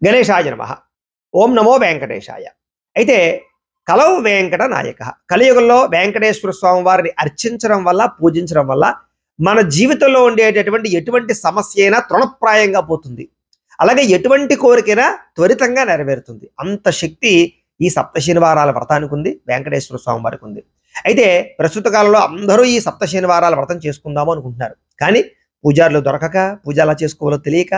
గణేశాయ నమః. ఓం నమో వెంకటేశాయ. అయితే కలవు వెంకట నాయక. కలియుగంలో వెంకటేశ్వర స్వామి వారిని అర్చించడం వల్ల, పూజించడం వల్ల మన జీవితంలో ఉండేటటువంటి ఎటువంటి సమస్య అయినా తృణప్రాయంగా పోతుంది. అలాగే ఎటువంటి కోరికైనా త్వరితంగా నెరవేరుతుంది. అంత శక్తి ఈ సప్త శనివారాల వ్రతానికి ఉంది, వెంకటేశ్వర స్వామి వారికి ఉంది. అయితే ప్రస్తుత కాలంలో అందరూ ఈ సప్త శనివారాల వ్రతం చేసుకుందాము అనుకుంటున్నారు. కానీ పూజారులు దొరకక, పూజ ఎలా చేసుకోవాలో తెలియక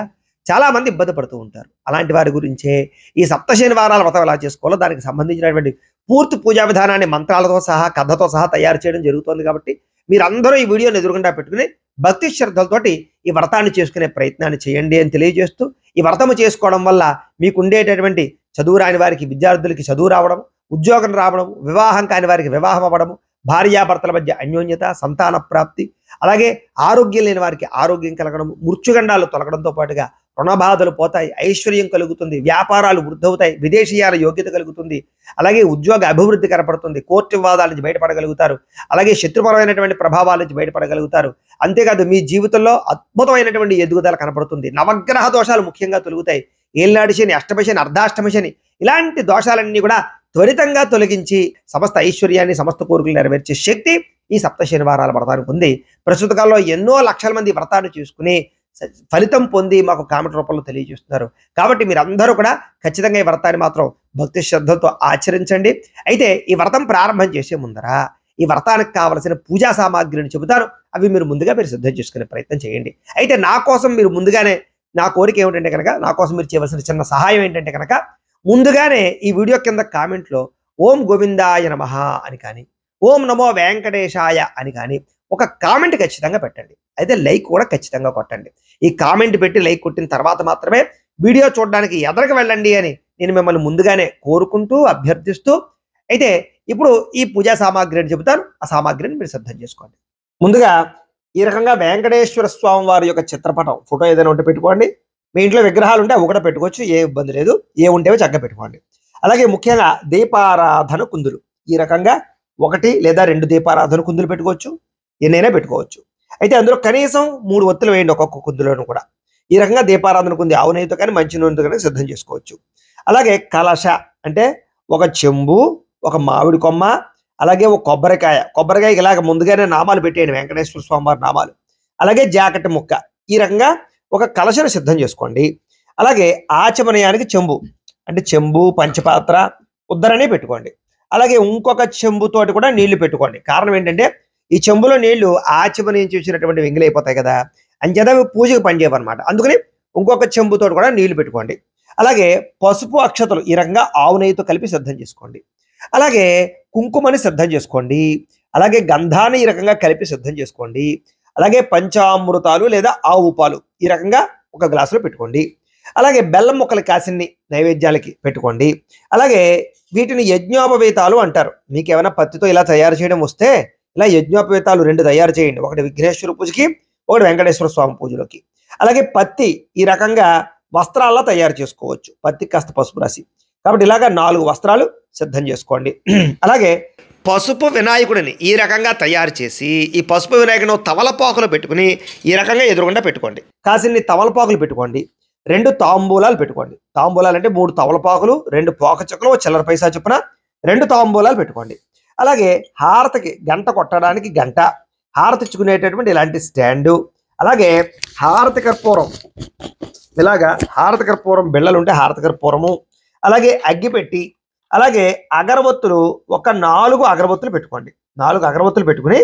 చాలా మంది ఇబ్బంది పడుతూ ఉంటారు. అలాంటి వారి గురించే ఈ సప్త శనివారాల వ్రతం ఎలా చేసుకోవాలో దానికి సంబంధించినటువంటి పూర్తి పూజా విధానాన్ని మంత్రాలతో సహా, కథతో సహా తయారు చేయడం జరుగుతుంది. కాబట్టి మీరందరూ ఈ వీడియోని ఎదురుగుండా పెట్టుకుని భక్తి శ్రద్ధలతోటి ఈ వ్రతాన్ని చేసుకునే ప్రయత్నాన్ని చేయండి అని తెలియజేస్తూ, ఈ వ్రతము చేసుకోవడం వల్ల మీకు ఉండేటటువంటి చదువు రాని వారికి, విద్యార్థులకి చదువు రావడం, ఉద్యోగం రావడం, వివాహం కాని వారికి వివాహం అవ్వడం, భార్యాభర్తల మధ్య అన్యోన్యత, సంతాన ప్రాప్తి, అలాగే ఆరోగ్యం లేని వారికి ఆరోగ్యం కలగడం, మృత్యుగండాలు తొలగడంతో పాటుగా రుణబాధలు పోతాయి, ఐశ్వర్యం కలుగుతుంది, వ్యాపారాలు వృద్ధవుతాయి, విదేశీయాల యోగ్యత కలుగుతుంది, అలాగే ఉద్యోగ అభివృద్ధి కనపడుతుంది, కోర్టు వివాదాల నుంచి బయటపడగలుగుతారు, అలాగే శత్రుపరమైనటువంటి ప్రభావాల నుంచి బయటపడగలుగుతారు. అంతేకాదు మీ జీవితంలో అద్భుతమైనటువంటి ఎదుగుదల కనపడుతుంది. నవగ్రహ దోషాలు ముఖ్యంగా తొలుగుతాయి. ఏళ్ళనాటి శని, అష్టమ శని, అర్ధాష్టమ శని, ఇలాంటి దోషాలన్నీ కూడా త్వరితంగా తొలగించి సమస్త ఐశ్వర్యాన్ని, సమస్త కోరికలు నెరవేర్చే శక్తి ఈ సప్త శనివారాల వ్రతానికి ఉంది. ప్రస్తుత కాలంలో ఎన్నో లక్షల మంది వ్రతాన్ని చేసుకుని ఫలితం పొంది మాకు కామెంట్ రూపంలో తెలియజేస్తున్నారు. కాబట్టి మీరందరూ కూడా ఖచ్చితంగా ఈ వ్రతాన్ని మాత్రం భక్తి శ్రద్ధలతో ఆచరించండి. అయితే ఈ వ్రతం ప్రారంభం చేసే ముందర ఈ వ్రతానికి కావలసిన పూజా సామాగ్రిని చెబుతాను. అవి మీరు ముందుగా సిద్ధం చేసుకునే ప్రయత్నం చేయండి. అయితే నా కోసం మీరు ముందుగానే, నా కోరిక ఏమిటంటే కనుక, నా కోసం మీరు చేయవలసిన చిన్న సహాయం ఏంటంటే కనుక, ముందుగానే ఈ వీడియో కింద కామెంట్లో ఓం గోవిందాయ నమః అని కానీ, ఓం నమో వెంకటేశాయ అని కానీ ఒక కామెంట్ ఖచ్చితంగా పెట్టండి. అయితే లైక్ కూడా ఖచ్చితంగా కొట్టండి. ఈ కామెంట్ పెట్టి లైక్ కొట్టిన తర్వాత మాత్రమే వీడియో చూడడానికి ఎదరికి వెళ్ళండి అని నేను మిమ్మల్ని ముందుగానే కోరుకుంటూ, అభ్యర్థిస్తూ, అయితే ఇప్పుడు ఈ పూజా సామాగ్రిని చెబుతాను. ఆ సామాగ్రిని మీరు సిద్ధం చేసుకోండి. ముందుగా ఈ రకంగా వెంకటేశ్వర స్వామి వారి యొక్క చిత్రపటం, ఫోటో ఏదైనా ఉంటే పెట్టుకోండి. మీ ఇంట్లో విగ్రహాలు ఉంటే అవి కూడా పెట్టుకోవచ్చు, ఏ ఇబ్బంది లేదు. ఏ ఉంటేవో చక్కగా పెట్టుకోండి. అలాగే ముఖ్యంగా దీపారాధన కుందులు, ఈ రకంగా 1 లేదా 2 దీపారాధన కుందులు పెట్టుకోవచ్చు, ఎన్నైనా పెట్టుకోవచ్చు. అయితే అందులో కనీసం 3 ఒత్తులు వేయండి ఒక్కొక్క కుందులోను కూడా. ఈ రకంగా దీపారాధన కుంది ఆవు నెయ్యితో కానీ, మంచి నూనెతో కానీ సిద్ధం చేసుకోవచ్చు. అలాగే కలశ అంటే ఒక చెంబు, ఒక మామిడి కొమ్మ, అలాగే ఒక కొబ్బరికాయకి ఇలాగ ముందుగానే నామాలు పెట్టేయండి, వెంకటేశ్వర స్వామి వారి నామాలు. అలాగే జాకెట్ ముక్క, ఈ రకంగా ఒక కలశను సిద్ధం చేసుకోండి. అలాగే ఆచమనయానికి చెంబు అంటే చెంబు, పంచపాత్ర, ఉద్దరనే పెట్టుకోండి. అలాగే ఇంకొక చెంబుతోటి కూడా నీళ్లు పెట్టుకోండి. కారణం ఏంటంటే ఈ చెంబులో నీళ్లు ఆచమనయం చేసినటువంటి వెంగిలైపోతాయి కదా, అంచేత పూజకు పనిచేయవన్నమాట. అందుకని ఇంకొక చెంబుతోటి కూడా నీళ్లు పెట్టుకోండి. అలాగే పసుపు, అక్షతలు ఈ రకంగా ఆవు నెయ్యితో కలిపి సిద్ధం చేసుకోండి. అలాగే కుంకుమని సిద్ధం చేసుకోండి. అలాగే గంధాన్ని ఈ రకంగా కలిపి సిద్ధం చేసుకోండి. అలాగే పంచామృతాలు లేదా ఆవు పాలు ఈ రకంగా ఒక గ్లాసులో పెట్టుకోండి. అలాగే బెల్లం ముక్కలు కాసిన్ని నైవేద్యాలకి పెట్టుకోండి. అలాగే వీటిని యజ్ఞోపవేతాలు అంటారు. మీకు ఏమైనా పత్తితో ఇలా తయారు చేయడం వస్తే ఇలా యజ్ఞోపవేతాలు 2 తయారు చేయండి. ఒకటి విఘ్నేశ్వర పూజకి, ఒకటి వెంకటేశ్వర స్వామి పూజలోకి. అలాగే పత్తి ఈ రకంగా వస్త్రాల్లో తయారు చేసుకోవచ్చు, పత్తికి కాస్త పసుపు రాసి. కాబట్టి ఇలాగా 4 వస్త్రాలు సిద్ధం చేసుకోండి. అలాగే పసుపు వినాయకుడిని ఈ రకంగా తయారు చేసి, ఈ పసుపు వినాయకుడు తమలపాకులు పెట్టుకుని ఈ రకంగా ఎదురుగుండా పెట్టుకోండి. కాసిన్ని తమలపాకులు పెట్టుకోండి. 2 తాంబూలాలు పెట్టుకోండి. తాంబూలాలు అంటే 3 తమలపాకులు, 2 పోక చెక్కలు, చిల్లర పైసా చొప్పున 2 తాంబూలాలు పెట్టుకోండి. అలాగే హారతికి గంట కొట్టడానికి గంట, హారతి ఇచ్చుకునేటటువంటి ఇలాంటి స్టాండు, అలాగే హారతి కర్పూరం, ఇలాగా హారతి కర్పూరం బిళ్ళలు ఉంటే హారతి కర్పూరము, అలాగే అగ్గిపెట్టి, అలాగే అగరబత్తులు ఒక 4 అగరబత్తులు పెట్టుకోండి. 4 అగరబత్తులు పెట్టుకుని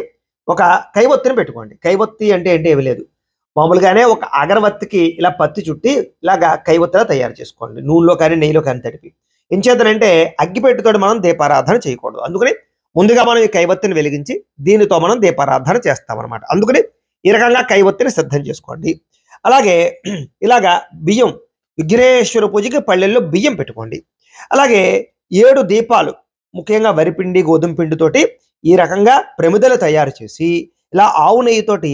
ఒక కైవత్తిని పెట్టుకోండి. కైవత్తి అంటే ఏంటి, ఏమి లేదు, మామూలుగానే ఒక అగరబత్తికి ఇలా పత్తి చుట్టి ఇలాగా కైవత్తిలా తయారు చేసుకోండి, నూనెలో కానీ నెయ్యిలో కానీ తడిపి. ఎంచేతనంటే అగ్గిపెట్టితోటి మనం దీపారాధన చేయకూడదు. అందుకని ముందుగా మనం ఈ కైవత్తిని వెలిగించి దీనితో మనం దీపారాధన చేస్తామన్నమాట. అందుకని ఈ రకంగా కైవత్తిని సిద్ధం చేసుకోండి. అలాగే ఇలాగా బియ్యం, విఘ్నేశ్వర పూజకి పళ్ళెల్లో బియ్యం పెట్టుకోండి. అలాగే 7 దీపాలు, ముఖ్యంగా వరిపిండి, గోధుమ పిండితోటి ఈ రకంగా ప్రమిదలు తయారు చేసి ఇలా ఆవు నెయ్యితోటి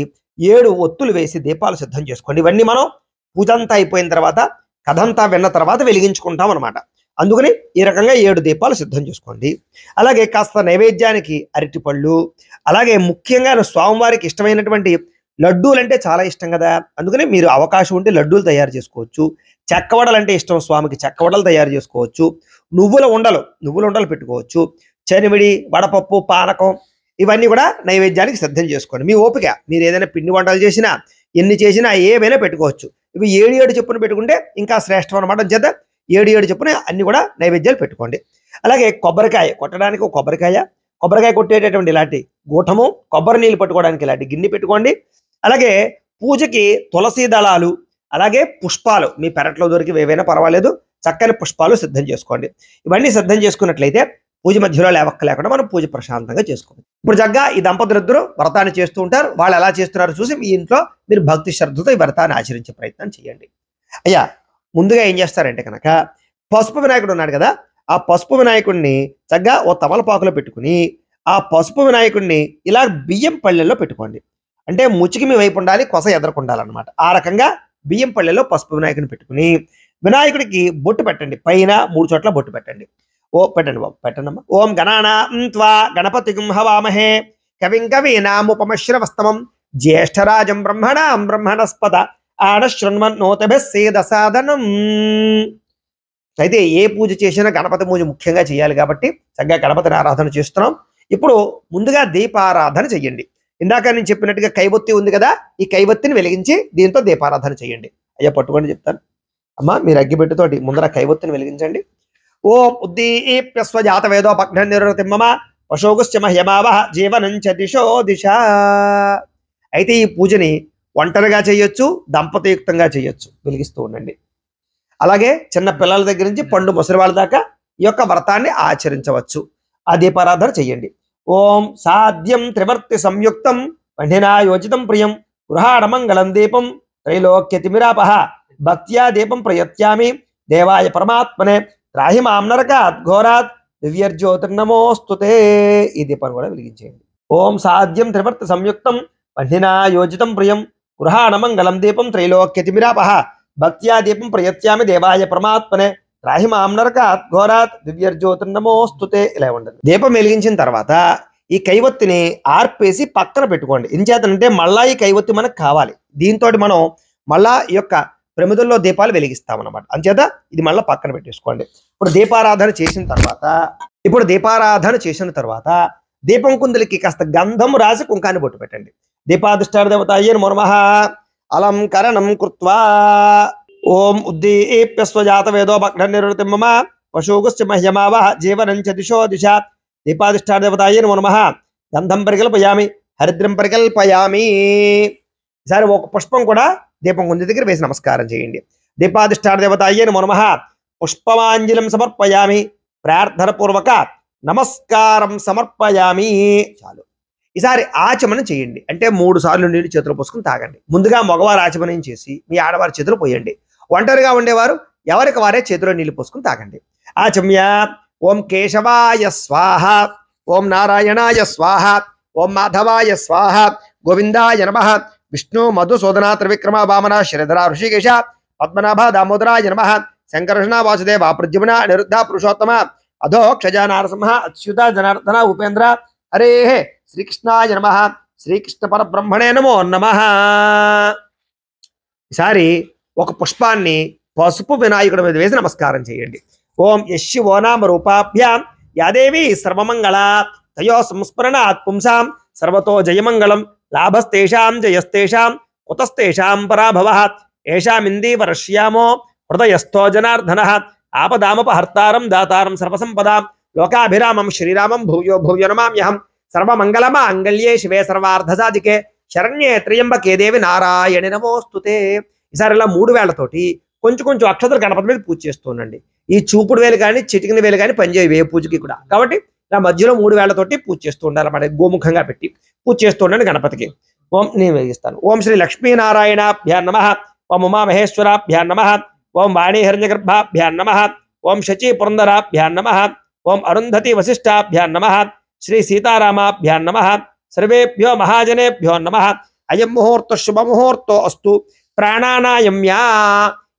7 ఒత్తులు వేసి దీపాలు సిద్ధం చేసుకోండి. ఇవన్నీ మనం పూజ అంతా అయిపోయిన తర్వాత, కథంతా విన్న తర్వాత వెలిగించుకుంటాం అనమాట. అందుకని ఈ రకంగా 7 దీపాలు సిద్ధం చేసుకోండి. అలాగే కాస్త నైవేద్యానికి అరటిపళ్ళు, అలాగే ముఖ్యంగా స్వామివారికి ఇష్టమైనటువంటి లడ్డూలు అంటే చాలా ఇష్టం కదా, అందుకని మీరు అవకాశం ఉంటే లడ్డూలు తయారు చేసుకోవచ్చు. చెక్కవడలు అంటే ఇష్టం స్వామికి, చెక్కవడలు తయారు చేసుకోవచ్చు. నువ్వుల ఉండలు పెట్టుకోవచ్చు. చనివిడి, వడపప్పు, పానకం ఇవన్నీ కూడా నైవేద్యానికి సిద్ధం చేసుకోండి. మీ ఓపిక, మీరు ఏదైనా పిండి వంటలు చేసినా, ఎన్ని చేసినా ఏమైనా పెట్టుకోవచ్చు. ఇవి 7 చొప్పున పెట్టుకుంటే ఇంకా శ్రేష్టం అనమాట. చేత 7 చొప్పున అన్ని కూడా నైవేద్యాలు పెట్టుకోండి. అలాగే కొబ్బరికాయ కొట్టడానికి ఒక కొబ్బరికాయ కొట్టేటటువంటి ఇలాంటి గూటము, కొబ్బరి నీళ్ళు పట్టుకోవడానికి ఇలాంటి గిన్నె పెట్టుకోండి. అలాగే పూజకి తులసి దళాలు, అలాగే పుష్పాలు మీ పెరట్లో దొరికి ఏవైనా పర్వాలేదు, చక్కని పుష్పాలు సిద్ధం చేసుకోండి. ఇవన్నీ సిద్ధం చేసుకున్నట్లయితే పూజ మధ్యలో లేకుండా మనం పూజ ప్రశాంతంగా చేసుకోవాలి. ఇప్పుడు చక్కగా ఈ దంపతులిద్దరూ వ్రతాన్ని చేస్తూ ఉంటారు. వాళ్ళు ఎలా చేస్తున్నారో చూసి మీ ఇంట్లో మీరు భక్తి శ్రద్ధతో ఈ వ్రతాన్ని ఆచరించే ప్రయత్నం చేయండి. అయ్యా, ముందుగా ఏం చేస్తారంటే కనుక పసుపు వినాయకుడు ఉన్నాడు కదా, ఆ పసుపు వినాయకుడిని చక్కగా ఓ తమలపాకులో పెట్టుకుని ఆ పసుపు వినాయకుడిని ఇలా బియ్యం పళ్ళెల్లో పెట్టుకోండి. అంటే ముచికి మీ వైపు ఉండాలి, కొస ఎదరకుండాలన్నమాట. ఆ రకంగా బియ్యం పళ్ళెల్లో పసుపు వినాయకుడిని పెట్టుకుని వినాయకుడికి బొట్టు పెట్టండి. పైన 3 చోట్ల బొట్టు పెట్టండి. పెట్టండి బాబు, పెట్టండి అమ్మా. ఓం గణానాం త్వా గణపతిం హవామహే కవిం కవీనాముపమశ్రవస్తమం జ్యేష్ఠరాజం బ్రహ్మణస్పద ఆనశృణ్వన్నోతభిః సేదసాదనం. అయితే ఏ పూజ చేసినా గణపతి పూజ ముఖ్యంగా చేయాలి కాబట్టి చక్కగా గణపతిని ఆరాధన చేస్తున్నాం. ఇప్పుడు ముందుగా దీపారాధన చెయ్యండి. ఇందాక నేను చెప్పినట్టుగా కైవొత్తి ఉంది కదా, ఈ కైవొత్తిని వెలిగించి దీంతో దీపారాధన చేయండి. అయ్యా పట్టుకొని చెప్తాను అమ్మా, మీరు అగ్గిపెట్టుతోటి ముందర కైవొత్తిని వెలిగించండి. ఓం ఉద్దీప్యస్వ జాత వేదోపఘ్న నిరతిమ్మమ పశోగుశ్చ మహ్యమావహ జీవనంచ దిశో దిశ. అయితే ఈ పూజని ఒంటరిగా చేయొచ్చు, దంపతియుక్తంగా చేయొచ్చు. వెలిగిస్తూ ఉండండి. అలాగే చిన్న పిల్లల దగ్గర నుంచి పండు ముసలి వాళ్ళ దాకా ఈ యొక్క వ్రతాన్ని ఆచరించవచ్చు. ఆ దీపారాధన చెయ్యండి. ఓం సాధ్యం త్రివర్తి సంయుక్తం పండినా యోజితం ప్రియం గృహాడమంగళం దీపం త్రైలోక్యతిమిరాపహ భక్త్యా దీపం ప్రయత్యామి దేవాయ పరమాత్మనే త్రాహి మాం నరకాత్ ఘోరాత్ దివ్యర్జ్యోతిర్నమోస్తుతే. ఈ దీపాన్ని కూడా వెలిగించేయండి. ఓం సాధ్యం త్రివర్తి సంయుక్తం పండినా యోజితం ప్రియం గృహాడమంగళం దీపం త్రైలోక్యతిమిరాపహ భక్త్యా దీపం ప్రయత్యామి దేవాయ పరమాత్మనే త్రాహి మాం నరకాత్ ఘోరాత్ దివ్యర్జ్యోతిర్నమోస్తుతే. ఇలా ఉండదు. దీపం వెలిగించిన తర్వాత ఈ కైవత్తిని ఆర్పేసి పక్కన పెట్టుకోండి. ఎంచేతనంటే మళ్ళా ఈ కైవత్తి మనకు కావాలి. దీంతో మనం మళ్ళా ఈ యొక్క ప్రమిదల్లో దీపాలు వెలిగిస్తామన్నమాట. అంచేత ఇది మళ్ళీ పక్కన పెట్టేసుకోండి. ఇప్పుడు దీపారాధన చేసిన తర్వాత దీపం కుందులకి కాస్త గంధం రాసి కుంకాన్ని బొట్టు పెట్టండి. దీపాధిష్టాన దేవతాయే నమో నమః. అలంకరణం కృత్వా ఓం ఉద్దీప్యస్వ జాత వేదోపఘ్న నిరతిమ్మమ పశోగుశ్చ మహ్యమావహ జీవనంచ దిశో దిశ. దీపాధిష్టాన దేవతాయే నమో నమః. గంధం పరికల్పయామి, హరిద్రం పరికల్పయామి. ఈసారి ఒక పుష్పం కూడా దీపం కుంది దగ్గర వేసి నమస్కారం చేయండి. దీపాధిష్టాన దేవతాయే నమో నమః. పుష్పమాంజలిం సమర్పయామి, ప్రార్థన పూర్వక నమస్కారం సమర్పయామి. చాలు. ఈసారి ఆచమనం చేయండి. అంటే 3 సార్లు నీళ్ళు చేతులు పోసుకుని తాగండి. ముందుగా మగవారు ఆచమనం చేసి మీ ఆడవారి చేతులు పోయండి. ఒంటరిగా ఉండేవారు ఎవరికి వారే చేతిలో నీళ్లు పోసుకుని తాగండి. ఆచమ్య ఓం కేశవాయ స్వాహ, ఓం నారాయణాయ స్వాహ, ఓం మాధవాయ స్వాహ, గోవిందాయ నమః. విష్ణు మధుసూదన త్రివిక్రమ వామన శ్రీధర ఋషికేశ పద్మనాభ దామోదరాయ నమః. శంకరకృష్ణ వాసుదేవ ప్రద్యుమ్న నిరుద్ధ పురుషోత్తమ అధోక్షజ నారసింహ అచ్యుత జనార్దన ఉపేంద్ర హరే శ్రీకృష్ణాయ నమః. శ్రీకృష్ణ పరబ్రహ్మణే నమో నమః. ఈసారి ఒక పుష్పాన్ని పసుపు వినాయకుడి మీద వేసి నమస్కారం చేయండి. ఓం యశివో నామ రూపాభ్యాం యాదేవి సర్వమంగళ తయో సంస్మరణాత్ పుంసాం సర్వతో జయమంగళం లాభస్తేషాం జయస్తేషాం కుతస్తేషాం పరాభవః ఏషామిందీవరశ్యామో హృదయస్థో జనార్దనః ఆపదామపహర్తారం దాతారం సర్వసంపదాం లోకాభిరామం శ్రీరామం భూయో భూయో నమామ్యహం. సర్వమంగళమాంగళ్యే శివే సర్వార్థసాధికే శరణ్యే త్ర్యంబకే దేవి నారాయణి నమోస్తుతే. ఈసారి ఇలా 3 వేళ్లతోటి కొంచెం అక్షతలు గణపతి మీద పూజ చేస్తుండండి. ఈ చూపుడు వేలు కానీ చిటికిన వేలు కానీ పనిచేయవు ఏ పూజకి కూడా. కాబట్టి ఇలా మధ్యలో 3 వేళ్లతోటి పూజ చేస్తూ ఉండాలి అన్నమాట. గోముఖంగా పెట్టి పూజ చేస్తూ ఉండండి గణపతికి. ఓం నేను వెలిగిస్తాను. ఓం శ్రీ లక్ష్మీనారాయణాభ్యాం నమః. ఓం ఉమామహేశ్వరాభ్యాం నమః. ఓం వాణీ హిరణ్యగర్భాభ్యాం నమః. ఓం శచీ పురందరాభ్యాం నమః. ఓం అరుంధతి వశిష్టాభ్యాం నమః. శ్రీ సీతారామాభ్యాం నమః. సర్వేభ్యో మహాజనేభ్యో నమః. అయం ముహూర్త శుభముహూర్తో అస్తు ప్రాణానాయమ్యా.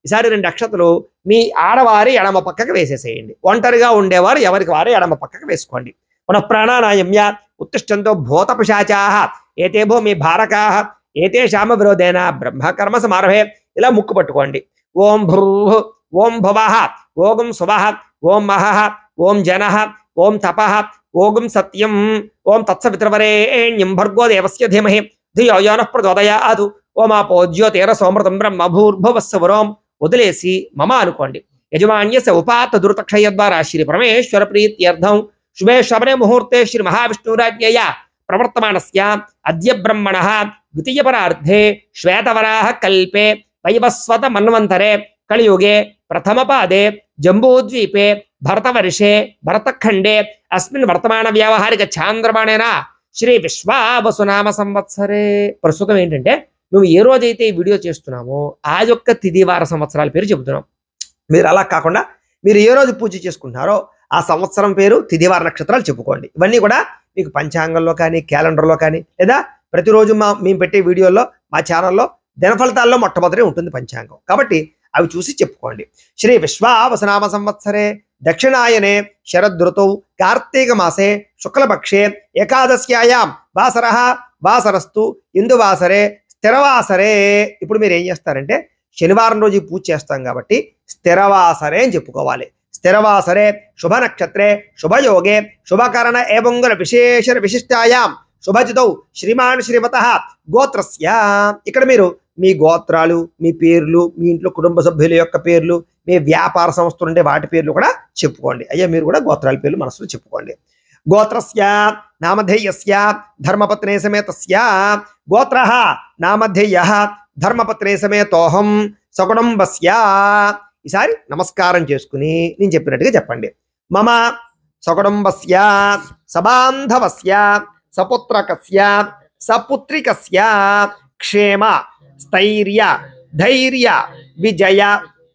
ఈసారి 2 అక్షతలు మీ ఆడవారి ఎడమ పక్కకు వేసేసేయండి. ఒంటరిగా ఉండేవారు ఎవరికి వారు ఎడమ పక్కకు వేసుకోండి. పునః ప్రాణానాయమ్య ఉత్తిష్టంతో భూత పిశాచాః ఏతే భూమి భారకాః ఏతేషామ విరోధేన బ్రహ్మకర్మ సమారభే. ఇలా ముక్కు పట్టుకోండి. ఓం భృః ఓం భువః ఓం సువః ఓం మహః ఓం జనః ఓం తపః ఓం సత్యం ఓం తత్సవితుర్వరేణ్యం భర్గో దేవస్య ధీమహి ధియో యో నః ప్రచోదయాత్ ఓం ఆపో జ్యోతిరసోమృతం బ్రహ్మ భూర్భువస్సువరోం వదిలేసి మమ అనుకోండి. యజమాన్యస్య ఉపాత్త దుర్తక్షయ ద్వారా శ్రీ పరమేశ్వర ప్రీత్యర్థం శుభే శబరే ముహూర్తే శ్రీ మహావిష్ణురాజ్ఞయ ప్రవర్తమానస్య అద్య బ్రహ్మణః ద్వితీయ పరార్ధే శ్వేతవరాహ కల్పే వైవస్వత మన్వంతరే కలియుగే ప్రథమ పాదే జంబూద్వీపే భరతవర్షే భరతఖండే అస్మిన్ వర్తమాన వ్యావహారిక చాంద్రమాణేన శ్రీ విశ్వావసునామ సంవత్సరే. ప్రస్తుతం ఏంటంటే నువ్వు ఏ రోజైతే ఈ వీడియో చేస్తున్నామో ఆ యొక్క తిథివార సంవత్సరాల పేరు చెబుతున్నాం. మీరు అలా కాకుండా మీరు ఏ రోజు పూజ చేసుకుంటున్నారో ఆ సంవత్సరం పేరు తిథివార నక్షత్రాలు చెప్పుకోండి. ఇవన్నీ కూడా మీకు పంచాంగంలో కానీ క్యాలెండర్లో కానీ లేదా ప్రతిరోజు మేము పెట్టే వీడియోల్లో మా ఛానల్లో దినఫలితాల్లో మొట్టమొదటి ఉంటుంది పంచాంగం. కాబట్టి అవి చూసి చెప్పుకోండి. శ్రీ విశ్వావసనామ సంవత్సరే దక్షిణాయనే శరదృతౌ కార్తీక మాసే శుక్లపక్షే ఏకాదశ్యాయాం వాసరః వాసరస్తు ఇందువాసరే స్థిరవాసరే. ఇప్పుడు మీరు ఏం చేస్తారంటే శనివారం రోజు పూజ చేస్తాం కాబట్టి స్థిరవాసరే అని చెప్పుకోవాలి. స్థిరవాసరే శుభ నక్షత్రే శుభయోగే శుభకరణ ఏవంగుల విశేష విశిష్టాయాం శుభజితౌ శ్రీమాన్ శ్రీమతః గోత్రస్య. ఇక్కడ మీరు మీ గోత్రాలు మీ పేర్లు మీ ఇంట్లో కుటుంబ సభ్యుల యొక్క పేర్లు మీ వ్యాపార సంస్థలు ఉండే వాటి పేర్లు కూడా చెప్పుకోండి. అయ్యా మీరు కూడా గోత్రాల పేర్లు మనసులో చెప్పుకోండి. గోత్రస్య నామధేయస్య ధర్మపత్నే సమేతస్య గోత్రః నామధేయః ధర్మపత్నే సమేతోహం సకుటుంబస్య. ఈసారి నమస్కారం చేసుకుని నేను చెప్పినట్టుగా చెప్పండి. మమ సకుటుంబస్య సబాంధవస్య సపుత్రకస్య సపుత్రికస్య క్షేమ స్థైర్య ధైర్య విజయ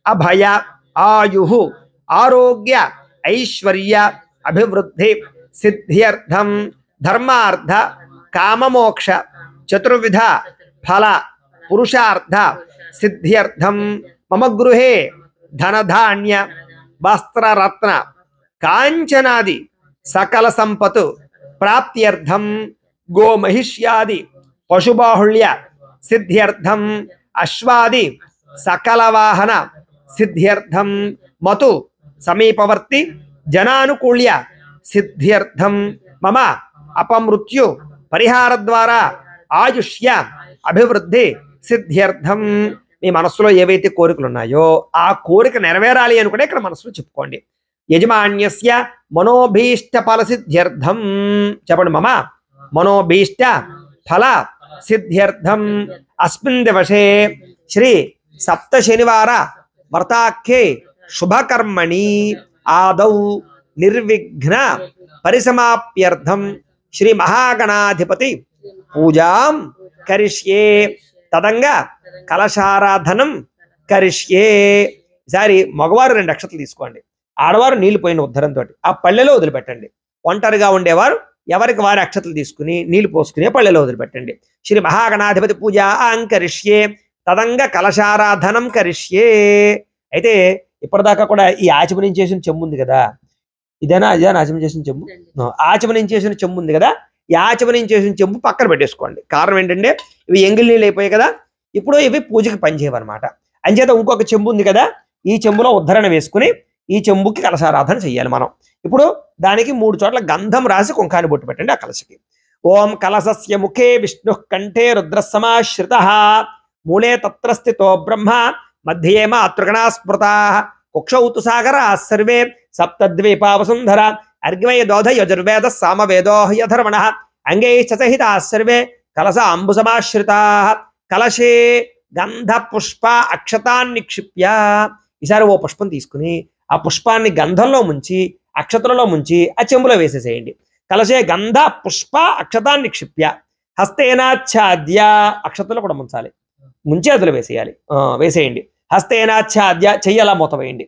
అభయ ఆయుః ఆరోగ్య ఐశ్వర్య అభివృద్ధి సిద్ధ్యర్థం ధర్మార్థ కామమోక్ష చతుర్విధ ఫల పురుషార్థ సిద్ధ్యర్థం మమ గృహే ధనధాన్య వస్త్రరత్న కాంచనాది సకల సంపత్ ప్రాప్త్యర్థం గోమహిష్యాది పశుబాహుళ్య సిద్ధ్యర్థం అశ్వాది సకల వాహన సిద్ధ్యర్థం మతు సమీపవర్తి జనానుకూల్య సిద్ధ్యర్థం మమ అపమృత్యు పరిహార ద్వారా ఆయుష్య అభివృద్ధి సిద్ధ్యర్థం. మీ మనస్సులో ఏవైతే కోరికలు ఉన్నాయో ఆ కోరిక నెరవేరాలి అని కూడా ఇక్కడ మనసులో చెప్పుకోండి. యజమాన్యస్య మనోభీష్ట ఫల సిద్ధ్యర్థం చెప్పండి. మమ మనోభీష్ట ఫల సిద్ధ్యర్థం అస్మిన్ దివసే శ్రీ సప్త శనివార వ్రతాఖ్యే శుభకర్మణి ఆదౌ నిర్విఘ్న పరిసమాప్యర్థం శ్రీ మహాగణాధిపతి పూజాం కరిష్యే తదంగా కలశారాధనం కరిష్యే. ఈసారి మగవారు 2 అక్షతలు తీసుకోండి, ఆడవారు నీళ్లు పోయిన ఉద్ధరంతో ఆ పళ్ళెలో వదిలిపెట్టండి. ఒంటరిగా ఉండేవారు ఎవరికి వారి అక్షతలు తీసుకుని నీళ్లు పోసుకునే పళ్ళెలో వదిలిపెట్టండి. శ్రీ మహాగణాధిపతి పూజాం కరిష్యే తదంగా కలశారాధనం కరిష్యే. అయితే ఇప్పటిదాకా కూడా ఈ ఆచమనం చేసిన చెంబు ఉంది కదా, ఇదేనా ఆచమనం చేసిన చెంబు? ఆచమనం చేసిన చెంబు ఉంది కదా, ఈ ఆచమనం చేసిన చెంబు పక్కన పెట్టేసుకోండి. కారణం ఏంటంటే ఇవి ఎంగిల్ నీళ్ళు అయిపోయాయి కదా, ఇప్పుడు ఇవి పూజకి పనిచేయవన్నమాట. అంచేత ఇంకొక చెంబు ఉంది కదా, ఈ చెంబులో ఉద్ధరణ వేసుకుని ఈ చెంబుకి కలశారాధన చెయ్యాలి మనం. ఇప్పుడు దానికి 3 చోట్ల గంధం రాసి కుంకాన్ని బొట్టు పెట్టండి ఆ కలశకి. ఓం కలశస్య ముఖే విష్ణు కంఠే రుద్ర సమాశ్రిత మూలే తత్ర స్థితో బ్రహ్మ మధ్యే మాతృగణా స్మృతా కుక్షౌతు సాగరా సర్వే సప్తద్వీపా వసుంధర అర్గ్వయ దోధ యజుర్వేద సామవేదో యధర్మణ అంగైశ్చ సహితా సర్వే కలశ అంబుసమాశ్రితా కలశే గంధ పుష్ప అక్షతాన్ని నిక్షిప్య. ఈసారి ఓ పుష్పం తీసుకుని ఆ పుష్పాన్ని గంధంలో ముంచి అక్షతలలో ముంచి ఆ చెంబులో వేసేసేయండి. కలశే గంధ పుష్ప అక్షతాన్ని నిక్షిప్య హస్తేనాచ్ఛాద్య అక్షతలో కూడా ముంచాలి, ముంచి అందులో వేసేయండి. హస్తేనాచ్ఛాద్య చెయ్యలా మూత వేయండి.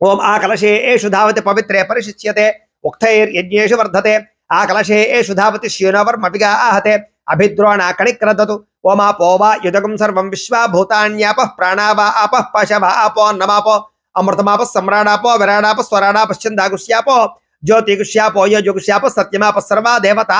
ఓం ఆ కలశే ఏషు ధావతి పవిత్రే పరిశిచ్యతే ఉక్తైర్యజ్ఞేషు వర్ధతే ఆ కలశే ఏషు ధావతి శ్యూనవర్మవిగా ఆహతే అభిద్రోణ కణిక్రదతు ఓమాపోవా యుజగం సర్వం విశ్వాభూతాన్యాపః ప్రాణావా ఆపః పశవ ఆపో అన్నమాపో అమృతమాప సమ్రాడాపో విరాడాప స్వరాడాపశ్చందాగుష్యాపో జ్యోతిగుష్యాపో యోజుగుష్యాప సత్యమాప సర్వా దేవత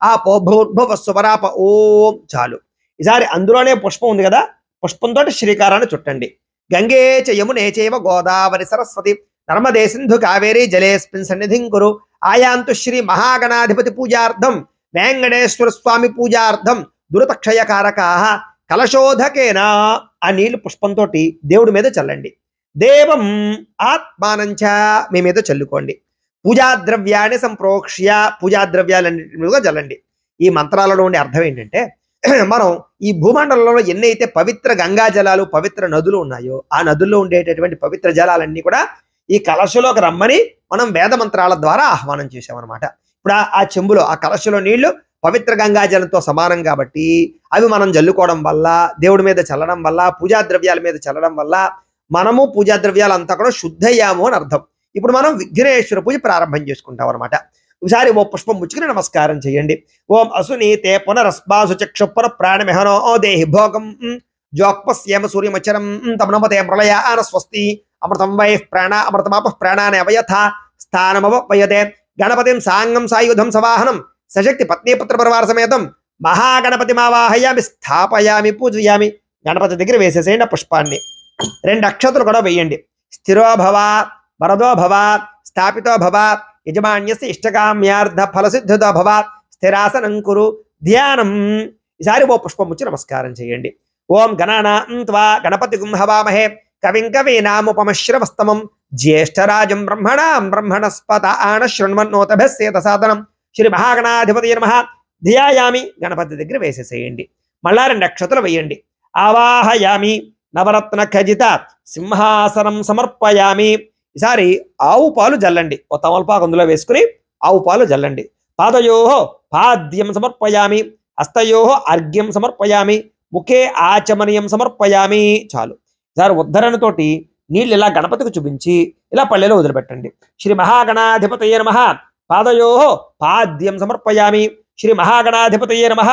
ఆపో భూర్భువ సువరాప. ఓం చాలు. ఈసారి అందులోనే పుష్పం ఉంది కదా, పుష్పంతో శ్రీకారాన్ని చుట్టండి. గంగే చ యమునే చైవ గోదావరి సరస్వతి నర్మదే సింధు కావేరీ జలేస్మిన్ సన్నిధిం కురు ఆయాంతు శ్రీ మహాగణాధిపతి పూజార్థం వెంకటేశ్వర స్వామి పూజార్థం దురతక్షయకారకా కలశోధకేనా. ఆ నీళ్లు పుష్పంతో దేవుడి మీద చల్లండి. దేవం ఆత్మానంచ మీ మీద చల్లుకోండి. పూజాద్రవ్యాన్ని సంప్రోక్ష్య పూజాద్రవ్యాలన్నింటి మీద చల్లండి. ఈ మంత్రాలలో ఉండే అర్థం ఏంటంటే మనం ఈ భూమండలంలో ఎన్నైతే పవిత్ర గంగా జలాలు పవిత్ర నదులు ఉన్నాయో ఆ నదుల్లో ఉండేటటువంటి పవిత్ర జలాలన్నీ కూడా ఈ కలశలోకి రమ్మని మనం వేద మంత్రాల ద్వారా ఆహ్వానం చేసామన్నమాట. ఇప్పుడు ఆ చెంబులో ఆ కలశలో నీళ్లు పవిత్ర గంగా జలంతో సమానం కాబట్టి అవి మనం జల్లుకోవడం వల్ల దేవుడి మీద చల్లడం వల్ల పూజా ద్రవ్యాల మీద చల్లడం వల్ల మనము పూజా ద్రవ్యాలు అంతా కూడా శుద్ధయ్యాము అని అర్థం. ఇప్పుడు మనం విఘ్నేశ్వర పూజ ప్రారంభం చేసుకుంటాం అనమాట. ఒకసారి ఓ పుష్పం ముచ్చుకుని నమస్కారం చేయండి. ఓం అసునీతే పునరస్మాసు చక్షుపుర ప్రాణమిహనో దేహి భోగం జోక్పస్యేమ సూర్యమచరం తమనమతే ప్రళయాన స్వస్తి అమృతం వై ప్రాణ అమృతమాప ప్రాణాన్ని అవయథ స్థానమవయతే గణపతిం సాంగం సాయుధం సవాహనం సశక్తి పత్నీపుత్ర పరివార సమేతం మహాగణపతి మావాహయామి స్థాపయామి పూజయామి. గణపతి దగ్గర వేసేసేయండి ఆ పుష్పాన్ని. 2 అక్షతలు కూడా వేయండి. స్థిరో భవ వరదో భవ స్థాపితో భవ యజమాన్యస్య ఇష్టకామ్యార్థ ఫలసిద్ధితో భవ స్థిరాసనం కురు ధ్యానం. ఈసారి ఓ పుష్పం ముచ్చి నమస్కారం చేయండి. ఓం గణానాం త్వా గణపతిగుం హవామహే కవిం కవీనాముపమశ్రవస్తమం జ్యేష్ఠరాజం బ్రహ్మణాం బ్రహ్మణస్పత ఆన శృణ్వన్నోతభస్యేత సాధనం శ్రీ మహాగణాధిపతయే నమః. ధ్యాయామి. గణపతి దగ్గర వేసేసేయండి. మళ్ళా 2 అక్షతలు వేయండి. ఆవాహయామి నవరత్న ఖజిత సింహాసనం సమర్పయామి. ఈసారి ఆవు పాలు జల్లండి. ఓ తమలపాకు అందులో వేసుకుని ఆవు పాలు జల్లండి. పాదయోహో పాద్యం సమర్పయామి హస్తయోహో అర్ఘ్యం సమర్పయామి ముఖే ఆచమనీయం సమర్పయామి. చాలు. ఈసారి ఉద్ధరణతోటి నీళ్ళు ఇలా గణపతికి చూపించి ఇలా పల్లెలో వదిలిపెట్టండి. శ్రీ మహాగణాధిపతయే నమః. పాదయోహో పాద్యం సమర్పయామి శ్రీ మహాగణాధిపతయే నమః.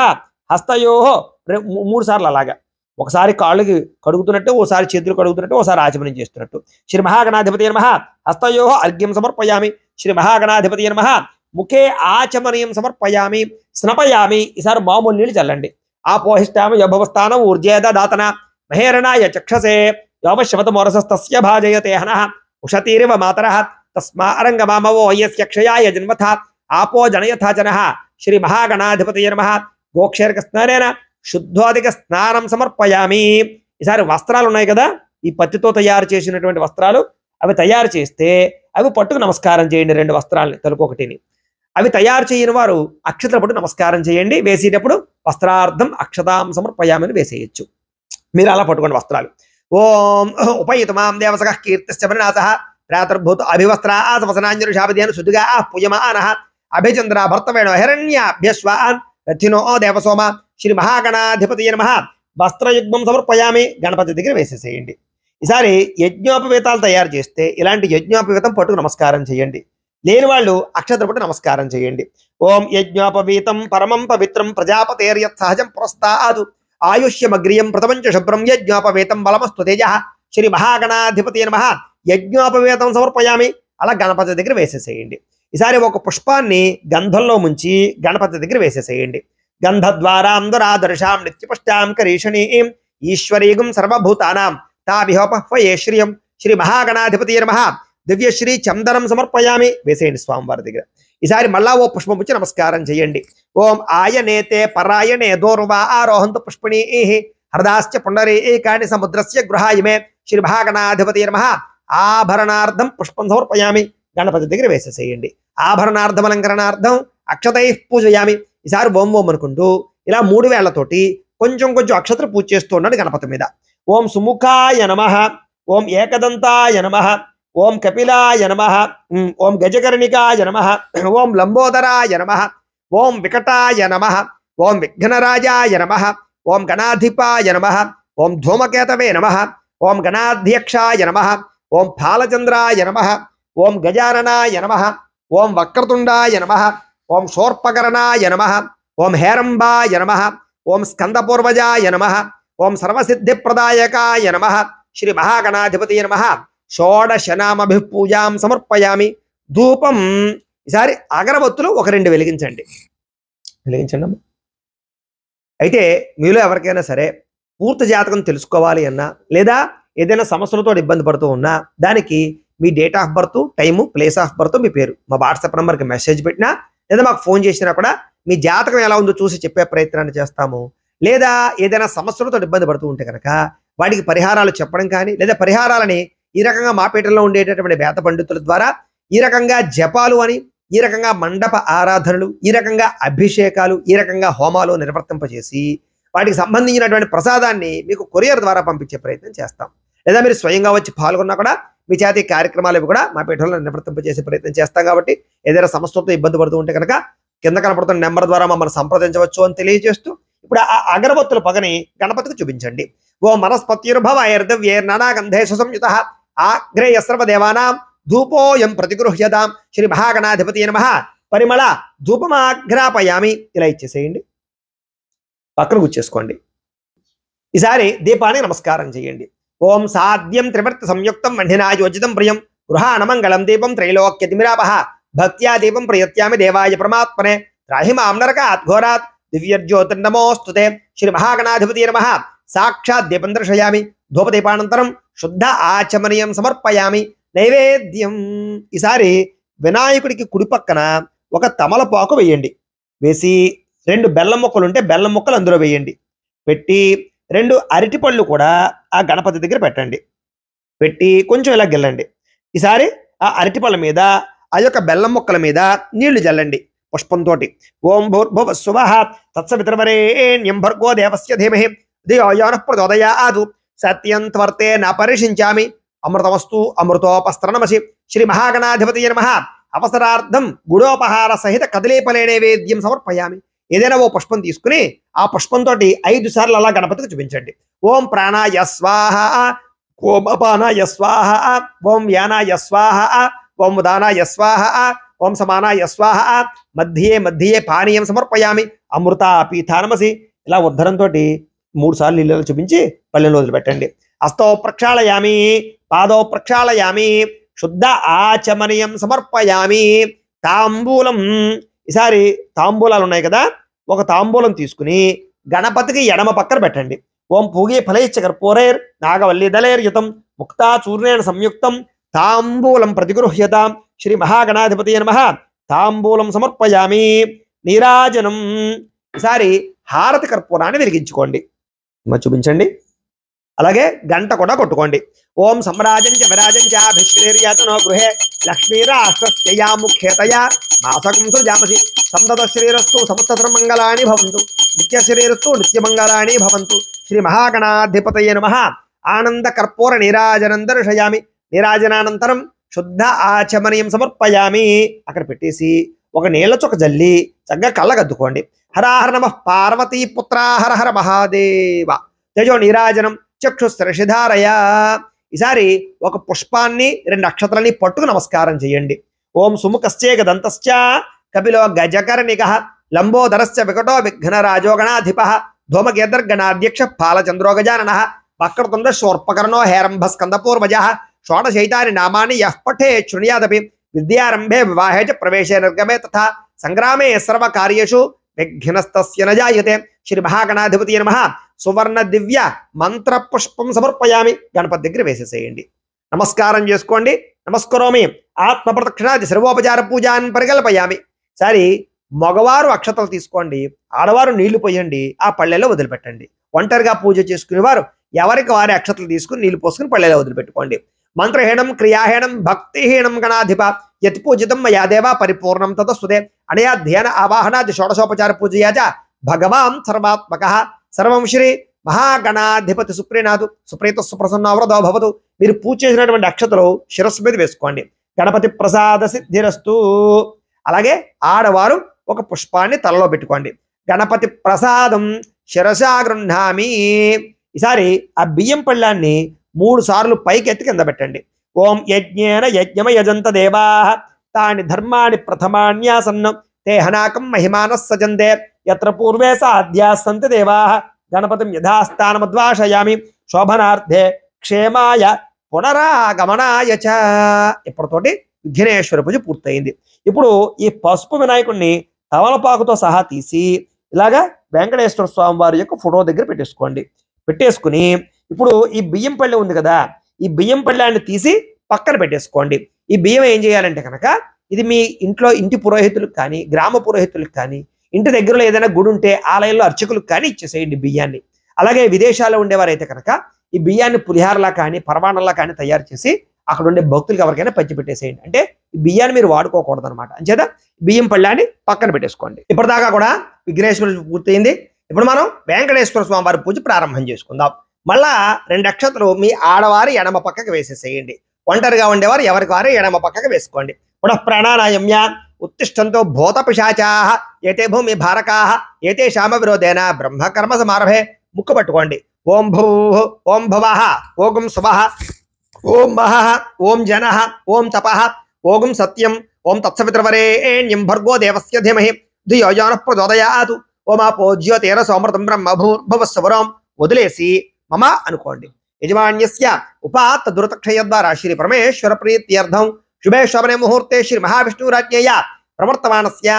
హస్తయోహో 3 సార్లు అలాగా. ఒకసారి కాళ్ళకి కడుగుతున్నట్టు ఓసారి చేతులు కడుగుతున్నట్టు ఓసారి ఆచమనం చేస్తున్నట్టు. శ్రీ మహాగణాధిపతయే నమః. హస్తయోహో అర్ఘ్యం సమర్పయామి శ్రీ మహాగణాధిపతయే నమః. ముఖే ఆచమనీయం సమర్పయామి స్నపయామి. ఈసారి మామూలు నీళ్ళు చల్లండి. ఆపోహిష్టామ యభవస్థానం ఊర్జేద దాతన మహేరణాయ చక్షసే యోమశవతమోరసస్తస్య భాజయతే హనః ఉషతీరివ మాతరః తస్మా అరంగమామవో యస్య క్షయాయ జన్మథ ఆపో జనయథా జనః. శ్రీ మహాగణాధిపతయే నమః. గోక్షేరక స్నానేన శుద్ధోదిక స్నానం సమర్పయామి. ఈసారి వస్త్రాలు ఉన్నాయి కదా, ఈ పత్తితో తయారు చేసినటువంటి వస్త్రాలు అవి తయారు చేస్తే అవి పట్టుకు నమస్కారం చేయండి. 2 వస్త్రాలని తలకొకటిని. అవి తయారు చేయని వారు అక్షతల పట్టు నమస్కారం చేయండి. వేసేటప్పుడు వస్త్రార్థం అక్షతాం సమర్పయామని వేసేయచ్చు. మీరు అలా పట్టుకోండి వస్త్రాలు. ఓం ఉపయుతమాం దేవసః కీర్తిశ్చ పరిణాసః ప్రాతర్భూత అభివస్త్రాసవసనాంజరుషాపదేన శుద్ధిగా పూయమానః అభిచంద్ర భర్తవేణో హిరణ్యాభ్యశ్వాన్ రథినో దేవసోమ. శ్రీ మహాగణాధిపతయే నమః. వస్త్రయుగ్మం సమర్పయామి. గణపతి దగ్గర వేసేసేయండి. ఈసారి యజ్ఞోపవేతాలు తయారు చేస్తే ఇలాంటి యజ్ఞోపవేతం పట్టుకు నమస్కారం చేయండి. లేని వాళ్ళు అక్షతల పట్టు నమస్కారం చేయండి. ఓం యజ్ఞోపవీతం పరమం పవిత్రం ప్రజాపతేర్యత్ సహజం పురస్తాదు ఆయుష్యమగ్రియం ప్రథమంచ శుభ్రం యజ్ఞోపవేతం బలమస్తు తేజ. శ్రీ మహాగణాధిపతయే నమః. యజ్ఞోపవేతం సమర్పయామి. అలా గణపతి దగ్గర వేసేసేయండి. ఈసారి ఒక పుష్పాన్ని గంధంలో ముంచి గణపతి దగ్గర వేసేసేయండి. గంధద్వారాం దురాదర్శాం నిత్యపుష్టాం కరీషణీం ఈశ్వరీగం సర్వభూతానాం తాభిహోపహ్వయే శ్రియం. శ్రీ మహాగణాధిపతయే నమః. దివ్యశ్రీ చందనం సమర్పయామి. వేసేయండి స్వామివారి దగ్గర. ఈసారి మళ్ళా ఓ పుష్పం పుచ్చి నమస్కారం చేయండి. ఓం ఆయనేతే పరాయణే దోర్వా ఆరోహంతు పుష్పిణీ హృదాశ్చ పుండరీకాని సముద్రస్య గృహాయమే. శ్రీ మహాగణాధిపతయే నమః. ఆభరణార్థం పుష్పం సమర్పయామి. గణపతి దగ్గర వేసేసేయండి. ఆభరణార్థం అలంకరణార్థం అక్షతై పూజయామి. ఈసారి ఓం ఓం అనుకుంటూ ఇలా 3 వేళ్లతోటి కొంచెం అక్షతలు పూజ చేస్తూ ఉన్నాడు గణపతి మీద. ఓం సుముఖాయ నమః. ఓం ఏకదంతాయ నమః. ఓం కపిలాయ నమః. ఓం గజకర్ణికాయ నమః. ఓం లంబోదరాయ నమః. ఓం వికటాయ నమః. ఓం విఘ్నరాజాయ నమః. ఓం గణాధిపాయ నమః. ఓం ధూమకేతవే నమః. ఓం గణాధ్యక్షాయ నమః. ఓం ఫాలచంద్రాయ నమః. ఓం గజాననాయ నమః. ఓం వక్రతుండాయ నమః. ఓం శోర్పకరణాయ నమః. ఓం హేరంబాయ నమః. ఓం స్కందపూర్వజాయ నమః. ఓం సర్వసిద్ధిప్రదాయకాయ నమః. శ్రీ మహాగణాధిపతయే నమః. షోడశనామభి పూజాం సమర్పయామి. ధూపం. ఈసారి అగరబత్తులు 1-2 వెలిగించండి. అమ్మ. అయితే మీలో ఎవరికైనా సరే పూర్తి జాతకం తెలుసుకోవాలి అన్నా లేదా ఏదైనా సమస్యలతో ఇబ్బంది పడుతూ ఉన్నా దానికి మీ date of birth, time, place of birth, మీ పేరు మా వాట్సాప్ నెంబర్కి మెసేజ్ పెట్టినా లేదా మాకు ఫోన్ చేసినా కూడా మీ జాతకం ఎలా ఉందో చూసి చెప్పే ప్రయత్నాన్ని చేస్తాము. లేదా ఏదైనా సమస్యలతో ఇబ్బంది పడుతూ ఉంటే కనుక వాటికి పరిహారాలు చెప్పడం కానీ లేదా పరిహారాలని ఈ రకంగా మాపేటలో ఉండేటటువంటి వేద పండితుల ద్వారా ఈ రకంగా జపాలు అని, ఈ రకంగా మండప ఆరాధనలు, ఈ రకంగా అభిషేకాలు, ఈ రకంగా హోమాలు నిర్వర్తింపజేసి వాటికి సంబంధించినటువంటి ప్రసాదాన్ని మీకు కొరియర్ ద్వారా పంపించే ప్రయత్నం చేస్తాం. లేదా మీరు స్వయంగా వచ్చి పాల్గొన్నా కూడా మీ చేతి కార్యక్రమాలు కూడా మా పీఠంలో నిర్వర్తింపజేసే ప్రయత్నం చేస్తాం. కాబట్టి ఏదైనా సమస్యలతో ఇబ్బంది పడుతూ ఉంటే కనుక కింద కనపడుతున్న నెంబర్ ద్వారా మమ్మల్ని సంప్రదించవచ్చు అని తెలియజేస్తూ ఇప్పుడు ఆ అగరబత్తుల పగని గణపతికి చూపించండి. ఓ మనస్పత్యుర్భవైర్దవ్యేర్నానాగంధేషు సంయుతః ఆగ్రేయ సర్వదేవానాం ధూపోయం ప్రతిగృహ్యతాం శ్రీ మహాగణాధిపతి నమః పరిమళ ధూపమాగ్రాపయామి. ఇలా ఇచ్చేసేయండి, పక్కన కూర్చేసుకోండి. ఈసారి దీపాన్ని నమస్కారం చేయండి. ఓం సాధ్యం త్రివర్త సంయుక్తం మండినాయోజితం ప్రియం గృహాణమంగళం దీపం త్రైలోక్యతిమిరాపః భక్త్యా దీపం ప్రయత్యామి దేవాయ పరమాత్మనే త్రాహి మాం నరకాత్ ఘోరాత్ దివ్యజ్యోతిర్నమోస్తుతే శ్రీ మహాగణాధిపతి నమః. సాక్షాత్ దీపం దర్శయామి. ధూపదీపానంతరం శుద్ధ ఆచమనీయం సమర్పయామి. నైవేద్యం. ఈసారి వినాయకుడికి కుడి పక్కన ఒక తమలపాకు వేయండి. వేసి 2 బెల్లం ముక్కలు ఉంటే బెల్లం ముక్కలు అందులో వేయండి. పెట్టి 2 అరటిపళ్ళు కూడా ఆ గణపతి దగ్గర పెట్టండి. పెట్టి కొంచెం ఇలా గిల్లండి. ఈసారి ఆ అరటిపళ్ళ మీద ఆ యొక్క బెల్లం ముక్కల మీద నీళ్లు జల్లండి పుష్పంతో. ఓం భూర్భువ స్వః తత్సవితుర్వరేణ్యం భర్గో దేవస్య ధీమహి ధియో యో నః ప్రచోదయాత్ సత్యం త్వర్తేన పరిషించామి అమృతమస్తు అమృతోపస్త్రనమసి. శ్రీ మహాగణాధిపతి నమః. అవసరార్థం గుడోపహార సహిత కదలీఫలే నైవేద్యం సమర్పయామి. ఏదైనా ఓ పుష్పం తీసుకుని ఆ పుష్పంతో 5 సార్లు అలా గణపతికి చూపించండి. ఓం ప్రాణాయ స్వాహ, ఓం అపానాయ స్వాహ, ఓం యానాయ స్వాహ, ఓం ఉదానాయ స్వాహ, ఓం సమానాయ స్వాహ, మధ్యే మధ్యే పానీయం సమర్పయామి అమృత పీఠానమసి. ఇలా ఉద్ధరంతో 3 సార్లు నీళ్ళు చూపించి పళ్ళెంలో వదిలిపెట్టండి. హస్తో ప్రక్షాళయామి, పాదో ప్రక్షాళయామి, శుద్ధ ఆచమనీయం సమర్పయామి. తాంబూలం. ఈసారి తాంబూలాలు ఉన్నాయి కదా, ఒక తాంబూలం తీసుకుని గణపతికి ఎడమ పక్కన పెట్టండి. ఓం పూగే ఫలైశ్చ కర్పూరైర్ నాగవల్లిదలైర్యుతం ముక్తా చూర్ణేన సంయుక్తం తాంబూలం ప్రతిగృహ్యతాం శ్రీ మహాగణాధిపతి నమః. తాంబూలం సమర్పయామి. నీరాజనం. ఈసారి హారతి కర్పూరాన్ని వెలిగించుకోండి. చూపించండి. అలాగే గంట కూడా కొట్టుకోండి. ఓం సమ్రాజంచ విరాజంచ అభిశ్రీర్యాతనో గృహే లక్ష్మీరాష్ట్రస్యయా ముఖ్యతయా మాసకం సృజామసి. సంతత శ్రీరస్తు సమస్త సర్వమంగళాని భవంతు. నిత్య శ్రీరస్తు నిత్యమంగళాని భవంతు. శ్రీ మహాగణాధిపతయే నమః. ఆనంద కర్పూర నీరాజనం దర్శయామి. నీరాజనానంతరం శుద్ధ ఆచమనీయం సమర్పయామి. అక్కడ పెట్టేసి ఒక నీళ్ల చొక్క జల్లి చక్కగా కళ్ళగద్దుకోండి. హరాహర నమః పార్వతీ పుత్ర హర హర మహాదేవ. తేజో నీరాజనం చక్షుస్రషిధారయ. ఈసారి ఒక పుష్పాన్ని 2 అక్షతలని పట్టుకు నమస్కారం చేయండి. ఓం సుముఖశ్చేక దంతశ్చ కపిలో గజకర్ణికః లంబోదరశ్చ వికటో విఘ్నరాజో గణాధిపః ధూమకేతర్గణాధ్యక్ష పాలచంద్రో గజాననః వక్రతుండ శూర్పకర్ణో హేరంభస్కందపూర్వజః షోడశైతాని నామాని యః పఠేత్ శృణుయాదపి విద్యారంభే వివాహే చ ప్రవేశే నిర్గమే తథా సంగ్రామే సర్వకార్యేషు విఘ్నస్తస్య న జాయతే. శ్రీ మహాగణాధిపతి నమః. సువర్ణ దివ్య మంత్ర పుష్పం సమర్పయామి. గణపతి దగ్గర వేసేసేయండి. నమస్కారం చేసుకోండి. నమస్కరోమి. ఆత్మ ప్రదక్షిణాది సర్వోపచార పూజాన్ని పరికల్పయామి. సరి మగవారు అక్షతలు తీసుకోండి, ఆడవారు నీళ్లు పోయండి, ఆ పళ్ళెలో వదిలిపెట్టండి. ఒంటరిగా పూజ చేసుకునేవారు ఎవరికి వారి అక్షతలు తీసుకుని నీళ్లు పోసుకుని పళ్ళెలో వదిలిపెట్టుకోండి. మంత్రహీనం క్రియాహీనం భక్తిహీనం గణాధిప యత్ పూజితం మయా దేవ పరిపూర్ణం తతస్తుతే. అనయా ధ్యాన ఆవాహనాది షోడశోపచార పూజయాచ భగవాన్ సర్వాత్మకః. సర్వం శ్రీ మహాగణాధిపతి సుప్రీనాథు సుప్రీత సుప్రసన్నవరదో భవతు. మీరు పూజ చేసినటువంటి అక్షతలు శిరస్సు మీద వేసుకోండి. గణపతి ప్రసాద సిద్ధిరస్తు. అలాగే ఆడవారు ఒక పుష్పాన్ని తలలో పెట్టుకోండి. గణపతి ప్రసాదం శిరసా గృహ్ణామి. ఈసారి ఆ బియ్యం పళ్ళాన్ని 3 సార్లు పైకి ఎత్తి కింద పెట్టండి. ఓం యజ్ఞేన యజ్ఞమ యజంత దేవా తాని ధర్మాని ప్రథమాన్యాసన్నం తే హనాకం మహిమానః సజంతే యత్ర పూర్వే సాధ్యాస్సంతి దేవా గణపతిం యథాస్థానమద్వాషయామి శోభనార్థే క్షేమాయ పునరాగమనాయ చ. ఇప్పటితోటి విఘ్నేశ్వర పూజ పూర్తయింది. ఇప్పుడు ఈ పసుపు వినాయకుడిని తమలపాకుతో సహా తీసి ఇలాగా వెంకటేశ్వర స్వామి వారి యొక్క ఫోటో దగ్గర పెట్టేసుకోండి. పెట్టేసుకుని ఇప్పుడు ఈ బియ్యం పళ్ళె ఉంది కదా, ఈ బియ్యం పళ్ళాన్ని తీసి పక్కన పెట్టేసుకోండి. ఈ బియ్యం ఏం చేయాలంటే కనుక ఇది మీ ఇంట్లో ఇంటి పురోహితులకు కానీ, గ్రామ పురోహితులకు కానీ, ఇంటి దగ్గరలో ఏదైనా గుడి ఉంటే ఆలయంలో అర్చకులకు కానీ ఇచ్చేసేయండి బియ్యాన్ని. అలాగే విదేశాల్లో ఉండేవారైతే కనుక ఈ బియ్యాన్ని పులిహారలా కానీ పరమాణంలా కానీ తయారు చేసి అక్కడ ఉండే భక్తులకు ఎవరికైనా పంచిపెట్టేసేయండి. అంటే ఈ బియ్యాన్ని మీరు వాడుకోకూడదు అనమాట. అంచేత బియ్యం పళ్ళాన్ని పక్కన పెట్టేసుకోండి. ఇప్పటిదాకా కూడా విఘ్నేశ్వర పూర్తయింది. ఇప్పుడు మనం వెంకటేశ్వర స్వామి వారి పూజ ప్రారంభం చేసుకుందాం. మళ్ళా 2 అక్షతలు మీ ఆడవారి ఎడమ పక్కకు వేసేసేయండి. ఒంటరిగా ఉండేవారు ఎవరికి వారు ఎడమ పక్కకు వేసుకోండి. పునః ప్రాణాయామ్య ఉత్తిష్టంతో భూత పిశాచాః ఏతే భూమి భారకాః ఏతే శామ విరోధేన బ్రహ్మకర్మ సమారభే. ముక్కు పట్టుకోండి. ఓం భూః ఓం భువః ఓం శుభః ఓం మహః ఓం జనః ఓం తపః ఓం సత్యం ఓం తత్సవితుర్వరేణ్యం భర్గో దేవస్య ధీమహి ధియో యో నః ప్రచోదయాత్ ఓం ఆపో జ్యోతిరసోమృతం బ్రహ్మ భూర్భువస్సువరం వదిలేసి మమ అనుకోండి. యజమాన్యస్య ఉపాత్త దురతక్షయ ద్వారా శ్రీ పరమేశ్వర ప్రీత్యర్థం శుభే శోభనే ముహూర్తే శ్రీ మహావిష్ణురాజ్ఞయ ప్రవర్తమానస్య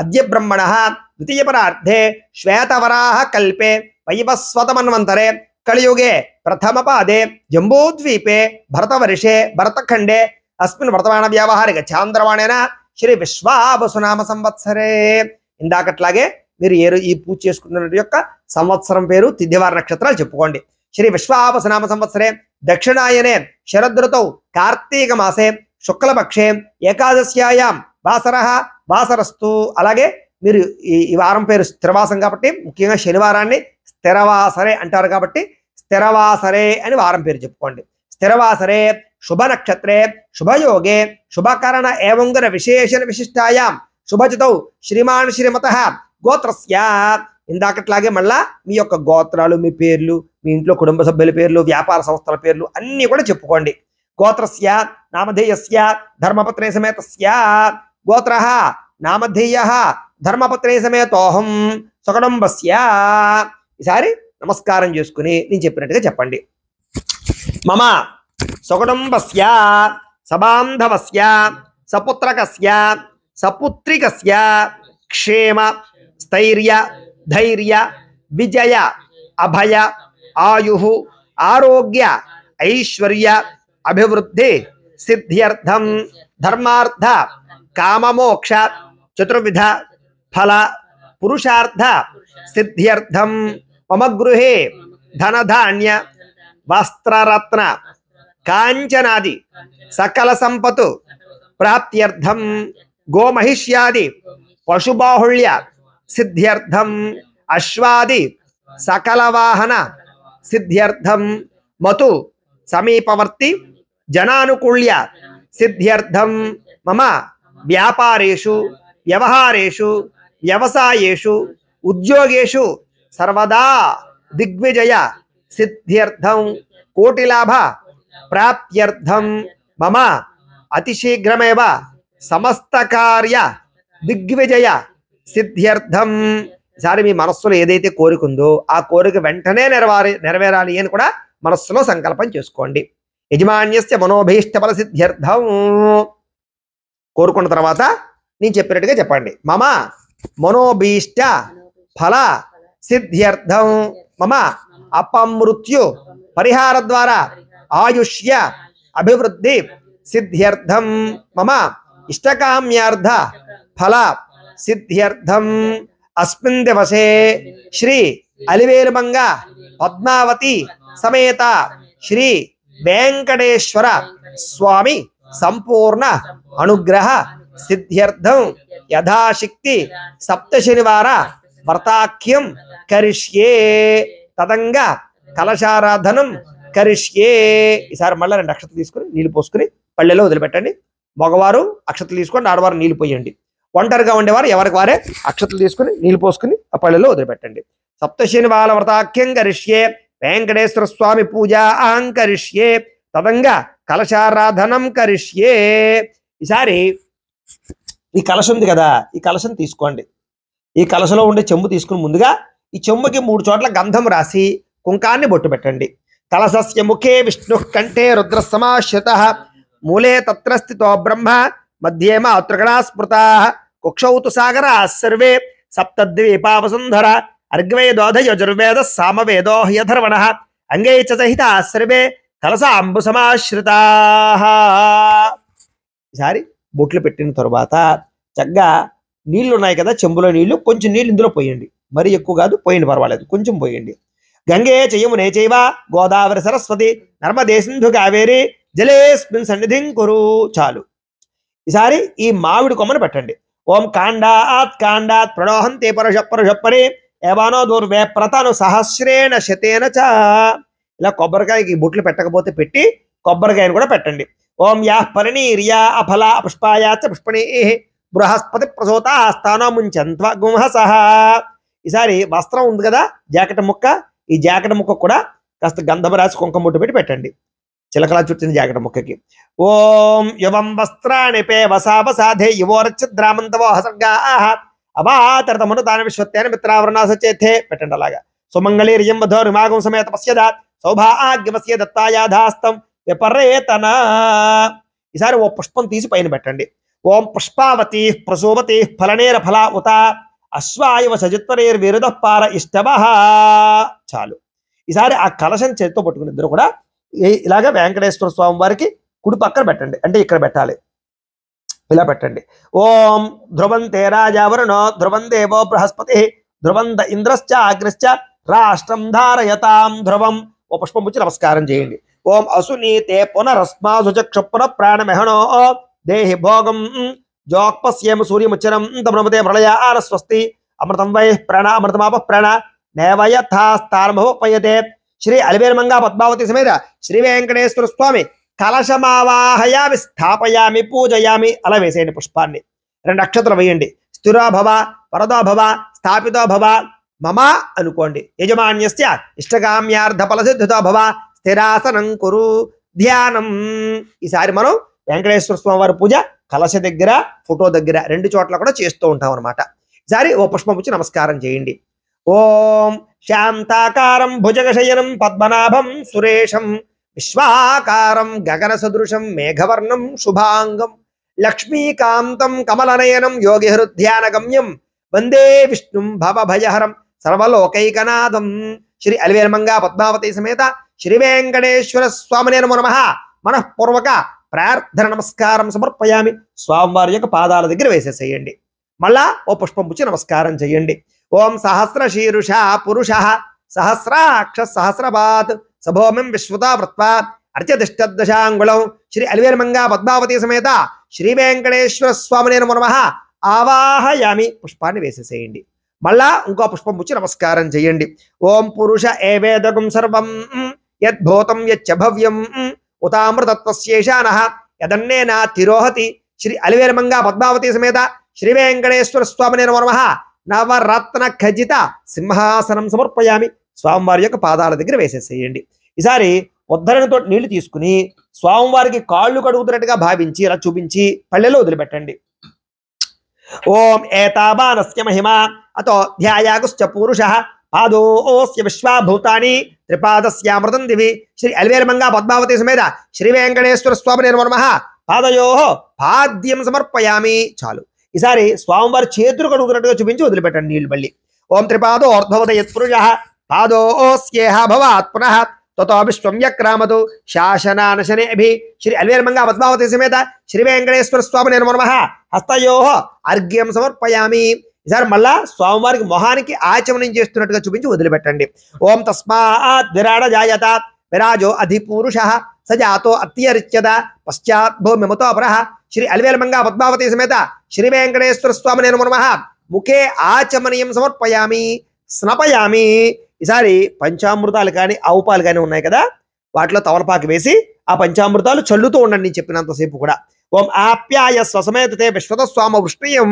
అద్య బ్రహ్మణః ద్వితీయ పరార్ధే శ్వేతవరాహ కల్పే వైవస్వతమన్వంతరే కలియుగే ప్రథమ పాదే జంబూద్వీపే భరతవర్షే భరతఖండే అస్మిన్ వర్తమాన వ్యావహారిక చాంద్రవాణేన శ్రీ విశ్వావసునామ సంవత్సరే. ఇందాకట్లాగే మీరు ఈ పూజ చేసుకున్న యొక్క సంవత్సరం పేరు తిథివార నక్షత్రాలు చెప్పుకోండి. శ్రీ విశ్వావసునామ సంవత్సరే దక్షిణాయనే శరదృతౌ కార్తీక మాసే శుక్లపక్షే ఏకాదశ్యాయాం వాసరః వాసరస్తు. అలాగే మీరు ఈ వారం పేరు స్థిరవాసం కాబట్టి ముఖ్యంగా శనివారాన్ని స్థిరవాసరే అంటారు కాబట్టి స్థిరవాసరే అని వారం పేరు చెప్పుకోండి. స్థిరవాసరే శుభ నక్షత్రే శుభయోగే శుభకరణ ఏవంగర విశేషణ విశిష్టాయాం శుభచితౌ శ్రీమాన్ శ్రీమతః గోత్రస్య. ఇందాకట్లాగే మళ్ళా మీ యొక్క గోత్రాలు, మీ పేర్లు, మీ ఇంట్లో కుటుంబ సభ్యుల పేర్లు, వ్యాపార సంస్థల పేర్లు అన్నీ కూడా చెప్పుకోండి. గోత్రస్య నామధేయస్య ధర్మపత్రే సమేతస్య గోత్రః నామధేయః ధర్మపత్రే సమేతోహం సుకుటుంబస్య. ఈసారి నమస్కారం చేసుకుని నేను చెప్పినట్టుగా చెప్పండి. మమ సుకుటుంబస్య సబాంధవస్య సపుత్రకస్య సపుత్రికస్య క్షేమ స్థైర్య ధైర్య విజయ అభయ ఆయుః ఆరోగ్య ఐశ్వర్య అభివృద్ధి సిద్ధ్యర్థం ధర్మార్థ కామమోక్ష చతుర్విధ ఫల పురుషార్థ సిద్ధ్యర్థం మమ గృహే ధనధాన్య వస్త్రరత్న కాంచనాది సకల సంపత్తు ప్రాప్త్యర్థం గోమహిష్యాది పశుబాహుళ్య సిద్ధ్యర్థం అశ్వాది సకల వాహన సిద్ధ్యర్థం మతు సమీపవర్తి జనానుకూల్య సిద్ధ్యర్థం మమ వ్యాపారేషు వ్యవహారేషు వ్యవసాయేషు ఉద్యోగేషు సర్వదా దిగ్విజయ సిద్ధ్యర్థం కోటిలాభ ప్రాప్త్యర్థం మమ అతిశీఘ్రమేవ సమస్త కార్య దిగ్విజయ సిద్ధ్యర్థం. ఈసారి మీ మనస్సులో ఏదైతే కోరిక ఉందో ఆ కోరిక వెంటనే నెరవేరాలి అని కూడా మనస్సులో సంకల్పం చేసుకోండి. యజమాన్యస్య మనోభీష్ట ఫల సిద్ధ్యర్థం. కోరుకున్న తర్వాత నేను చెప్పినట్టుగా చెప్పండి. మమ మనోభీష్ట ఫల సిద్ధ్యర్థం మమ అపమృత్యు పరిహార ద్వారా ఆయుష్య అభివృద్ధి సిద్ధ్యర్థం మమ ఇష్టకామ్యార్థ ఫల సిద్ధ్యర్థం అస్మిన్ దివసే శ్రీ అలివేలుమంగ పద్మావతి సమేత శ్రీ వెంకటేశ్వర స్వామి సంపూర్ణ అనుగ్రహ సిద్ధ్యర్థం యథాశక్తి సప్త శనివార వ్రతాఖ్యం కరిష్యే తదంగా కలశారాధనం కరిష్యే. ఈసారి మళ్ళీ 2 అక్షతలు తీసుకుని నీళ్లు పోసుకుని పళ్ళెలో వదిలిపెట్టండి. మగవారు అక్షతలు తీసుకొని ఆడవారు నీళ్లు పోయండి. ఒంటరిగా ఉండేవారు ఎవరికి వారే అక్షతలు తీసుకుని నీళ్లు పోసుకుని ఆ పళ్ళెలో వదిలిపెట్టండి. సప్తశనివార వ్రతాఖ్యం కరిష్యే వెంకటేశ్వర స్వామి పూజ అహం కరిష్యే తదంగా కలశారాధనం కరిష్యే. ఈసారి ఈ కలశం ఉంది కదా, ఈ కలశం తీసుకోండి. ఈ కలశలో ఉండే చెంబు తీసుకుని ముందుగా ఈ చెంబుకి 3 చోట్ల గంధం రాసి కుంకాన్ని బొట్టు పెట్టండి. కలశస్య ముఖే విష్ణు కంఠే రుద్ర సమాశ్రిత మూలే తత్ర స్థితో బ్రహ్మ మధ్యే మాతృగణా స్మృతా కుక్షౌతు సాగరా సర్వే సప్తద్వీపావసుంధర అర్గ్వేదోధ యజుర్వేద సామవేదో హ్యధర్వణ అంగై చ సహిత సర్వే కలసాంబు సమాశ్రితా. ఈసారి బొట్లు పెట్టిన తర్వాత చక్కగా నీళ్లు ఉన్నాయి కదా, చెంబులో నీళ్లు, కొంచెం నీళ్ళు ఇందులో పోయండి. మరీ ఎక్కువ కాదు, పోయండి, పర్వాలేదు, కొంచెం పోయండి. గంగే చయమునే చైవ గోదావరి సరస్వతి నర్మదే సింధు కావేరి జలేస్మిన్ సన్నిధిం కురు. చాలు. ఈసారి ఈ మామిడి కొమ్మను పెట్టండి. ఓం కాండాత్ కాండాత్ ప్రణోహంతే పరుష పరుషపరి ఏవానో దూర్వే ప్రతను సహస్రేణ శతేన చ. ఇలా కొబ్బరికాయకి బొట్లు పెట్టకపోతే పెట్టి కొబ్బరికాయను కూడా పెట్టండి. ఓం యా పరిణీర్యా అఫల పుష్పాయాచ పుష్పణీ బృహస్పతి ప్రసూత స్థానో ముంచంత్వ గుంహసః. ఈసారి వస్త్రం ఉంది కదా, జాకెట్ ముక్క, ఈ జాకెట్ ముక్క కూడా కాస్త గంధం రాసి కుంకుమ బొట్టు పెట్టి పెట్టండి. చిలకలా చుట్టిన జాకెట్ ముక్కకి. ఓం యువం వస్త్రాణి పే వసావసాధే యువోరచ్ఛద్రామంతవో హసర్గాః అవాతరతమను తాన విశ్వత్యాన మిత్రావరణా సచేతే పెట్టండి. అలాగా సుమంగళీర్యం వధోరిమాగం సమేత పశ్యదాత్ సౌభాగ్యవస్య దత్తాయాధాస్తం విపరేతన. ఈసారి ఓ పుష్పం తీసి పైన పెట్టండి. ఓం పుష్పావతి ప్రసూవతి ఫలనేర ఫలా ఉత అశ్వాయవ సజిత్వరేర్ విరుద పార ఇష్టవః. చాలు. ఈసారి ఆ కలశం చేతితో పట్టుకుని ఇద్దరు కూడా ఇలాగా వెంకటేశ్వర స్వామి వారికి కుడి పక్కన పెట్టండి, అంటే ఇక్కడ పెట్టాలి, ఇలా పెట్టండి. ఓం ధ్రువంతే రాజావరుణో ధ్రువం దేవో బృహస్పతి ధ్రువంత ఇంద్రశ్చ అగ్రశ్చ రాష్ట్రం ధారయతాం ధ్రువం. ఓ పుష్పం పుచ్చి నమస్కారం చేయండి. ఓం అసునీతే పునరస్మాసు చక్షుపున ప్రాణమెహణో దేహి భోగం జోక్పస్యేమ సూర్యముచ్చరం తమృమతే ప్రళయాన స్వస్తి అమృతం వై ప్రాణ అమృతమాప ప్రాణ నేవయథాస్తారమోపయతే. శ్రీ అలివేలుమంగా పద్మావతి సమేత శ్రీ వెంకటేశ్వర స్వామి కలశమావాహయామి స్థాపయామి పూజయామి. అలా వేసేయండి పుష్పాన్ని. 2 అక్షతలు వేయండి. స్థిరో భవ వరదో భవ స్థాపితో భవ మమ అనుకోండి. యజమాన్యస్య ఇష్టకామ్యార్థ ఫలసిద్ధితో భవ స్థిరాసనం కురు ధ్యానం. ఈసారి మనం వెంకటేశ్వర స్వామి వారి పూజ కలశ దగ్గర, ఫోటో దగ్గర 2 చోట్ల కూడా చేస్తూ ఉంటాం అనమాట. ఈసారి ఓ పుష్పం పుచ్చి నమస్కారం చేయండి. ఓం శాంతాకారం భుజగశయనం పద్మనాభం సురేశం విశ్వాకారం గగన సదృశం మేఘవర్ణం శుభాంగం లక్ష్మీకాంతం కమలనయనం యోగి హృద్యానగమ్యం వందే విష్ణుం భవభయహరం సర్వలోకైకనాథం. శ్రీ అలివేలుమంగా పద్మావతి సమేత శ్రీ వెంకటేశ్వర స్వామినే నమో నమః. మనఃపూర్వక ప్రార్థన నమస్కారం సమర్పయామి. స్వామివారి యొక్క పాదాల దగ్గర వేసేసేయండి. మళ్ళా ఓ పుష్పం పుచ్చి నమస్కారం చేయండి. ఓం సహస్రశీరుష పురుష సహస్రాక్ష సహస్రపాత్ సభోమిం విశ్వతా వృత్వా అర్చతిష్టదశాంగుళం. శ్రీ అలివేలుమంగా పద్మావతి సమేత శ్రీ వెంకటేశ్వర స్వామినే నమో నమః. ఆవాహయామి. పుష్పాన్ని వేసేసేయండి. మళ్ళా ఇంకో పుష్పం పుచ్చి నమస్కారం చేయండి. ఓం పురుష ఏవేదకం సర్వం యద్భూతం యచ్చ భవ్యం ఉతామృతత్వశేషానః యదన్నేన తిరోహతి. శ్రీ అలివేలుమంగా పద్మావతి సమేత శ్రీ వెంకటేశ్వర స్వామినే నమో నమః. నవరత్న ఖజిత సింహాసనం సమర్పయామి. స్వామివారి యొక్క పాదాల దగ్గర వేసేసేయండి. ఈసారి ఉద్ధరణతో నీళ్లు తీసుకుని స్వామివారికి కాళ్ళు కడుగుతున్నట్టుగా భావించి ఇలా చూపించి పళ్ళెలో వదిలిపెట్టండి. ఓం ఏతావానస్య మహిమ అతో ధ్యాయాగుశ్చ పూరుషః పాదోస్య విశ్వాభూతాని త్రిపాదస్యామృతం దివి. శ్రీ అలివేలుమంగా పద్మావతి సమేత శ్రీ వెంకటేశ్వర స్వామినే నమో నమః. పాదయోః పాద్యం సమర్పయామి. చాలు. ఈసారి స్వామివారి చేతులు కడుగుతున్నట్టుగా చూపించి వదిలిపెట్టండి నీళ్లు మళ్ళీ. ఓం త్రిపాదో అర్ధవత యత్పురుషః పాదోస్యేహ భవాత్ పునః తతో విశ్వం యక్రామతు శాసనానశనేభి. శ్రీ అలివేలుమంగా పద్మావతి సమేత శ్రీ వెంకటేశ్వర స్వామినే నమో నమః. హస్తయోః అర్ఘ్యం సమర్పయామి. ఈసారి మళ్ళా స్వామివారికి మొహానికి ఆచమనం చేస్తున్నట్టుగా చూపించి వదిలిపెట్టండి. ఓం తస్మాత్ విరాడ జాయత విరాజో అధిపూరుషః సజాతో అత్యరిచ్యత పశ్చాత్ భూమిమతో అపరః. శ్రీ అలివేలుమంగా పద్మావతి సమేత శ్రీ వెంకటేశ్వర స్వామినే నమో నమః. ముఖే ఆచమనీయం సమర్పయామి స్నపయామి. ఈసారి పంచామృతాలు కానీ ఆవు పాలు కానీ ఉన్నాయి కదా, వాటిలో తవలపాకు వేసి ఆ పంచామృతాలు చల్లుతూ ఉండండి నేను చెప్పినంతసేపు కూడా. ఓం ఆప్యాయ స్వసమేతే విశ్వత స్వామ వృష్ణీయం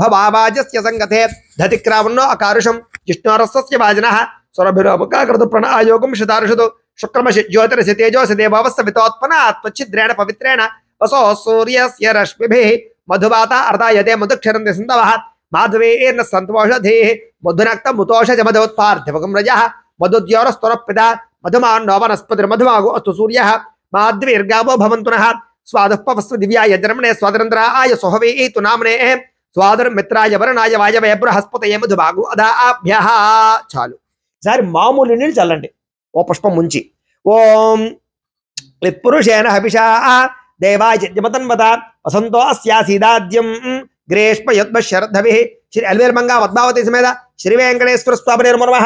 భవాజస్య సంగతే ధతిక్రావన్నో అకారుషం జిష్ణోరస్య వాజినః స్వరభిరోపకాకృత ప్రణాయోగం శతారుషదు శుక్రమశి జ్యోతిరసి తేజోసి దేవావస్య వితోత్పన ఆత్మచ్చిద్రేణ పవిత్రేణ వసో సూర్యస్య రశ్మిభిః మధువాత అర్ధాయతే మధుక్షరంతి సింధవః మాధవేర్న సంతోషధేః మధునక్త ముతోషజ మధోత్పార్థివకం రజః మధుద్యోరస్తొరపిత మధుమాన్నో వనస్పతిర్మధుమాగో అస్తు సూర్యః మాద్వీర్గావో భవంతునః స్వాదుఃపవస్వ దివ్యాయ జన్మనే స్వాదరంధ్రాయ సుహవేతు నామ్నే స్వాదర్మిత్రాయ వరుణాయ వాయవే బృహస్పతయే మధుభాగు అదాభ్యః. చాలు. ఈసారి మామూలు నీళ్ళు చల్లండి. ఓ పుష్పం ముంచి ఓం పురుషేణ హవిషా దేవాయ యజ్ఞమతన్వత వసంతో అస్యాసీదాద్యం గ్రీష్మ యుద్మ శరద్ధవి శ్రీ అలివేల్మంగా పద్మావతి సమేత శ్రీ వెంకటేశ్వర స్వామి నిర్మర్మ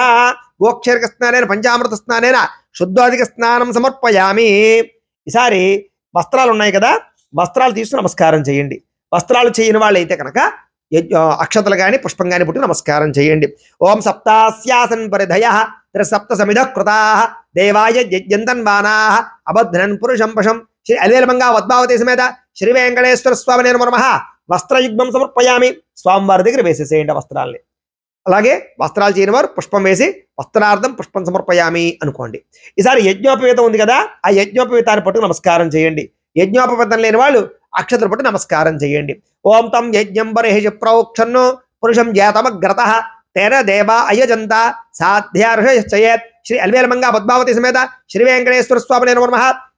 గోక్షరిక స్నానేన పంచామృత స్నానేన శుద్ధాధిక స్నానం సమర్పయామి. ఈసారి వస్త్రాలు ఉన్నాయి కదా, వస్త్రాలు తీసుకుని నమస్కారం చేయండి. వస్త్రాలు చేయని వాళ్ళు అయితే కనుక అక్షతలు కానీ పుష్పం కానీ పుట్టి నమస్కారం చేయండి. ఓం సప్తాస్యాసన్ పరిధయ త్రిసప్త సమిధ కృతా దేవాయ యజ్ఞంతన్వానా అబధ్నన్ పురుషం పశం శ్రీ అలివేల్మంగా పద్మావతి సమేత శ్రీ వెంకటేశ్వర స్వామి నిర్మర్మ వస్త్రయుగ్మం సమర్పయామి. స్వామివారి దగ్గర వేసేసేయండి వస్త్రాలని. అలాగే వస్త్రాలు చేయని వారు పుష్పం వేసి వస్త్రార్థం పుష్పం సమర్పయామి అనుకోండి. ఈసారి యజ్ఞోపవీతం ఉంది కదా, ఆ యజ్ఞోపవీతాన్ని పట్టుకు నమస్కారం చేయండి. యజ్ఞోపవీతం లేని వాళ్ళు అక్షతలు పట్టు నమస్కారం చేయండి. ఓం తం యజ్ఞం బర్హిషి ప్రోక్షన్ను పురుషం జాతమగ్రత తేన దేవా అయజంత సాధ్యార్హయేత్ శ్రీ అలివేల్మంగా పద్మావతి సమేత శ్రీ వెంకటేశ్వర స్వామి నిర్మర్మ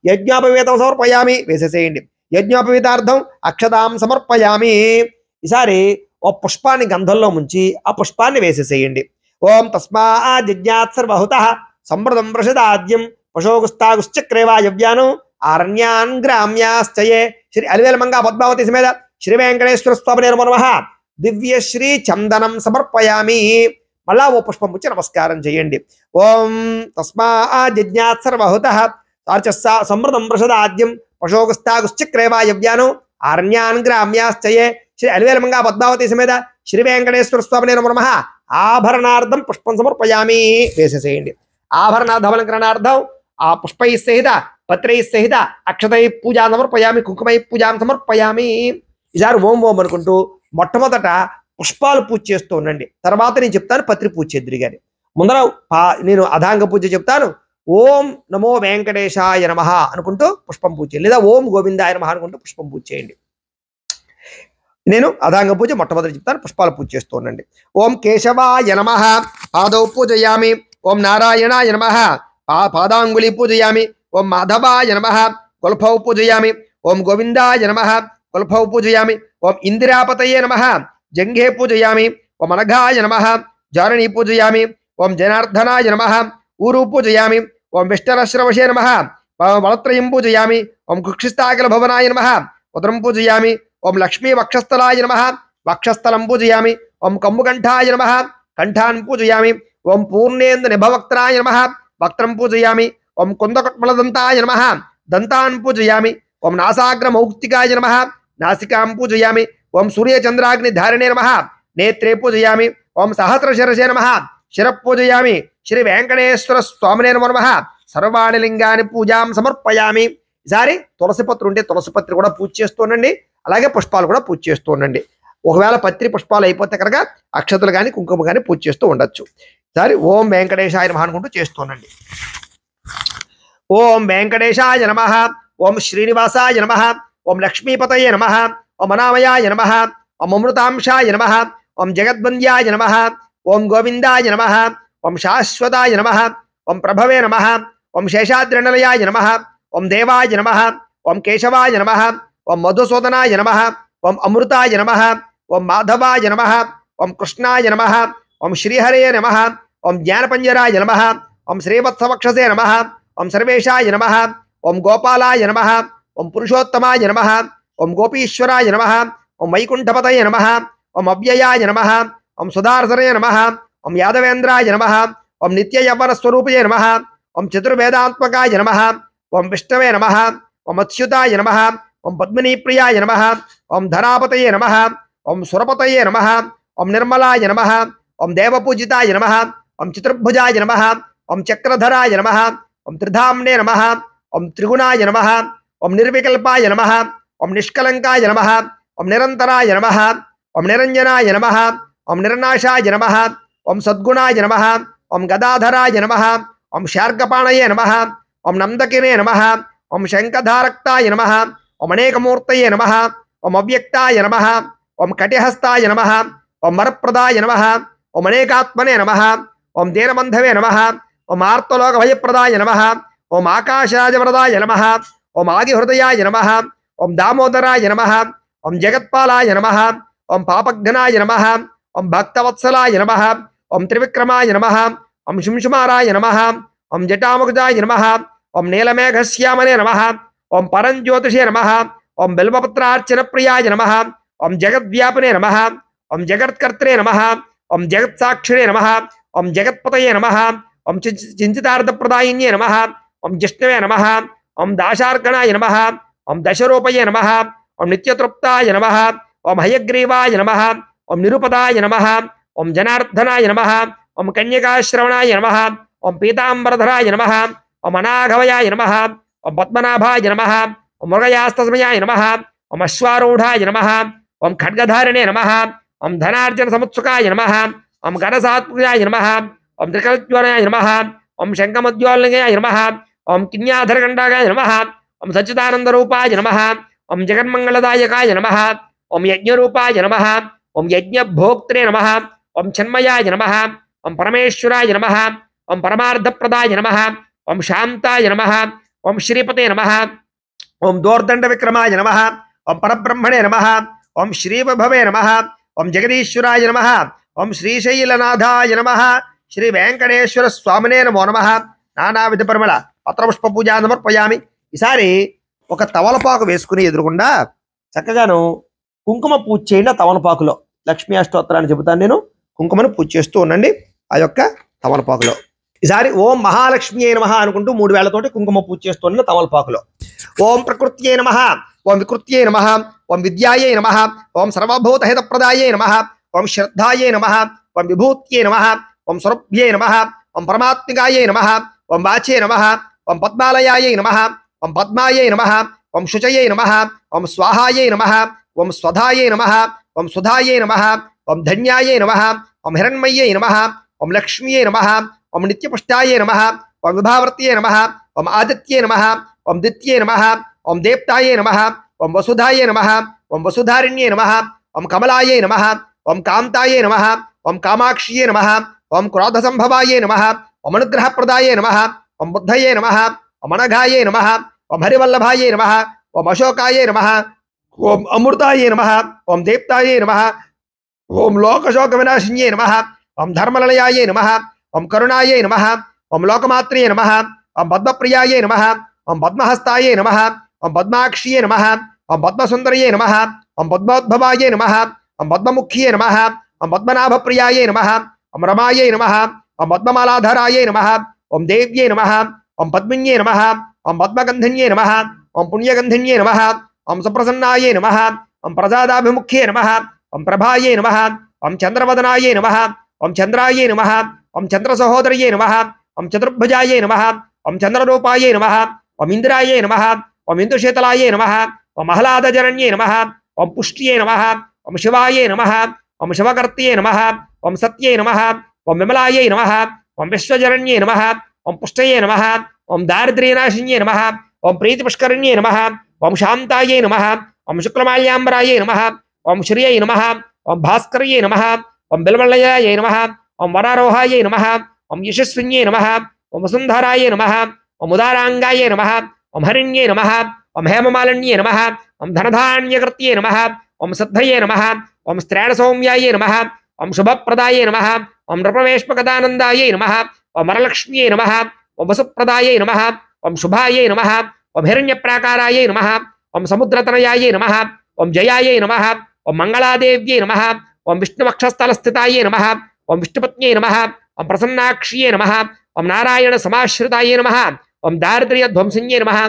యజ్ఞోపవీతం సమర్పయామి వేసేసేయండి. యజ్ఞోపవీతార్థం అక్షతాం సమర్పయామి. ఈసారి ఓ పుష్పాన్ని గంధంలో ముంచి ఆ పుష్పాన్ని వేసేసేయండి. ఓం తస్మాత్ జిజ్ఞాత్ సర్వహుతః సమృతం వృషదాద్యం పశోగుస్తాగుశ్చక్రేవాయవ్యాను ఆరణ్యాన్ గ్రామ్యాశ్చయే శ్రీ అలివేల్మంగా పద్మావతి సమేత శ్రీ వెంకటేశ్వర స్వామి నిర్మర్మ దివ్య శ్రీ చందనం సమర్పయామి. మళ్ళా ఓ పుష్పం పుచ్చి నమస్కారం చేయండి. ఓం తస్మాత్ జిజ్ఞాత్ సర్వహుతః సమృతం వృషదాద్యం పశోగుస్తాగుశ్చక్రేవాయవ్యాను ఆరణ్యాన్ గ్రామ్యాశ్చయే శ్రీ అలివేల్మంగా పద్మావతి సమేత శ్రీ వెంకటేశ్వర స్వామి నిర్మర్మ ఆభరణార్థం పుష్పం సమర్పయామి వేసేసేయండి. ఆభరణార్థమలంకరణార్థం ఆ పుష్పై సహిత పత్రై సహిత అక్షతై పూజా సమర్పయామి కుంకుమై పూజాం సమర్పయామి. ఈసారి ఓం ఓం అనుకుంటూ మొట్టమొదట పుష్పాలు పూజ చేస్తూ ఉండండి. తర్వాత నేను చెప్తాను పత్రి పూజ చేద్దరు గారి. ముందర నేను అధాంగ పూజ చెప్తాను. ఓం నమో వెంకటేశాయ నమః అనుకుంటూ పుష్పం పూజ చేయండి, లేదా ఓం గోవిందాయ నమః అనుకుంటూ పుష్పం పూజ చేయండి. నేను అధాంగ పూజ మొట్టమొదటి చెప్తాను, పుష్పాల పూజ చేస్తూ ఉండండి. ఓం కేశవాయ నమః పాదౌ పూజయామి. ఓం నారాయణాయ నమః పాదాంగులి పూజయామి. ఓం మాధవాయ నమః కుల్ఫౌ పూజయామి. ఓం గోవిందాయ నమః కుల్ఫౌ పూజయామి. ఓం ఇందిరాపతయే నమః జంఘే పూజయామి. ఓం అనఘాయ నమః జారణి పూజయామి. ఓం జనార్దనాయ నమః ఊరు పూజయామి. ఓం విష్ణరశ్రవశే నమః వళత్రయం పూజయామి. ఓం కుక్షిస్తాకల భవనాయ నమః ఉదరం పూజయామి. ఓం లక్ష్మీ వక్షస్థలాయ నమః వక్షస్థలం పూజయామి. ఓం కంబుకంఠాయ నమః కంఠాన్ పూజయామి. ఓం పూర్ణేందు నిభవక్త్రాయ నమః వక్త్రం పూజయామి. ఓం కుందకట్మలదంతాయ నమః దంతాన్ పూజయామి. ఓం నాసాగ్రమౌక్తికాయ నమః నాసికాం పూజయామి. ఓం సూర్యచంద్రాగ్ని ధారిణే నమః నేత్రే పూజయామి. ఓం సహస్రశిరసే నమః శిర పూజయామి. శ్రీ వెంకటేశ్వర స్వామినే నమః సర్వాణి లింగాన్ని పూజాం సమర్పయామి. ఈసారి తులసి పత్రి ఉంటే తులసి పత్రి కూడా పూజ చేస్తూ ఉండండి, అలాగే పుష్పాలు కూడా పూజ చేస్తూ ఉండండి. ఒకవేళ పత్రి పుష్పాలు అయిపోతే కనుక అక్షతలు కానీ కుంకుమ కానీ పూజ చేస్తూ ఉండొచ్చు. ఈసారి ఓం వెంకటేశాయ నమః అనుకుంటూ చేస్తూ ఉండండి. ఓం వెంకటేశాయ నమః. ఓం శ్రీనివాసాయ నమః. ఓం లక్ష్మీపతయే నమః. ఓం అనామయాయ నమః. ఓం అమృతాంశాయ నమః. ఓం జగద్వంద్యాయ నమః. ఓం గోవిందాయ నమః. ఓం శాశ్వతాయ నమః. ఓం ప్రభవే నమః. ఓం శేషాద్రినలయాయ నమః. ఓం దేవాయ నమః. ఓం కేశవాయ నమః. ఓం మధుసూదనాయ నమః. ఓం అమృతాయ నమః. ఓం మాధవాయ నమః. ఓం కృష్ణాయ నమః. ఓం శ్రీహరే నమః. ఓం జ్ఞానపంజరాయ నమః. ఓం శ్రీవత్సవక్షసే నమః. ఓం సర్వేశాయ నమః. ఓం గోపాలాయ నమః. ఓం పురుషోత్తమాయ నమః. ఓం గోపీశ్వరాయ నమః. ఓం వైకుంఠపతయే నమః. ఓం అవ్యయాయ నమః. ఓం సుధార్సరే నమః. ఓం యాదవేంద్రాయ నమః. ఓం నిత్య యవ్వన స్వరూపే నమః. ఓం చతుర్వేదాత్మకాయ నమః. ఓం విష్ణవే నమః. ఓం అచ్యుతాయ నమః. ఓం పద్మినీప్రియాయ నమః. ఓం ధనాపతయే నమః. ఓం సురపతయే నమః. ఓం నిర్మలాయ నమః. ఓం దేవపూజితాయ నమః. ఓం చతుర్భుజాయ నమః. ఓం చక్రధరాయ నమః. ఓం త్రిధామ్నే నమః. ఓం త్రిగుణాయ నమః. ఓం నిర్వికల్పాయ నమః. ఓం నిష్కలంకాయ నమః. ఓం నిరంతరాయ నమః. ఓం నిరంజనాయ నమః. ఓం నిర్నాశాయ నమః. ఓం సద్గుణాయ నమః. ఓం గదాధరాయ నమః. ఓం శార్గపాణయే నమః. ఓం నందకినే నమః. ఓం శంఖధారక్తాయ నమః. ఓం అనేకమూర్తయే నమః. ఓం అవ్యక్తాయ నమః. ఓం కటిహస్తాయ నమః. ఓం వరప్రదాయ నమః. ఓం అనేకాత్మనే నమః. ఓం దీనబంధవే నమః. ఓం ఆర్తలోక భయప్రదాయ నమః. ఓం ఆకాశరాజవరదాయ నమః. ఓం ఆదిహృదయాయ నమః. ఓం దామోదరాయ నమః. ఓం జగత్పాలాయ నమః. ఓం పాపఘ్నాయ నమః. ఓం భక్తవత్సలాయ నమః. ఓం త్రివిక్రమాయ నమః. ఓం శుంశుమారాయ నమః. ఓం జటాముఖజాయ నమః, ఓం నీలమేఘశ్యామనే నమః, ఓం పరంజ్యోతిషే నమః, ఓం బిల్వపత్రార్చన ప్రియాయ నమః, ఓం జగద్వ్యాపినే నమః, ఓం జగత్కర్త్రే నమః, ఓం జగత్సాక్షిణే నమః, ఓం జగత్పతయే నమః, ఓం చింతితార్థప్రదాయిన్యే నమః, ఓం జిష్ణవే నమః, ఓం దాశార్గణాయ నమః, ఓం దశరూపయే నమః, ఓం నిత్యతృప్తాయ నమః, ఓం హయగ్రీవాయ నమః, ఓం నిరుపదాయ నమః, ఓం జనార్దనాయ నమః, ఓం కన్యకాశ్రవణాయ నమః, ఓం పీతాంబరధరాయ నమః, ఓం అనాఘవయాయ నమః, ఓం పద్మనాభాయ నమః, ఓం మృగయాస్తస్మయాయ నమః, ఓం అశ్వారూఢాయ నమః, ఓం ఖడ్గధారిణే నమః, ఓం ధనార్జన సముత్సుకాయ నమః, ఓం గణసాత్మజాయ నమః, ఓం త్రికల్జ్వరాయ నమః, ఓం శంఖమద్యోల్లింగాయ నమః, ఓం కిన్యాధరగండాయ నమః, ఓం సచ్చిదానందరూపాయ నమః, ఓం జగన్మంగళదాయకాయ నమః, ఓం యజ్ఞరూపాయ నమః, ఓం యజ్ఞభోక్త్రే నమః, ఓం చిన్మయాయ నమః, ఓం పరమేశ్వరాయ నమః, ఓం పరమార్థప్రదాయ నమః, ఓం శాంతాయ నమః, ఓం శ్రీపతే నమః, ఓం దోర్దండ విక్రమాయ నమః, ఓం పరబ్రహ్మణే నమః, ఓం శ్రీవభవే నమః, ఓం జగదీశ్వరాయ నమః, ఓం శ్రీశైలనాథాయ నమః, శ్రీ వెంకటేశ్వర స్వామినే నమో నమః. నానావిధ పరిమళ పత్రపుష్ప పూజా సమర్పయామి. ఈసారి ఒక తమలపాకు వేసుకుని ఎదురుగుండా చక్కగాను కుంకుమ పూజ చేయండి. ఆ తమలపాకులో లక్ష్మీ అష్టోత్తరాన్ని చెబుతాను నేను. కుంకుమను పూజ చేస్తూ ఉండండి ఆ యొక్క తమలపాకులో. ఈసారి ఓం మహాలక్ష్మి నమః అనుకుంటూ 3 వేళ్లతోటి కుంకుమ పూజ చేస్తూ ఉండండి తమలపాకులో. ఓం ప్రకృత్యై నమః, ఓం వికృత్యై నమః, ఓం విద్యాయై నమః, ఓం సర్వభూతహితప్రదాయై నమః, ఓం శ్రద్ధాయై నమః, ఓం విభూత్యై నమః, ఓం స్వరభ్యై నమః, ఓం పరమాత్మికాయై నమః, ఓం వాచే నమః, ఓం పద్మాలయాయై నమః, ఓం పద్మాయై నమః, ఓం శుచయై నమః, ఓం స్వాహాయై నమః, ఓం స్వధాయై నమః, ఓం సుధాయై నమః, ఓం ధన్యాయై నమః, ఓం హిరణ్మయ్యై నమః, ఓం లక్ష్మీయై నమః, ఓం నిత్యపుష్టాయై నమః, ఓం విభావర్త్యై నమః, ఓం ఆదిత్యై నమః, ఓం దిత్యై నమః, ఓం దేప్తాయై నమః, ఓం వసుధాయై నమః, ఓం వసుధారిణ్యై నమః, ఓం కమలాయై నమః, ఓం కాంతాయై నమః, ఓం కామాక్షియై నమః, ఓం క్రోధసంభవాయై నమః, ఓం అనుగ్రహప్రదాయై నమః, ఓం బుద్ధయే నమః, ఓం అనఘాయై నమః, ఓం హరివల్లభాయై నమః, ఓం అశోకాయై నమః, ఓం అమృతాయై నమః, ఓం దేప్తాయై నమః, ఓం లోకశోక వినాశిన్యై నమః, ఓం ధర్మలయాయై నమః, ఓం కరుణాయై నమః, ఓం లోకమాత్రియై నమః, ఓం పద్మప్రియాయై నమః, ఓం పద్మహస్తాయై నమః, ఓం పద్మాక్షియై నమః, ఓం పద్మసుందరయై నమః, ఓం పద్మోద్భవాయై నమః, ఓం పద్మముఖ్యై నమః, ఓం పద్మనాభప్రియాయై నమః, ఓం రమాయై నమః, ఓం పద్మమాలాధరాయై నమః, ఓం దేవ్యై నమః, ఓం పద్మిన్యై నమః, ఓం పద్మగంధిన్యై నమః, ఓం పుణ్యగంధిన్యై నమః, ఓం సుప్రసన్నాయై నమః, ఓం ప్రసాదాభిముఖ్యై నమః, ఓం ప్రభాయై నమః, ఓం చంద్రవదనాయై నమః, ఓం చంద్రాయై నమః, ఓం చంద్రసహోదరయై నమః, ఓం చతుర్భుజాయై నమః, ఓం చంద్రరూపాయై నమః, ఓం ఇంద్రాయై నమః, ఓం ఇందుశీతలాయై నమః, ఓం ఆహ్లాదజనన్యై నమః, ఓం పుష్ట్యై నమః, ఓం శివాయై నమః, ఓం శివకర్త్యై నమః, ఓం సత్యై నమః, ఓం విమలాయై నమః, ఓం విశ్వజనన్యై నమః, ఓం పుష్టయే నమః, ఓం దారిద్ర్యనాశిన్యై నమః, ఓం ప్రీతిపుష్కరిణ్యై నమః, ఓం శాంతాయై నమః, ఓం శుక్లమాల్యాంబరాయై నమః, ఓం శ్రియై నమః, ఓం భాస్కర్యై నమః, ఓం బిల్వలయాయై నమః, ఓం వరారోహాయై నమః, ఓం యశస్విన్యై నమః, ఓం వసుంధరాయై నమః, ఓం ఉదారాంగాయై నమః, ఓం హరిణ్యై నమః, ఓం హేమమాలిన్యై నమః, ఓం ధనధాన్యకర్త్యై నమః, ఓం సిద్ధయే నమః, ఓం శ్రేణసౌమ్యాయై నమః, ఓం శుభప్రదాయై నమః, ఓం నృపవేష్మగదానందాయై నమః, ఓం వరలక్ష్మ్యై నమః, ఓం వసుప్రదాయై నమః, ఓం శుభాయై నమః, ఓం హిరణ్యప్రాకారాయై నమః, ఓం సముద్రతనయాయై నమః, ఓం జయాయై నమః, ఓం మంగళాదేవ్యై నమః, ఓం విష్ణువక్షస్థలస్థితాయై నమః, ఓం విష్ణుపత్న్యై నమః, ఓం ప్రసన్నాక్ష్యై నమః, ఓం నారాయణ సమాశ్రితాయై నమః, ఓం దారిద్ర్యధ్వంసిన్యై నమః,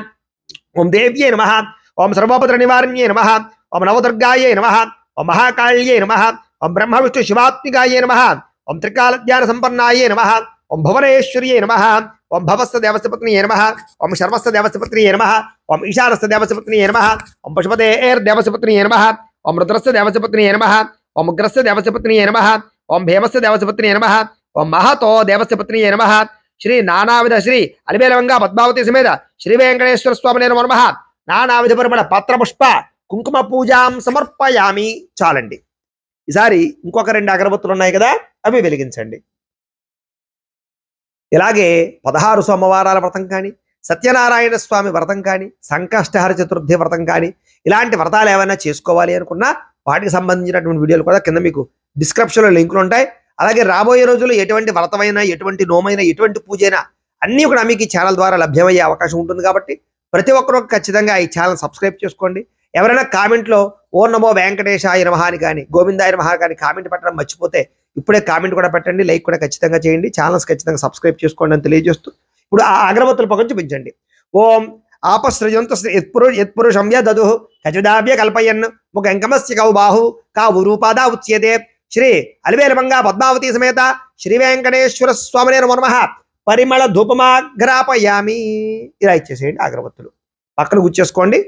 ఓం దేవ్యై నమః, ఓం సర్వోపద్ర నివారిణ్యై నమః, ఓం నవదుర్గాయై నమః, ఓం మహాకాళ్యై నమః, ఓం బ్రహ్మ విష్ణు శివాత్మికాయై నమః, ఓం త్రికాలజ్ఞాన సంపన్నాయై నమః, ఓం భువనేశ్వర్యై నమః, ఓం భవస్థ దేవస్థపత్నియై నమః, ఓం శర్వస్థ దేవస్థపత్నియై నమః, ఓం ఈశానస్థ దేవస్థపత్నియై నమః, ఓం పశుపతేర్ దేవస్థపత్నియై నమః, ఓం రుద్రస్థ దేవస్థపత్నియై నమః, ఓం ఉగ్రస్థ దేవస్థపత్నియై నమః, ఓం భీమస్థ దేవస్థపత్నియై నమః, ఓం మహతో దేవస్థపత్నియై నమః. శ్రీ నానావిధ శ్రీ అలివేలవంగా పద్మావతి సమేత శ్రీ వెంకటేశ్వర స్వామినే నమో నమః. నానావిధ పరిమళ పత్రపుష్ప కుంకుమ పూజాం సమర్పయామి. చాలండి. ఈసారి ఇంకొక 2 అగరబత్తులు ఉన్నాయి కదా, అవి వెలిగించండి. ఇలాగే 16 సోమవారాల వ్రతం కానీ, సత్యనారాయణ స్వామి వ్రతం కానీ, సంకష్టహర చతుర్థి వ్రతం కానీ, ఇలాంటి వ్రతాలు ఏమైనా చేసుకోవాలి అనుకున్నా వాటికి సంబంధించినటువంటి వీడియోలు కూడా కింద మీకు డిస్క్రిప్షన్లో లింకులు ఉంటాయి. అలాగే రాబోయే రోజుల్లో ఎటువంటి వ్రతమైనా, ఎటువంటి నోమైనా, ఎటువంటి పూజైనా అన్నీ కూడా మీకు ఈ ఛానల్ ద్వారా లభ్యమయ్యే అవకాశం ఉంటుంది కాబట్టి ప్రతి ఒక్కరూ ఖచ్చితంగా ఈ ఛానల్ సబ్స్క్రైబ్ చేసుకోండి. ఎవరైనా కామెంట్లో ఓం నమో వెంకటేశాయ నమః అని కానీ గోవిందాయ నమః కానీ కామెంట్ పెట్టడం మర్చిపోతే ఇప్పుడే కామెంట్ కూడా పెట్టండి, లైక్ కూడా ఖచ్చితంగా చేయండి, ఛానల్స్ ఖచ్చితంగా సబ్స్క్రైబ్ చేసుకోండి అని తెలియజేస్తూ ఇప్పుడు ఆ అగరబత్తుల పొగ చూపించండి. ఓం ఆపసృజంతు యత్పురుషం యదదు ఖచిదాభ్య కల్పయన్ ముఖంకమస్య కౌ బాహు కావు రూపాదా ఉచ్యతే శ్రీ అలివేలమంగా పద్మావతి సమేత శ్రీ వెంకటేశ్వర స్వామినే నమో నమః పరిమళ ధూపమాగ్రాపయామి. ఇలా ఇచ్చేసేయండి అగరబత్తులు పక్కన గుచ్చేసుకోండి.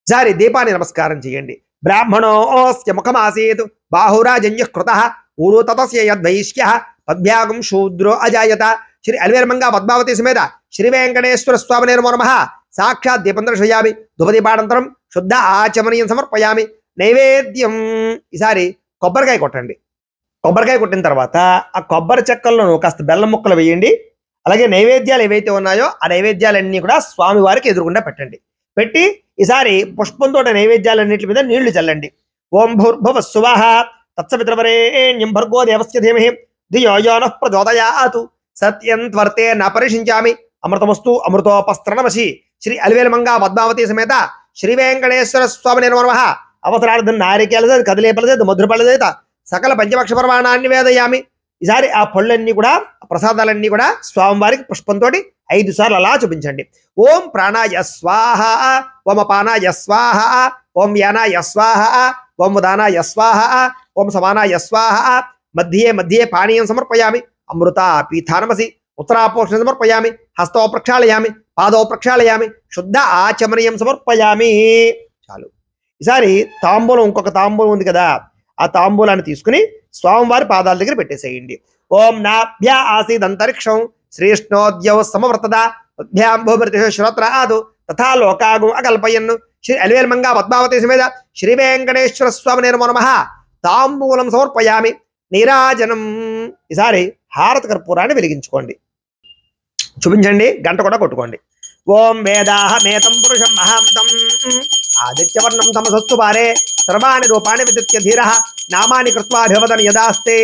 సారి దీపాన్ని నమస్కారం చేయండి. బ్రాహ్మణోస్య ముఖమాసీత్ బాహురాజన్య కృత ఊరు తతస్య యద్వైశ్య పద్భ్యాగం శూద్రో అజాయత శ్రీ అలివేలమంగా పద్మావతి సమేత శ్రీ వెంకటేశ్వర స్వామినే నమో నమః సాక్షాత్ దీపం దర్శయామి ధూపదీపానంతరం శుద్ధ ఆచమనీయం సమర్పయామి. నైవేద్యం ఈసారి కొబ్బరికాయ కొట్టండి. కొబ్బరికాయ కొట్టిన తర్వాత ఆ కొబ్బరి చెక్కల్లోనూ కాస్త బెల్లం ముక్కలు వేయండి. అలాగే నైవేద్యాలు ఏవైతే ఉన్నాయో ఆ నైవేద్యాలన్నీ కూడా స్వామి వారికి ఎదురుగుండా పెట్టండి. పెట్టి ఈసారి పుష్పంతో నైవేద్యాలన్నింటి మీద నీళ్లు చల్లండి. ఓం భూర్భువ స్సువః తత్సవితుర్వరేణ్యం భర్గో దేవస్య ధీమహి ధియో యో నః ప్రచోదయాత్ సత్యం త్వర్తే న పరిషించామి అమృతమస్తు అమృతోపస్త్రణమసి శ్రీ అలివేలమంగా పద్మావతి సమేత శ్రీ వెంకటేశ్వర స్వామినే నమో నమః అవసరార్థం నారికేల సహిత కదలీఫల సహిత మధురఫల సహిత సకల పంచపక్ష పరమాణాన్ని వేదయామి. ఈసారి ఆ పళ్ళన్నీ కూడా ప్రసాదాలన్నీ కూడా స్వామివారికి పుష్పంతో 5 సార్లు అలా చూపించండి. ఓం ప్రాణాయ స్వాహ ఓం అపానాయ స్వాహ ఓం యానాయ స్వాహ ఓం ఉదానాయ స్వాహ ఓం సమానాయ స్వాహ మధ్యే మధ్యే పానీయం సమర్పయామి అమృత పీఠానమసి ఉత్తరాపోషణ సమర్పయామి హస్తో ప్రక్షాళయామి పాదో ప్రక్షాళయామి శుద్ధ ఆచమనీయం సమర్పయామి. చాలు. ఈసారి తాంబూలం ఇంకొక తాంబూలం ఉంది కదా, ఆ తాంబూలాన్ని తీసుకుని స్వామివారి పాదాల దగ్గర పెట్టేసేయండి. ఓం నాభ్య ఆసీదంతరిక్షం శ్రీష్ణోద్యవ సమవర్తద శ్రోత్రాదు తథా లోకాగు అకల్పయన్ శ్రీ అలివేలమంగా పద్మావతి సమేత శ్రీ వెంకటేశ్వర స్వామినే నమో నమః తాంబూలం సమర్పయామి. నీరాజనం ఈసారి హారత కర్పూరాన్ని వెలిగించుకోండి. చూపించండి, గంట కూడా కొట్టుకోండి. ఓం వేదాహమేతం పురుషం మహాంతం ఆదిత్యవర్ణం తమసస్తు పారే సర్వాణి రూపాణి విదిత్య ధీరః నామాని కృత్వాభివదన్ యదాస్తే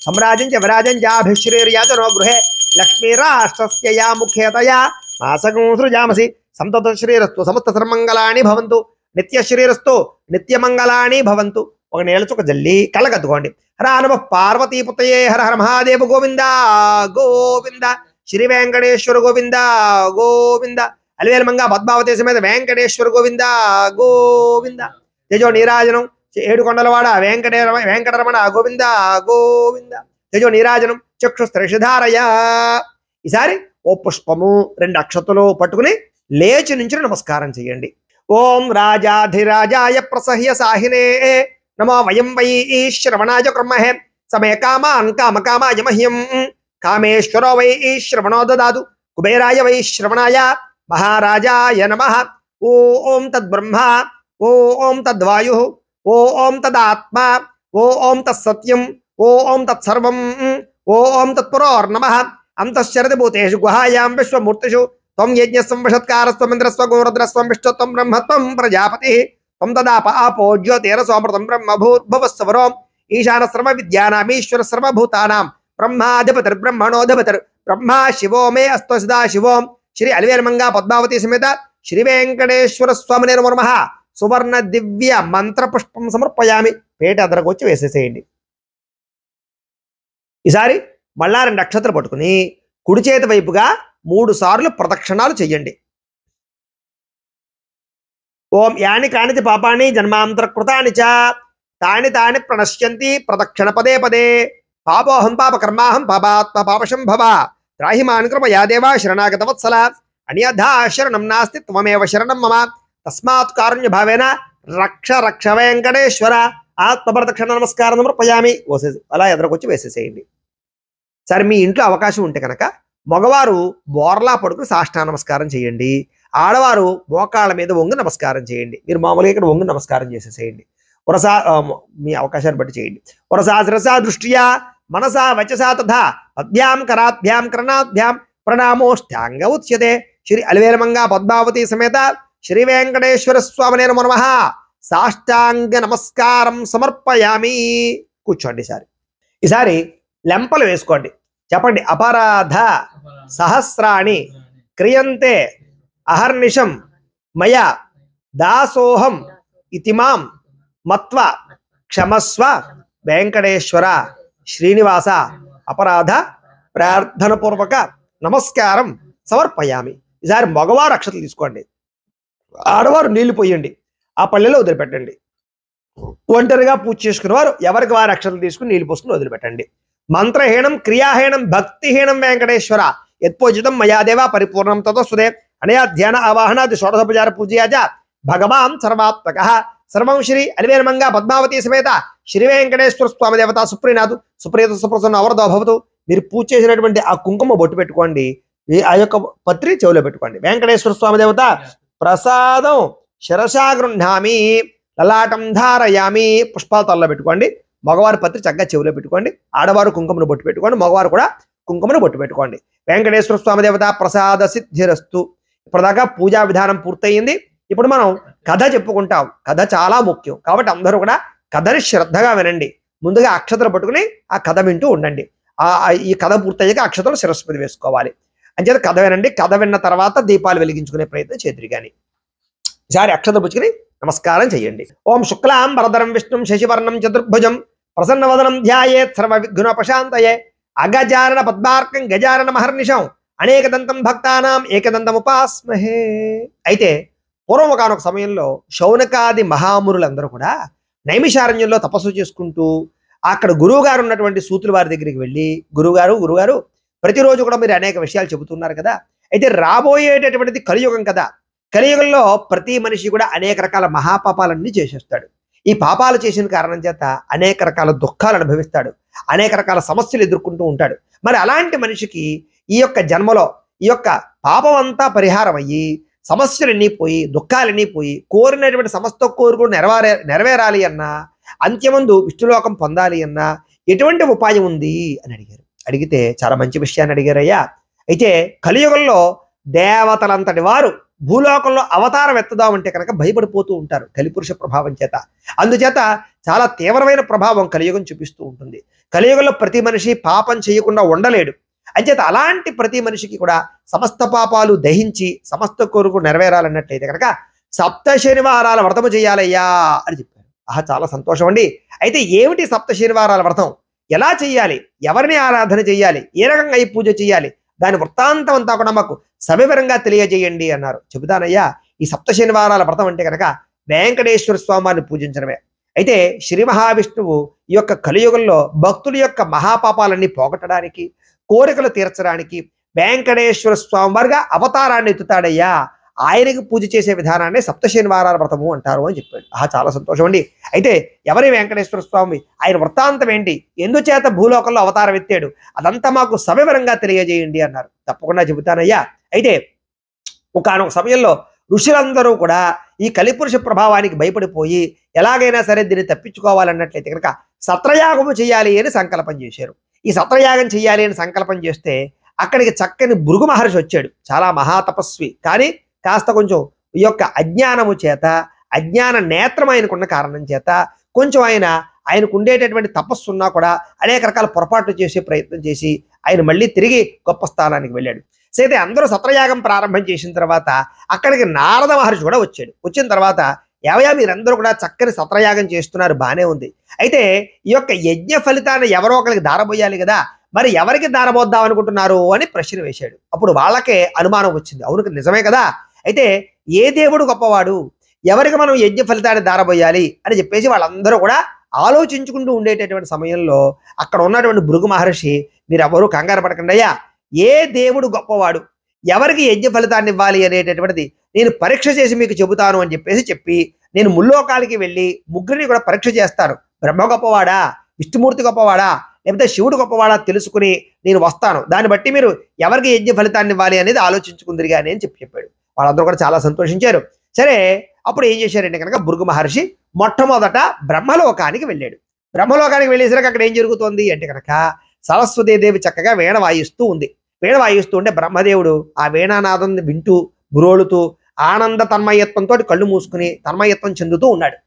సమ్రాజం చ విరాజం చాభిశ్రీర్యాచనో గృహే లక్ష్మీరాష్ట్రస్య యా ముఖ్యతయా మాసగం సృజామసి సంతత శ్రీరస్తు సమస్త సర్వమంగళాని భవంతు నిత్యశ్రీరస్తు నిత్యమంగళాని భవంతు. ఒక నేలచుక జల్లి కళ్ళకద్దుకోండి. హర నమ పార్వతీపుతయే హర హర మహాదేవ గోవింద గోవింద శ్రీ వెంకటేశ్వర గోవింద గోవింద అలివేలమంగా పద్మావతి సమేత వెంకటేశ్వర గోవింద గోవింద. తేజో నీరాజనం 7 కొండలవాడ వెంకటరమణ గోవింద గోవింద. తేజో నీరాజనం చక్షుస్త్రిషధారయ. ఈసారి ఓ పుష్పము 2 అక్షతలు పట్టుకుని లేచి నుంచి నమస్కారం చేయండి. ఓం రాజాధిరాజాయ ప్రసహ్య సాహినే నమో వయం వై శ్రవణాయ కర్మహే సమయ కామాన్ కామకామాయ మహ్యం కామేశ్వరో వై శ్రవణో దదాతు కుబేరాయ వై శ్రవణాయ మహారాజాయ నమః. ఓం తద్బ్రహ్మ ఓం తద్వాయు ఓం తదాత్మ ఓం తత్సత్యం ఓం తత్సర్వం ఓం తత్పురోర్నమః. అంతశ్చరతి భూతేషు గుహాయాం విశ్వమూర్తిషు త్వం యజ్ఞస్వం వషత్కారస్వం ఇంద్రస్వం గోరుద్రస్వం విష్ణుత్వం బ్రహ్మత్వం ప్రజాపతి త్వం తదాప ఆపో జ్యోతిరసోమృతం బ్రహ్మభూర్భువస్వరం ఈశాన సర్వ విద్యానామీశ్వర సర్వభూతానాం బ్రహ్మాధిపతిర్బ్రహ్మణోధిపతిర్ బ్రహ్మా శివో మే అస్తో సదా శివోం. శ్రీ అలివేలమంగా పద్మావతి సమేత శ్రీ వెంకటేశ్వర స్వామినే నమో నమః సువర్ణ దివ్య మంత్ర పుష్పం సమర్పయామి. పేట అదరకు వచ్చి వేసేసేయండి. ఈసారి మళ్ళా 2 అక్షతలు పట్టుకుని కుడి చేతి వైపుగా 3 సార్లు ప్రదక్షిణాలు చెయ్యండి. ఓం యాని కానితి పాపాని జన్మాంతర కృతాని చ తాని తాని ప్రణశ్యంతి ప్రదక్షిణ పదే పదే పాపోహం పాపకర్మాహం పాపాత్మ పాపశంభవ త్రాహిమాన్ కృపయా దేవా శరణాగత వత్సల అన్యథా శరణం నాస్తి త్వమేవ శరణం మమ తస్మాత్ కారుణ్య భావేన రక్ష రక్ష వెంకటేశ్వర ఆత్మప్రదక్షిణ నమస్కారం సమర్పయామి. అలా ఎదురుకొచ్చి వేసేసేయండి. సరే, మీ ఇంట్లో అవకాశం ఉంటే కనుక మగవారు బోర్లా పడుకుని సాష్టాంగ నమస్కారం చేయండి, ఆడవారు మోకాళ్ళ మీద వంగి నమస్కారం చేయండి. మీరు మామూలుగా ఇక్కడ వంగి నమస్కారం చేసేసేయండి. వరసా మీ అవకాశాన్ని బట్టి చేయండి. వరసా శిరసా దృష్ట్యా మనసా వచసా తథా పద్భ్యాం కరాభ్యాం కర్ణాభ్యాం ప్రణామోష్టాంగ ఉచ్యతే. శ్రీ అలివేలమంగా పద్మావతి సమేత శ్రీ వెంకటేశ్వర స్వామినే నమో నమః సాష్టాంగ నమస్కారం సమర్పయామి. కూర్చోండి. ఈసారి లెంపలు వేసుకోండి. చెప్పండి, అపరాధ సహస్రాణి క్రియంతే అహర్నిశం మయా దాసోహం ఇతిమాం మత్వ క్షమస్వ వెంకటేశ్వర శ్రీనివాస అపరాధ ప్రార్థనపూర్వక నమస్కారం సమర్పయామి. ఈసారి మగవారు అక్షతలు తీసుకోండి, ఆడవారు నీళ్లు పోయండి, ఆ పల్లెలో వదిలిపెట్టండి. ఒంటరిగా పూజ చేసుకున్న వారు ఎవరికి వారు అక్షతలు తీసుకుని నీళ్లు పోసుకుని వదిలిపెట్టండి. మంత్రహీనం క్రియాహీనం భక్తిహీనం వెంకటేశ్వర యత్పూజితం మయాదేవ పరిపూర్ణం తతోస్తుదే అనయా ధ్యాన ఆవాహనాది షోడశోపచార పూజయాచ భగవాన్ సర్వాత్మక సర్వం శ్రీ అలివేనమంగా పద్మావతి సమేత శ్రీ వెంకటేశ్వర స్వామి దేవత సుప్రీనాథు సుప్రీత సుప్రసన్న అవరదో భవతు. మీరు పూజ చేసినటువంటి ఆ కుంకుమ బొట్టు పెట్టుకోండి, ఆ యొక్క పత్రి చెవిలో పెట్టుకోండి. వెంకటేశ్వర స్వామి దేవత ప్రసాదం శిరసా గృహ్ణామి లలాటం ధారయామి. పుష్పాలు తలలో పెట్టుకోండి. మగవారి పత్రి చక్కగా చెవిలో పెట్టుకోండి, ఆడవారు కుంకుమను బొట్టు పెట్టుకోండి, మగవారు కూడా కుంకుమను బొట్టు పెట్టుకోండి. వెంకటేశ్వర స్వామి దేవత ప్రసాద సిద్ధిరస్తు. ఇప్పటిదాకా పూజా విధానం పూర్తయింది. ఇప్పుడు మనం కథ చెప్పుకుంటాం. కథ చాలా ముఖ్యం కాబట్టి అందరూ కూడా కథని శ్రద్ధగా వినండి. ముందుగా అక్షతలు పట్టుకుని ఆ కథ వింటూ ఉండండి. ఈ కథ పూర్తయ్యాక అక్షతలు శిరస్సు మీద వేసుకోవాలి. అంచేత కథ వినండి. కథ విన్న తర్వాత దీపాలు వెలిగించుకునే ప్రయత్నం చేద్దరు. కానీ ఈసారి అక్షతలు పుచ్చుకుని నమస్కారం చేయండి. ఓం శుక్లాం వరదరం విష్ణుం శశివర్ణం చతుర్భుజం ప్రసన్నవదనం ధ్యాయేత్ సర్వ విఘ్నోపశాంతయే అగజానన పద్మార్కం గజానన మహర్నిశం అనేకదంతం భక్తానాం ఏకదంతం ఉపాస్మహే. అయితే పూర్వం ఒకనొక సమయంలో శౌనకాది మహామునులందరూ కూడా నైమిషారణ్యంలో తపస్సు చేసుకుంటూ అక్కడ గురువుగారు ఉన్నటువంటి సూతుల వారి దగ్గరికి వెళ్ళి, గురువుగారు ప్రతిరోజు కూడా మీరు అనేక విషయాలు చెబుతున్నారు కదా, అయితే రాబోయేటటువంటిది కలియుగం కదా, కలియుగంలో ప్రతి మనిషి కూడా అనేక రకాల మహాపాపాలన్నీ చేసేస్తాడు. ఈ పాపాలు చేసిన కారణం చేత అనేక రకాల దుఃఖాలు అనుభవిస్తాడు, అనేక రకాల సమస్యలు ఎదుర్కొంటూ ఉంటాడు. మరి అలాంటి మనిషికి ఈ యొక్క జన్మలో ఈ యొక్క పాపం అంతా పరిహారం అయ్యి సమస్యలన్నీ పోయి దుఃఖాలన్నీ పోయి కోరినటువంటి సమస్త కోరికలు నెరవేరాలి అన్నా, అంత్యమందు విష్ణులోకం పొందాలి అన్నా ఎటువంటి ఉపాయం ఉంది అని అడిగారు. అడిగితే చాలా మంచి విషయాన్ని అడిగారయ్యా. అయితే కలియుగంలో దేవతలంతటి వారు భూలోకంలో అవతారం ఎత్తుదామంటే కనుక భయపడిపోతూ ఉంటారు కలిపురుష ప్రభావం చేత. అందుచేత చాలా తీవ్రమైన ప్రభావం కలియుగం చూపిస్తూ ఉంటుంది. కలియుగంలో ప్రతి మనిషి పాపం చేయకుండా ఉండలేడు. అంచేత అలాంటి ప్రతి మనిషికి కూడా సమస్త పాపాలు దహించి సమస్త కోరికలు నెరవేరాలన్నట్లయితే కనుక 7 శనివారాల వ్రతము చేయాలయ్యా అని చెప్పారు. చాలా సంతోషం అండి. అయితే ఏమిటి 7 శనివారాల వ్రతం, ఎలా చేయాలి, ఎవరిని ఆరాధన చేయాలి, ఏ రకంగా ఈ పూజ చేయాలి, దాని వృత్తాంతం అంతా కూడా మాకు సవివరంగా తెలియజేయండి అన్నారు. చెబుతానయ్యా. ఈ 7 శనివారాల వ్రతం అంటే కనుక వెంకటేశ్వర స్వామిని పూజించడమే. అయితే శ్రీ మహావిష్ణువు ఈ యొక్క కలియుగంలో భక్తుల యొక్క మహాపాపాలన్నీ పోగొట్టడానికి, కోరికలు తీర్చడానికి వెంకటేశ్వర స్వామి వారిగా అవతారాన్ని ఎత్తుతాడయ్యా. ఆయనకి పూజ చేసే విధానాన్ని 7 శనివారాల వ్రతము అంటారు అని చెప్పాడు. చాలా సంతోషం అండి. అయితే ఎవరి వెంకటేశ్వర స్వామి, ఆయన వృత్తాంతం ఏంటి, ఎందుచేత భూలోకంలో అవతారం ఎత్తాడు, అదంతా మాకు సవివరంగా తెలియజేయండి అన్నారు. తప్పకుండా చెబుతానయ్యా. అయితే ఒకనొక సమయంలో ఋషులందరూ కూడా ఈ కలిపురుష ప్రభావానికి భయపడిపోయి ఎలాగైనా సరే దీన్ని తప్పించుకోవాలన్నట్లయితే కనుక సత్రయాగము చేయాలి అని సంకల్పం చేశారు. ఈ సత్రయాగం చేయాలి అని సంకల్పం చేస్తే అక్కడికి చక్కని భృగు మహర్షి వచ్చాడు. చాలా మహాతపస్వి, కానీ కాస్త కొంచెం ఈ యొక్క అజ్ఞానము చేత, అజ్ఞాన నేత్రం ఆయనకున్న కారణం చేత కొంచెం ఆయనకు ఉండేటటువంటి తపస్సు ఉన్నా కూడా అనేక రకాల పొరపాట్లు చేసే ప్రయత్నం చేసి ఆయన మళ్ళీ తిరిగి గొప్ప స్థానానికి వెళ్ళాడు. అయితే అందరూ సత్రయాగం ప్రారంభం చేసిన తర్వాత అక్కడికి నారద మహర్షి కూడా వచ్చాడు. వచ్చిన తర్వాత ఏవయా మీరందరూ కూడా చక్కని సత్రయాగం చేస్తున్నారు, బాగానే ఉంది, అయితే ఈ యొక్క యజ్ఞ ఫలితాన్ని ఎవరో ఒకరికి దారబోయాలి కదా, మరి ఎవరికి దారబోద్దాం అనుకుంటున్నారు అని ప్రశ్న వేశాడు. అప్పుడు వాళ్ళకే అనుమానం వచ్చింది. అవును నిజమే కదా, అయితే ఏ దేవుడు గొప్పవాడు, ఎవరికి మనం యజ్ఞ ఫలితాన్ని దారబోయాలి అని చెప్పేసి వాళ్ళందరూ కూడా ఆలోచించుకుంటూ ఉండేటటువంటి సమయంలో అక్కడ ఉన్నటువంటి భృగు మహర్షి, మీరు ఎవరు కంగారు పడకండి అయ్యా, ఏ దేవుడు గొప్పవాడు, ఎవరికి యజ్ఞ ఫలితాన్ని ఇవ్వాలి అనేటటువంటిది నేను పరీక్ష చేసి మీకు చెబుతాను అని చెప్పి నేను ముల్లోకాలకి వెళ్ళి ముగ్గురిని కూడా పరీక్ష చేస్తాను. బ్రహ్మ గొప్పవాడా, విష్ణుమూర్తి గొప్పవాడా, లేకపోతే శివుడు గొప్పవాడా తెలుసుకుని నేను వస్తాను, దాన్ని బట్టి మీరు ఎవరికి యజ్ఞ ఫలితాన్ని ఇవ్వాలి అనేది ఆలోచించుకుందరు కానీ అని చెప్పాడు. వాళ్ళందరూ కూడా చాలా సంతోషించారు. సరే, అప్పుడు ఏం చేశారంటే కనుక భృగు మహర్షి మొట్టమొదట బ్రహ్మలోకానికి వెళ్ళాడు. బ్రహ్మలోకానికి వెళ్ళేసరికి అక్కడ ఏం జరుగుతోంది అంటే కనుక సరస్వతీదేవి చక్కగా వీణ వాయిస్తూ ఉంది. వీణ వాయిస్తూ ఉంటే బ్రహ్మదేవుడు ఆ వీణానాదం వింటూ బురోలుతూ ఆనంద తన్మయత్వంతో కళ్ళు మూసుకుని తన్మయత్వం చెందుతూ ఉన్నాడు.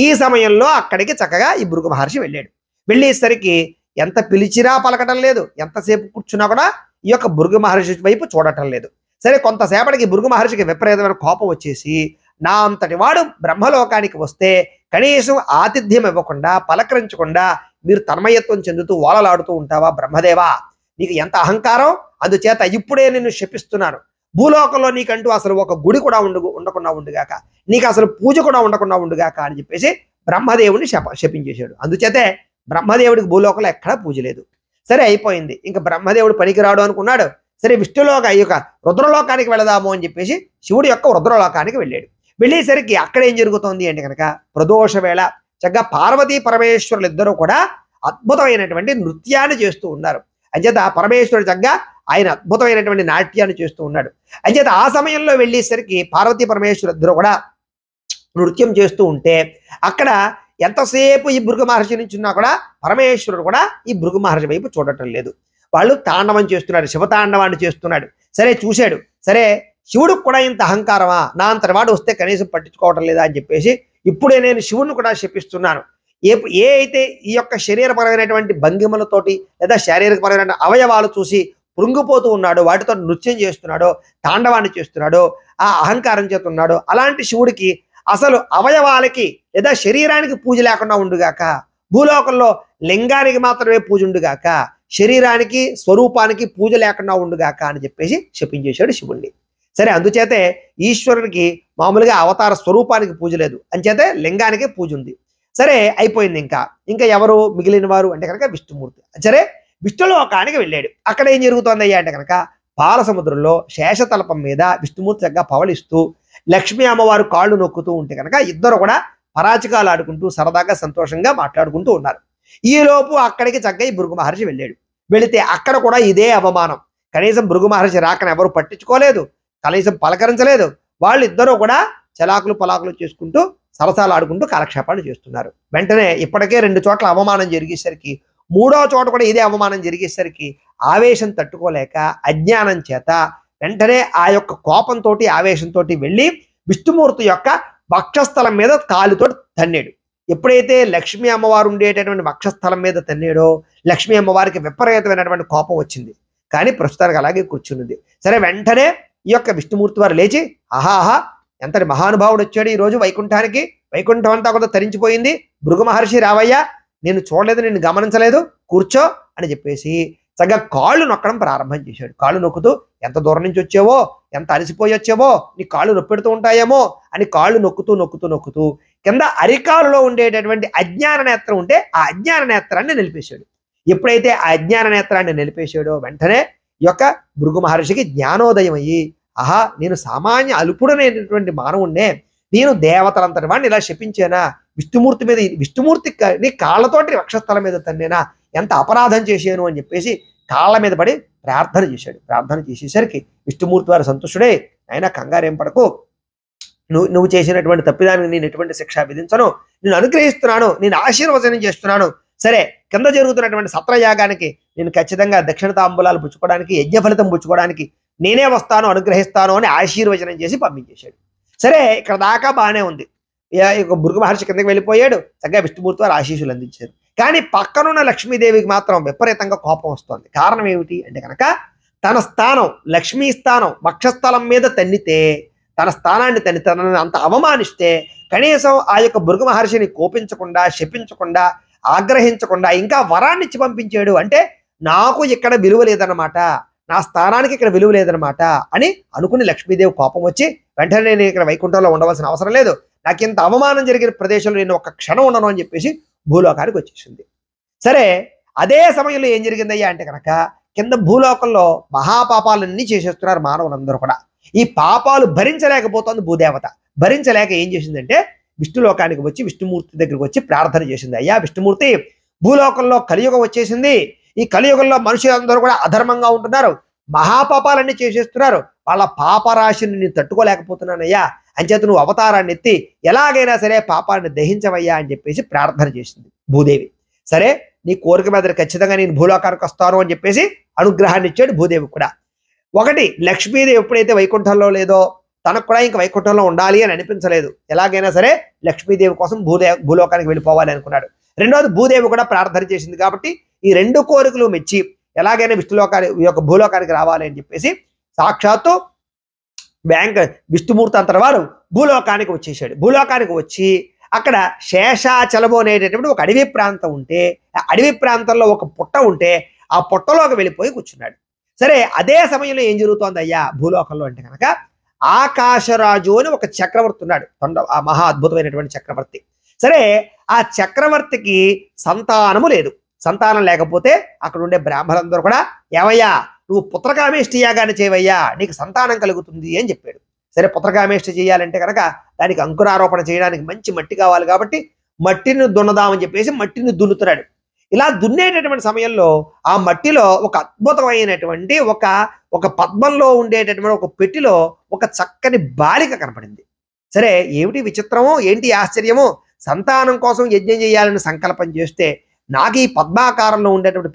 ఈ సమయంలో అక్కడికి చక్కగా ఈ భృగు మహర్షి వెళ్ళాడు. వెళ్ళేసరికి ఎంత పిలిచినా పలకటం లేదు, ఎంతసేపు కూర్చున్నా కూడా ఈ యొక్క భృగు మహర్షి వైపు చూడటం లేదు. సరే, కొంతసేపటికి భృగు మహర్షికి విపరీతమైన కోపం వచ్చేసి, నా అంతటి వాడు బ్రహ్మలోకానికి వస్తే కనీసం ఆతిథ్యం ఇవ్వకుండా పలకరించకుండా మీరు తన్మయత్వం చెందుతూ ఓలలాడుతూ ఉంటావా బ్రహ్మదేవా? నీకు ఎంత అహంకారం! అందుచేత ఇప్పుడే నిన్ను శపిస్తున్నాను. భూలోకంలో నీకంటూ అసలు ఒక గుడి కూడా ఉండకుండా ఉండుగాక, నీకు అసలు పూజ కూడా ఉండకుండా ఉండుగాక అని చెప్పేసి బ్రహ్మదేవుడిని శపించేశాడు. అందుచేతే బ్రహ్మదేవుడికి భూలోకంలో ఎక్కడా పూజ లేదు. సరే, అయిపోయింది. ఇంకా బ్రహ్మదేవుడు పనికిరాడు అనుకున్నాడు. సరే, విష్ణులోక ఈ యొక్క రుద్రలోకానికి వెళదాము అని చెప్పేసి శివుడి యొక్క రుద్రలోకానికి వెళ్ళాడు. వెళ్ళేసరికి అక్కడ ఏం జరుగుతోంది అంటే కనుక ప్రదోష వేళ చక్కగా పార్వతీ పరమేశ్వరులు ఇద్దరూ కూడా అద్భుతమైనటువంటి నృత్యాన్ని చేస్తూ ఉన్నారు. అంచేత పరమేశ్వరుడు చక్కగా ఆయన అద్భుతమైనటువంటి నాట్యాన్ని చేస్తూ ఉన్నాడు. అంచేత ఆ సమయంలో వెళ్ళేసరికి పార్వతీ పరమేశ్వరు ఇద్దరు కూడా నృత్యం చేస్తూ ఉంటే అక్కడ ఎంతసేపు ఈ భృగు మహర్షి నుంచి ఉన్నా కూడా పరమేశ్వరుడు కూడా ఈ భృగు మహర్షి వైపు చూడటం లేదు. వాళ్ళు తాండవం చేస్తున్నారు, శివతాండవాన్ని చేస్తున్నాడు. సరే, చూశాడు. సరే, శివుడికి కూడా ఇంత అహంకారమా, నా అంతటి వాడు వస్తే కనీసం పట్టించుకోవటం లేదా అని చెప్పేసి ఇప్పుడే నేను శివుడిని కూడా శపిస్తున్నాను. ఏ అయితే ఈ యొక్క శరీరపరమైనటువంటి భంగిమలతోటి లేదా శారీరకపరమైన అవయవాలు చూసి పొంగిపోతూ ఉన్నాడో, వాటితో నృత్యం చేస్తున్నాడో, తాండవాన్ని చేస్తున్నాడో, ఆ అహంకారం చేస్తున్నాడో, అలాంటి శివుడికి అసలు అవయవాలకి లేదా శరీరానికి పూజ లేకుండా ఉండుగాక, భూలోకంలో లింగానికి మాత్రమే పూజ ఉండుగాక, శరీరానికి స్వరూపానికి పూజ లేకుండా ఉండుగాక అని చెప్పేసి శపించేశాడు శివుణ్ణి. సరే, అందుచేతే ఈశ్వరునికి మామూలుగా అవతార స్వరూపానికి పూజ లేదు, అంచేతే లింగానికే పూజ ఉంది. సరే, అయిపోయింది. ఇంకా ఎవరు మిగిలిన వారు అంటే కనుక విష్ణుమూర్తి. సరే, విష్ణులోకానికి వెళ్ళాడు. అక్కడ ఏం జరుగుతోంది అయ్యా అంటే కనుక పాల సముద్రంలో శేషతలపం మీద విష్ణుమూర్తి చక్కగా పవలిస్తూ లక్ష్మీ అమ్మవారు కాళ్ళు నొక్కుతూ ఉంటే కనుక ఇద్దరు కూడా పరాచికాలు ఆడుకుంటూ సరదాగా సంతోషంగా మాట్లాడుకుంటూ ఉన్నారు. ఈలోపు అక్కడికి చక్కగా ఈ భృగు మహర్షి వెళ్ళాడు. వెళితే అక్కడ కూడా ఇదే అవమానం. కనీసం భృగు మహర్షి రాకని ఎవరు పట్టించుకోలేదు, కనీసం పలకరించలేదు. వాళ్ళు ఇద్దరూ కూడా చలాకులు పలాకులు చేసుకుంటూ సరసాలు ఆడుకుంటూ కాలక్షేపాలు చేస్తున్నారు. వెంటనే ఇప్పటికే 2 చోట్ల అవమానం జరిగేసరికి 3వ చోట కూడా ఇదే అవమానం జరిగేసరికి ఆవేశం తట్టుకోలేక అజ్ఞానం చేత వెంటనే ఆ యొక్క కోపంతో ఆవేశంతో వెళ్ళి విష్ణుమూర్తి యొక్క వక్షస్థలం మీద కాలుతో తన్నాడు. ఎప్పుడైతే లక్ష్మీ అమ్మవారు ఉండేటటువంటి వక్షస్థలం మీద తన్నాడో లక్ష్మీ అమ్మవారికి విపరీతమైనటువంటి కోపం వచ్చింది. కానీ ప్రస్తుతానికి అలాగే కూర్చున్నది. సరే, వెంటనే ఈ యొక్క విష్ణుమూర్తి వారు లేచి, ఆహాహా, ఎంతటి మహానుభావుడు వచ్చాడు ఈరోజు వైకుంఠానికి, వైకుంఠం అంతా కూడా తరించిపోయింది, భృగు మహర్షి రావయ్యా, నేను చూడలేదు, నిన్ను గమనించలేదు, కూర్చో అని చెప్పేసి చక్కగా కాళ్ళు నొక్కడం ప్రారంభం చేశాడు. కాళ్ళు నొక్కుతూ, ఎంత దూరం నుంచి వచ్చావో, ఎంత అలసిపోయి వచ్చావో, నీ కాళ్ళు నొప్పెడుతూ ఉంటాయేమో అని కాళ్ళు నొక్కుతూ నొక్కుతూ నొక్కుతూ కింద అరికాలులో ఉండేటటువంటి అజ్ఞాన నేత్రం ఉంటే ఆ అజ్ఞాన నేత్రాన్ని నిలిపేశాడు. ఎప్పుడైతే ఆ అజ్ఞాన నేత్రాన్ని నిలిపేశాడో వెంటనే ఈ యొక్క భృగు మహర్షికి జ్ఞానోదయం అయ్యి, ఆహా, నేను సామాన్య అల్పుడనేటటువంటి మానవుణ్ణే, నేను దేవతలంతటి వాడిని ఇలా శపించానా, విష్ణుమూర్తి మీద విష్ణుమూర్తి కాళ్ళతోటి వక్షస్థలం మీద తన్నేనా, ఎంత అపరాధం చేశాను అని చెప్పేసి కాళ్ళ మీద పడి ప్రార్థన చేశాడు. ప్రార్థన చేసేసరికి విష్ణుమూర్తి వారు సంతుష్టుడే, అయినా కంగారేం పడకు, నువ్వు చేసినటువంటి తప్పిదానికి నేను ఎటువంటి శిక్ష విధించను, నేను అనుగ్రహిస్తున్నాను, నేను ఆశీర్వచనం చేస్తున్నాను. సరే, కింద జరుగుతున్నటువంటి సత్రయాగానికి నేను ఖచ్చితంగా దక్షిణ తాంబూలాలు పుచ్చుకోవడానికి, యజ్ఞ ఫలితం పుచ్చుకోవడానికి నేనే వస్తాను, అనుగ్రహిస్తాను అని ఆశీర్వచనం చేసి పంపించేశాడు. సరే, ఇక్కడ దాకా బాగానే ఉంది. భృగు మహర్షి కిందకి వెళ్ళిపోయాడు. చక్కగా విష్ణుమూర్తి వారు ఆశీస్సులు అందించారు. కానీ పక్కనున్న లక్ష్మీదేవికి మాత్రం విపరీతంగా కోపం వస్తుంది. కారణం ఏమిటి అంటే కనుక తన స్థానం, లక్ష్మీ స్థానం వక్షస్థలం మీద తన్నితే, తన స్థానాన్ని తనని అంత అవమానిస్తే కనీసం ఆ యొక్క భృగు మహర్షిని కోపించకుండా, శపించకుండా, ఆగ్రహించకుండా ఇంకా వరాన్ని ఇచ్చి పంపించాడు. అంటే నాకు ఇక్కడ విలువ లేదన్నమాట, నా స్థానానికి ఇక్కడ విలువ లేదనమాట అని అనుకుని లక్ష్మీదేవి కోపం వచ్చి, వెంటనే నేను ఇక్కడ వైకుంఠంలో ఉండవలసిన అవసరం లేదు, నాకు ఇంత అవమానం జరిగిన ప్రదేశంలో నేను ఒక్క క్షణం ఉండను అని చెప్పేసి భూలోకానికి వచ్చేసింది. సరే, అదే సమయంలో ఏం జరిగిందయ్యా అంటే కనుక కింద భూలోకంలో మహాపాపాలన్నీ చేసేస్తున్నారు మానవులందరూ కూడా. ఈ పాపాలు భరించలేకపోతుంది భూదేవత. భరించలేక ఏం చేసిందంటే విష్ణులోకానికి వచ్చి విష్ణుమూర్తి దగ్గరికి వచ్చి ప్రార్థన చేసింది. అయ్యా విష్ణుమూర్తి, భూలోకంలో కలియుగం వచ్చేసింది, ఈ కలియుగంలో మనుషులందరూ కూడా అధర్మంగా ఉంటున్నారు, మహాపాపాలన్నీ చేసేస్తున్నారు, వాళ్ళ పాపరాశిని నేను తట్టుకోలేకపోతున్నానయ్యా, అంచేత నువ్వు అవతారాన్ని ఎత్తి ఎలాగైనా సరే పాపాన్ని దహించవయ్యా అని చెప్పేసి ప్రార్థన చేసింది భూదేవి. సరే, నీ కోరిక మీద ఖచ్చితంగా నేను భూలోకానికి వస్తాను అని చెప్పేసి అనుగ్రహాన్ని ఇచ్చాడు భూదేవి కూడా. ఒకటి, లక్ష్మీదేవి ఎప్పుడైతే వైకుంఠంలో లేదో తనకు కూడా ఇంకా వైకుంఠంలో ఉండాలి అని అనిపించలేదు, ఎలాగైనా సరే లక్ష్మీదేవి కోసం భూలోకానికి వెళ్ళిపోవాలి అనుకున్నాడు. రెండోది, భూదేవి కూడా ప్రార్థన చేసింది కాబట్టి ఈ 2 కోరికలు మెచ్చి ఎలాగైనా ఈ యొక్క భూలోకానికి రావాలి అని చెప్పేసి సాక్షాత్తు విష్ణుమూర్తి అంతటి వారు భూలోకానికి వచ్చేసాడు. భూలోకానికి వచ్చి అక్కడ శేషాచలము అనేటటువంటి ఒక అడవి ప్రాంతం ఉంటే, ఆ అడవి ప్రాంతంలో ఒక పుట్ట ఉంటే ఆ పుట్టలోకి వెళ్ళిపోయి కూర్చున్నాడు. సరే, అదే సమయంలో ఏం జరుగుతోంది అయ్యా భూలోకంలో అంటే కనుక, ఆకాశరాజు అని ఒక చక్రవర్తి ఉన్నాడు, ఆ మహా అద్భుతమైనటువంటి చక్రవర్తి. సరే, ఆ చక్రవర్తికి సంతానము లేదు. సంతానం లేకపోతే అక్కడ ఉండే బ్రాహ్మణులందరూ కూడా, ఏమయ్యా నువ్వు పుత్రకామేష్టి యాగాన్ని చేయవయ్యా, నీకు సంతానం కలుగుతుంది అని చెప్పాడు. సరే, పుత్రకామేష్టి చేయాలంటే కనుక దానికి అంకురారోపణ చేయడానికి మంచి మట్టి కావాలి కాబట్టి మట్టిని దున్నదామని చెప్పేసి మట్టిని దున్నుతున్నాడు. ఇలా దున్నేటటువంటి సమయంలో ఆ మట్టిలో ఒక అద్భుతమైనటువంటి ఒక పద్మంలో ఉండేటటువంటి ఒక పెట్టిలో ఒక చక్కని బాలిక కనపడింది. సరే, ఏమిటి విచిత్రమో, ఏంటి ఆశ్చర్యమో, సంతానం కోసం యజ్ఞం చేయాలని సంకల్పం చేస్తే నాకు ఈ పద్మాకారంలో ఉండేటువంటి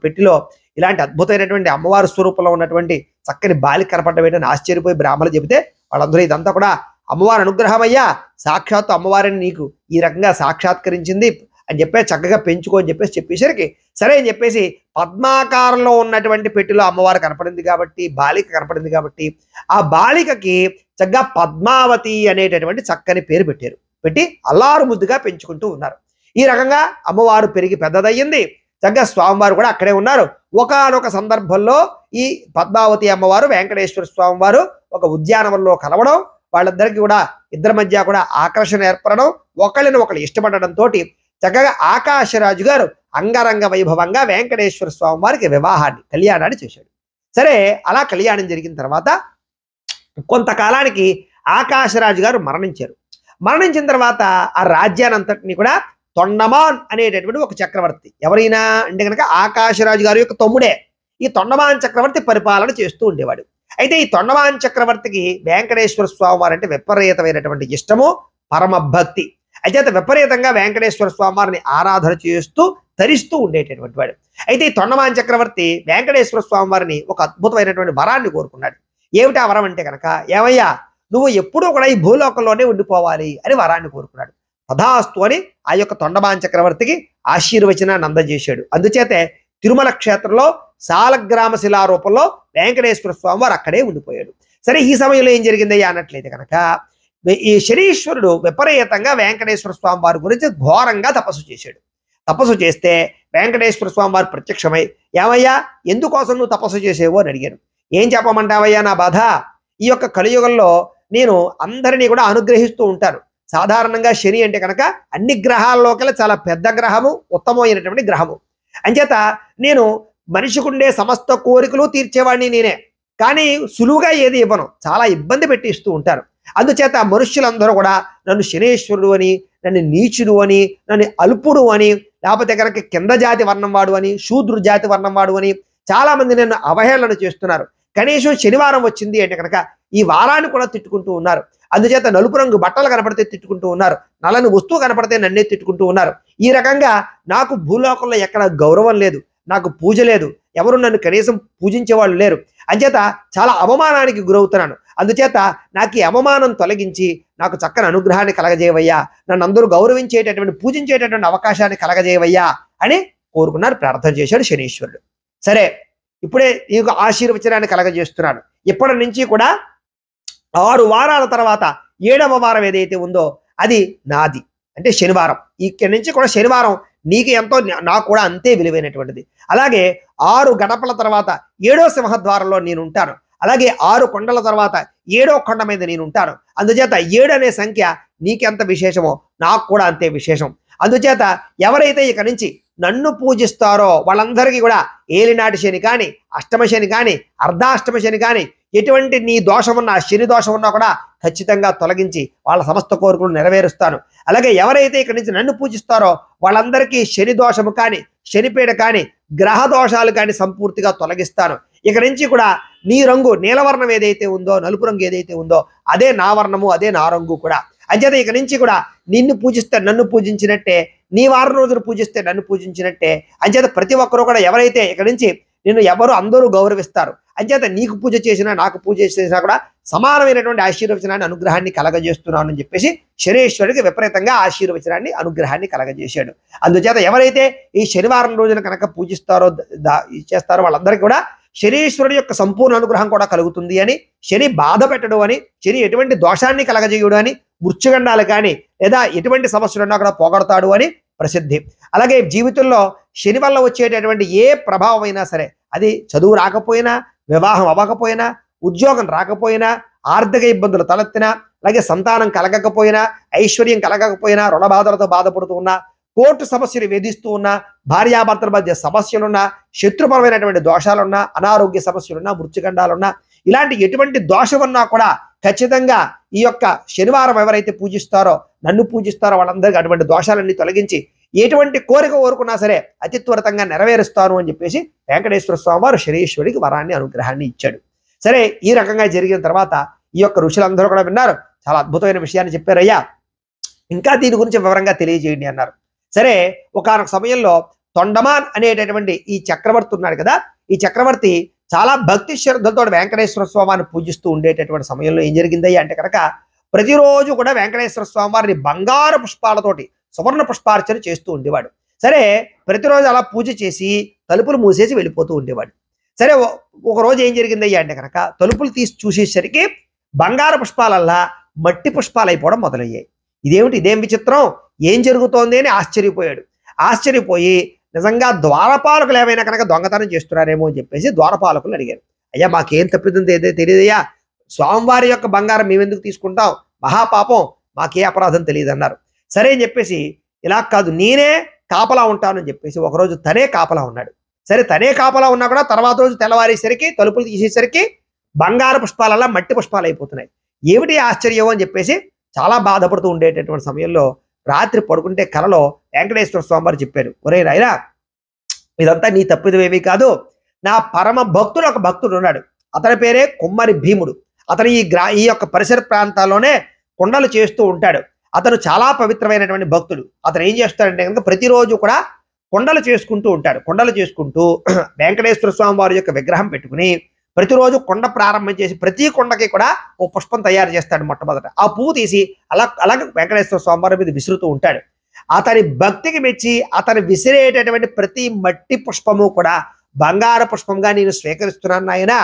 పెట్టిలో ఇలాంటి అద్భుతమైనటువంటి అమ్మవారి స్వరూపంలో ఉన్నటువంటి చక్కని బాలిక కనపడమేటని ఆశ్చర్యపోయి బ్రాహ్మణులు చెబితే వాళ్ళందరూ ఇదంతా కూడా అమ్మవారి అనుగ్రహం అయ్యా, సాక్షాత్తు అమ్మవారిని నీకు ఈ రకంగా సాక్షాత్కరించింది అని చెప్పేసి చక్కగా పెంచుకో అని చెప్పేసరికి సరే అని చెప్పేసి పద్మాకారంలో ఉన్నటువంటి పెట్టిలో అమ్మవారు కనపడింది కాబట్టి, బాలిక కనపడింది కాబట్టి ఆ బాలికకి చక్కగా పద్మావతి అనేటటువంటి చక్కని పేరు పెట్టారు. పెట్టి అల్లారు ముద్దుగా పెంచుకుంటూ ఉన్నారు. ఈ రకంగా అమ్మవారు పెరిగి పెద్దదయ్యింది. చక్కగా స్వామివారు కూడా అక్కడే ఉన్నారు. ఒకానొక సందర్భంలో ఈ పద్మావతి అమ్మవారు వెంకటేశ్వర స్వామివారు ఒక ఉద్యానవనంలో కలవడం, వాళ్ళిద్దరికి కూడా ఇద్దరి మధ్య కూడా ఆకర్షణ ఏర్పడడం, ఒకళ్ళని ఒకళ్ళు ఇష్టపడడంతో చక్కగా ఆకాశరాజు గారు అంగరంగ వైభవంగా వెంకటేశ్వర స్వామి వారికి కళ్యాణాన్ని చేశాడు. సరే, అలా కళ్యాణం జరిగిన తర్వాత కొంతకాలానికి ఆకాశరాజు గారు మరణించారు. మరణించిన తర్వాత ఆ రాజ్యాన్ని అంతటిని కూడా తొండమాన్ అనేటటువంటి ఒక చక్రవర్తి, ఎవరైనా అంటే కనుక ఆకాశరాజు గారి యొక్క తమ్ముడే, ఈ తొండమాన్ చక్రవర్తి పరిపాలన చేస్తూ ఉండేవాడు. అయితే ఈ తొండమాన్ చక్రవర్తికి వెంకటేశ్వర స్వామి వారు అంటే విపరీతమైనటువంటి ఇష్టము, పరమభక్తి. అయితే విపరీతంగా వెంకటేశ్వర స్వామి వారిని ఆరాధన చేస్తూ ధరిస్తూ ఉండేటటువంటి వాడు. అయితే ఈ తొండమాన్ చక్రవర్తి వెంకటేశ్వర స్వామి వారిని ఒక అద్భుతమైనటువంటి వరాన్ని కోరుకున్నాడు. ఏమిటి ఆ వరం అంటే కనుక, ఏమయ్యా నువ్వు ఎప్పుడూ కూడా ఈ భూలోకంలోనే ఉండిపోవాలి అని వరాన్ని కోరుకున్నాడు. తథాస్తు అని ఆ యొక్క తొండమాన్ చక్రవర్తికి ఆశీర్వచనాన్ని అందజేశాడు. అందుచేతే తిరుమల క్షేత్రంలో సాలగ్రామ శిలారూపంలో వెంకటేశ్వర స్వామి వారు అక్కడే ఉండిపోయాడు. సరే, ఈ సమయంలో ఏం జరిగిందయ్యా అన్నట్లయితే కనుక, ఈ శనీశ్వరుడు విపరీతంగా వెంకటేశ్వర స్వామి వారి గురించి ఘోరంగా తపస్సు చేశాడు. తపస్సు చేస్తే వెంకటేశ్వర స్వామి వారు ప్రత్యక్షమై, ఏమయ్యా ఎందుకోసం నువ్వు తపస్సు చేసేవో అని అడిగాను. ఏం చెప్పమంటావయ్యా నా బాధ, ఈ యొక్క కలియుగంలో నేను అందరినీ కూడా అనుగ్రహిస్తూ ఉంటాను. సాధారణంగా శని అంటే కనుక అన్ని గ్రహాల్లోకెల్లా చాలా పెద్ద గ్రహము, ఉత్తమమైనటువంటి గ్రహము. అంచేత నేను మనిషికి ఉండే సమస్త కోరికలు తీర్చేవాడిని నేనే, కానీ సులువుగా ఏది ఇవ్వను, చాలా ఇబ్బంది పెట్టి ఇస్తూ ఉంటాను. అందుచేత మనుష్యులందరూ కూడా నన్ను శనేశ్వరుడు అని, నన్ను నీచుడు అని, నన్ను అల్పుడు అని, లేకపోతే కనుక కింద జాతి వర్ణం వాడు అని, శూద్రు జాతి వర్ణం వాడు అని చాలా మంది నన్ను అవహేళన చేస్తున్నారు. కనీసం శనివారం వచ్చింది అంటే కనుక ఈ వారాన్ని కూడా తిట్టుకుంటూ ఉన్నారు. అందుచేత నలుపు రంగు బట్టలు కనపడితే తిట్టుకుంటూ ఉన్నారు, నల్లని వస్తువు కనపడితే నన్నే తిట్టుకుంటూ ఉన్నారు. ఈ రకంగా నాకు భూలోకంలో ఎక్కడ గౌరవం లేదు, నాకు పూజ లేదు, ఎవరు నన్ను కనీసం పూజించే వాళ్ళు లేరు. అంచేత చాలా అవమానానికి గురవుతున్నాను. అందుచేత నాకు ఈ అవమానం తొలగించి నాకు చక్కని అనుగ్రహాన్ని కలగజేయవయ్యా, నన్ను అందరూ గౌరవించేటటువంటి పూజించేటటువంటి అవకాశాన్ని కలగజేయవయ్యా అని కోరుకున్నారు, ప్రార్థన చేశాడు శనీశ్వరుడు. సరే, ఇప్పుడే నీకు ఆశీర్వచనాన్ని కలగజేస్తున్నాను. ఇప్పటి నుంచి కూడా 6 వారాల తర్వాత 7వ వారం ఏదైతే ఉందో అది నాది, అంటే శనివారం. ఇక్కడి నుంచి కూడా శనివారం నీకు ఎంతో, నాకు కూడా అంతే విలువైనటువంటిది. అలాగే 6 గడపల తర్వాత 7వ సింహద్వారంలో నేను ఉంటాను. అలాగే 6 కొండల తర్వాత 7వ కొండ మీద నేను ఉంటాను. అందుచేత 7 అనే సంఖ్య నీకెంత విశేషమో నాకు కూడా అంతే విశేషం. అందుచేత ఎవరైతే ఇక నుంచి నన్ను పూజిస్తారో వాళ్ళందరికీ కూడా ఏలినాటి శని కానీ, అష్టమ శని కానీ, అర్ధాష్టమ శని కానీ, ఎటువంటి నీ దోషం ఉన్నా, శని దోషం ఉన్నా కూడా ఖచ్చితంగా తొలగించి వాళ్ళ సమస్త కోరికలు నెరవేరుస్తాను. అలాగే ఎవరైతే ఇక్కడి నుంచి నన్ను పూజిస్తారో వాళ్ళందరికీ శని దోషము కానీ, శనిపీడ కానీ, గ్రహ దోషాలు కానీ సంపూర్తిగా తొలగిస్తాను. ఇక నుంచి కూడా నీ రంగు నీలవర్ణం ఏదైతే ఉందో, నలుపు రంగు ఏదైతే ఉందో అదే నా వర్ణము, అదే నా రంగు కూడా. అంచేత ఇక నుంచి కూడా నిన్ను పూజిస్తే నన్ను పూజించినట్టే, నీ వారం రోజులు పూజిస్తే నన్ను పూజించినట్టే. అంచేత ప్రతి ఒక్కరూ కూడా ఎవరైతే ఇక నుంచి నిన్ను ఎవరు అందరూ గౌరవిస్తారు. అంచేత నీకు పూజ చేసినా నాకు పూజ చేసినా కూడా సమానమైనటువంటి ఆశీర్వచనాన్ని అనుగ్రహాన్ని కలగజేస్తున్నాను అని చెప్పేసి శనీశ్వరుడికి విపరీతంగా ఆశీర్వచనాన్ని అనుగ్రహాన్ని కలగజేశాడు. అందుచేత ఎవరైతే ఈ శనివారం రోజున కనుక పూజిస్తారో చేస్తారో వాళ్ళందరికీ కూడా శనీశ్వరుడి యొక్క సంపూర్ణ అనుగ్రహం కూడా కలుగుతుంది అని, శని బాధ పెట్టడు అని, శని ఎటువంటి దోషాన్ని కలగజేయుడు అని, మృత్యుగండాలు కానీ లేదా ఎటువంటి సమస్యలున్నా కూడా పోగొడతాడు అని ప్రసిద్ధి. అలాగే జీవితంలో శని వల్ల వచ్చేటటువంటి ఏ ప్రభావం అయినా సరే, అది చదువు రాకపోయినా, వివాహం అవ్వకపోయినా, ఉద్యోగం రాకపోయినా, ఆర్థిక ఇబ్బందులు తలెత్తినా, అలాగే సంతానం కలగకపోయినా, ఐశ్వర్యం కలగకపోయినా, రుణ బాధలతో బాధపడుతూ ఉన్నా, కోర్టు సమస్యలు వేధిస్తూ ఉన్నా, భార్యాభర్తల మధ్య సమస్యలున్నా, శత్రుపరమైనటువంటి దోషాలున్నా, అనారోగ్య సమస్యలున్నా, మృత్యుగండాలున్నా, ఇలాంటి ఎటువంటి దోషం ఉన్నా కూడా ఖచ్చితంగా ఈ యొక్క శనివారం ఎవరైతే పూజిస్తారో, నన్ను పూజిస్తారో వాళ్ళందరికీ అటువంటి దోషాలన్నీ తొలగించి ఎటువంటి కోరిక కోరుకున్నా సరే అతి త్వరితంగా నెరవేరుస్తాను అని చెప్పేసి వెంకటేశ్వర స్వామి వారు శనీశ్వరుడికి వరాన్ని అనుగ్రహాన్ని ఇచ్చాడు. సరే, ఈ రకంగా జరిగిన తర్వాత ఈ యొక్క ఋషులందరూ కూడా విన్నారు. చాలా అద్భుతమైన విషయాన్ని చెప్పారయ్యా, ఇంకా దీని గురించి వివరంగా తెలియజేయండి అన్నారు. సరే, ఒకానొక సమయంలో తొండమాన్ అనేటటువంటి ఈ చక్రవర్తి ఉన్నాడు కదా, ఈ చక్రవర్తి చాలా భక్తి శ్రద్ధలతో వెంకటేశ్వర స్వామిని పూజిస్తూ ఉండేటటువంటి సమయంలో ఏం జరిగిందయ్యా అంటే కనుక ప్రతిరోజు కూడా వెంకటేశ్వర స్వామి వారిని బంగారు పుష్పాలతోటి సువర్ణ పుష్పార్చన చేస్తూ ఉండేవాడు. సరే, ప్రతిరోజు అలా పూజ చేసి తలుపులు మూసేసి వెళ్ళిపోతూ ఉండేవాడు. సరే, ఒక రోజు ఏం జరిగిందయ్యా అంటే కనుక తలుపులు తీసి చూసేసరికి బంగారు పుష్పాలల్లా మట్టి పుష్పాలు అయిపోవడం మొదలయ్యాయి. ఇదేం విచిత్రం, ఏం జరుగుతోంది అని ఆశ్చర్యపోయాడు. ఆశ్చర్యపోయి నిజంగా ద్వారపాలకులు ఏమైనా కనుక దొంగతనం చేస్తున్నారేమో అని చెప్పేసి ద్వారపాలకులు అడిగారు. అయ్యా, మాకేం తప్పిదంతో ఏదో తెలియదయ్యా, స్వామివారి యొక్క బంగారం మేమెందుకు తీసుకుంటాం, మహాపాపం, మాకే అపరాధం తెలియదు అన్నారు. సరే అని చెప్పేసి ఇలా కాదు, నేనే కాపలా ఉంటాను అని చెప్పేసి ఒకరోజు తనే కాపలా ఉన్నాడు. సరే, తనే కాపలా ఉన్నా కూడా తర్వాత రోజు తెల్లవారేసరికి తలుపులు తీసేసరికి బంగారు పుష్పాలల్లా మట్టి పుష్పాలు అయిపోతున్నాయి. ఏమిటి ఆశ్చర్యం అని చెప్పేసి చాలా బాధపడుతూ ఉండేటటువంటి సమయంలో రాత్రి పడుకుంటే కలలో వెంకటేశ్వర స్వామి వారు చెప్పారు, ఒరే నాయనా, ఇదంతా నీ తప్పిదమేమీ కాదు, నా పరమ భక్తుడు ఒక భక్తుడు ఉన్నాడు, అతని పేరే కుమ్మరి భీముడు. అతను ఈ యొక్క పరిసర ప్రాంతాల్లోనే కొండలు చేస్తూ ఉంటాడు. అతను చాలా పవిత్రమైనటువంటి భక్తుడు. అతను ఏం చేస్తాడంటే కనుక ప్రతిరోజు కూడా కొండలు చేసుకుంటూ ఉంటాడు. కొండలు చేసుకుంటూ వెంకటేశ్వర స్వామి వారి యొక్క విగ్రహం పెట్టుకుని ప్రతిరోజు కొండ ప్రారంభం చేసి ప్రతి కొండకి కూడా ఓ పుష్పం తయారు చేస్తాడు. మొట్టమొదట ఆ పువ్వు తీసి అలాగే వెంకటేశ్వర స్వామి వారి మీద విసురుతూ ఉంటాడు. అతని భక్తికి మెచ్చి అతను విసిరేటటువంటి ప్రతి మట్టి పుష్పము కూడా బంగారు పుష్పంగా నేను స్వీకరిస్తున్నాను నాయన,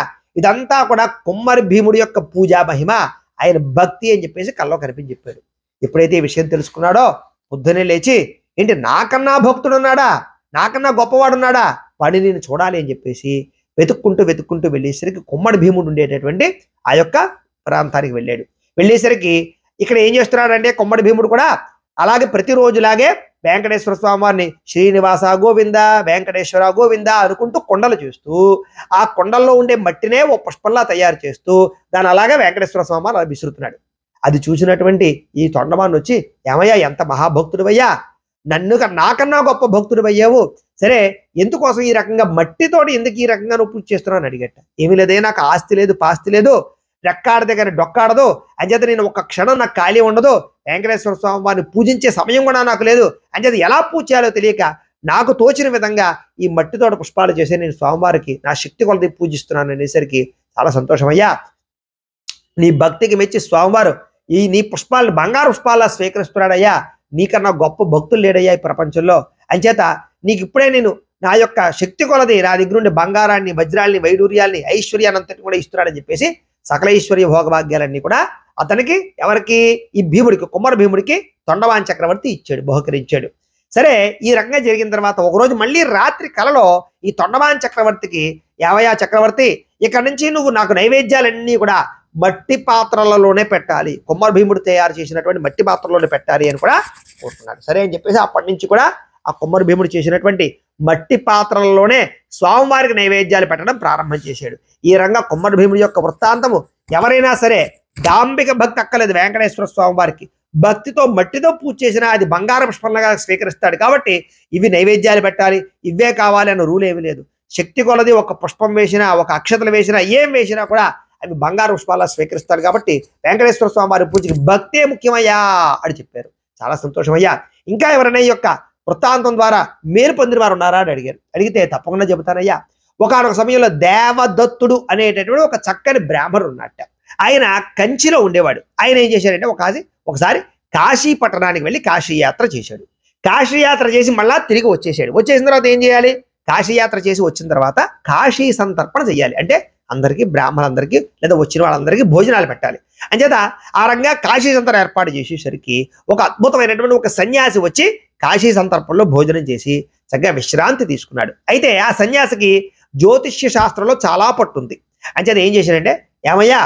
ఇదంతా కూడా కుమ్మరి భీముడి యొక్క పూజా మహిమ, ఆయన భక్తి అని చెప్పేసి కల్లో కనిపించి చెప్పాడు. ఎప్పుడైతే ఈ విషయం తెలుసుకున్నాడో పొద్దునే లేచి, ఏంటి నాకన్నా భక్తుడు ఉన్నాడా, నాకన్నా గొప్పవాడు ఉన్నాడా, వాడిని నేను చూడాలి అని చెప్పేసి వెతుక్కుంటూ వెళ్ళేసరికి కుమ్మడి భీముడు ఉండేటటువంటి ఆ యొక్క ప్రాంతానికి వెళ్ళాడు. వెళ్ళేసరికి ఇక్కడ ఏం చేస్తున్నాడంటే కుమ్మడి భీముడు కూడా అలాగే ప్రతిరోజులాగే వెంకటేశ్వర స్వామి వారిని శ్రీనివాస గోవింద, వెంకటేశ్వర గోవింద అనుకుంటూ కొండలు చేస్తూ ఆ కొండల్లో ఉండే మట్టినే ఓ పుష్పంలా తయారు చేస్తూ దాని అలాగే వెంకటేశ్వర స్వామి వారు అలా విసురుతున్నాడు. అది చూసినటువంటి ఈ తొండమాన్ వచ్చి, ఏమయ్యా, ఎంత మహాభక్తుడివయ్యా, నాకన్నా గొప్ప భక్తుడు అయ్యావు, సరే ఎందుకోసం ఈ రకంగా మట్టితోటి ఎందుకు ఈ రకంగా నువ్వు పూజ చేస్తున్నావు అని అడిగట. ఏమీ లేదే, నాకు ఆస్తి లేదు, పాస్తి లేదు, రెక్కాడదే కానీ డొక్కాడదు, అంచేత నేను ఒక్క క్షణం నాకు ఖాళీ ఉండదు, వెంకటేశ్వర స్వామి వారిని పూజించే సమయం కూడా నాకు లేదు, అంచేత ఎలా పూజ చేయాలో తెలియక నాకు తోచిన విధంగా ఈ మట్టితోట పుష్పాలు చేసి నేను స్వామివారికి నా శక్తి కొలది పూజిస్తున్నాను అనేసరికి చాలా సంతోషమయ్యా, నీ భక్తికి మెచ్చి స్వామివారు నీ పుష్పాలను బంగారు పుష్పాలా స్వీకరిస్తున్నాడయ్యా, నీకన్నా గొప్ప భక్తులు లేడయ్యా ఈ ప్రపంచంలో, అంచేత నీకు ఇప్పుడే నేను నా యొక్క శక్తి కొలది నా దగ్గర ఉండే బంగారాన్ని, వజ్రాల్ని, వైడూర్యాల్ని, ఐశ్వర్యాన్ని అంతటి కూడా ఇస్తున్నాడని చెప్పేసి సకల ఐశ్వర్య భోగభాగ్యాలన్నీ కూడా అతనికి, ఎవరికి, ఈ భీముడికి, కుమ్మర భీముడికి తొండమాన్ చక్రవర్తి ఇచ్చాడు, బహుకరించాడు. సరే, ఈ రకంగా జరిగిన తర్వాత ఒకరోజు మళ్ళీ రాత్రి కలలో ఈ తొండమాన్ చక్రవర్తికి, ఏవయ్యా చక్రవర్తి, ఇక్కడ నుంచి నువ్వు నాకు నైవేద్యాలన్నీ కూడా మట్టి పాత్రలలోనే పెట్టాలి, కుమ్మర భీముడు తయారు చేసినటువంటి మట్టి పాత్రలోనే పెట్టాలి అని కూడా కోరుకున్నాడు. సరే అని చెప్పేసి అప్పటి నుంచి కూడా ఆ కుమ్మర భీముడు చేసినటువంటి మట్టి పాత్రలలోనే స్వామివారికి నైవేద్యాలు పెట్టడం ప్రారంభం చేశాడు. ఈ రంగా కుమ్మర భీముడి యొక్క వృత్తాంతము ఎవరైనా సరే దాంబిక భక్తి అక్కలేదు, వెంకటేశ్వర స్వామి వారికి భక్తితో మట్టితో పూజ చేసినా అది బంగారు పుష్పంగా స్వీకరిస్తాడు. కాబట్టి ఇవి నైవేద్యాలు పెట్టాలి, ఇవే కావాలి అన్న రూల్ ఏమీ లేదు. శక్తి కొలది ఒక పుష్పం వేసినా, ఒక అక్షతలు వేసినా, ఏం వేసినా కూడా అవి బంగారు పుష్పాలా స్వీకరిస్తాడు. కాబట్టి వెంకటేశ్వర స్వామి వారి పూజకి భక్తే ముఖ్యమయ్యా అని చెప్పారు. చాలా సంతోషమయ్యా. ఇంకా ఎవరైనా ఈ యొక్క వృత్తాంతం ద్వారా మేలు పొందిన వారు ఉన్నారా అని అడిగారు. అడిగితే తప్పకుండా చెబుతానయ్యా. ఒకానొక సమయంలో దేవదత్తుడు అనేటటువంటి ఒక చక్కని బ్రాహ్మణుడు ఉన్నట్ట. ఆయన కంచిలో ఉండేవాడు. ఆయన ఏం చేశాడంటే ఒకసారి కాశీ పట్టణానికి వెళ్ళి కాశీ యాత్ర చేశాడు. కాశీ యాత్ర చేసి మళ్ళా తిరిగి వచ్చేసాడు. వచ్చేసిన తర్వాత ఏం చేయాలి? కాశీ యాత్ర చేసి వచ్చిన తర్వాత కాశీ సంతర్పణ చేయాలి. అంటే అందరికీ, బ్రాహ్మణులందరికీ లేదా వచ్చిన వాళ్ళందరికీ భోజనాలు పెట్టాలి. అంచేత ఆ రంగా కాశీ సంతర్పణ ఏర్పాటు చేసేసరికి ఒక అద్భుతమైనటువంటి ఒక సన్యాసి వచ్చి కాశీ సంతర్పణలో భోజనం చేసి చక్కగా విశ్రాంతి తీసుకున్నాడు. అయితే ఆ సన్యాసికి జ్యోతిష్య శాస్త్రంలో చాలా పట్టుంది. అంచేత ఏం చేశాడంటే, ఏమయ్యా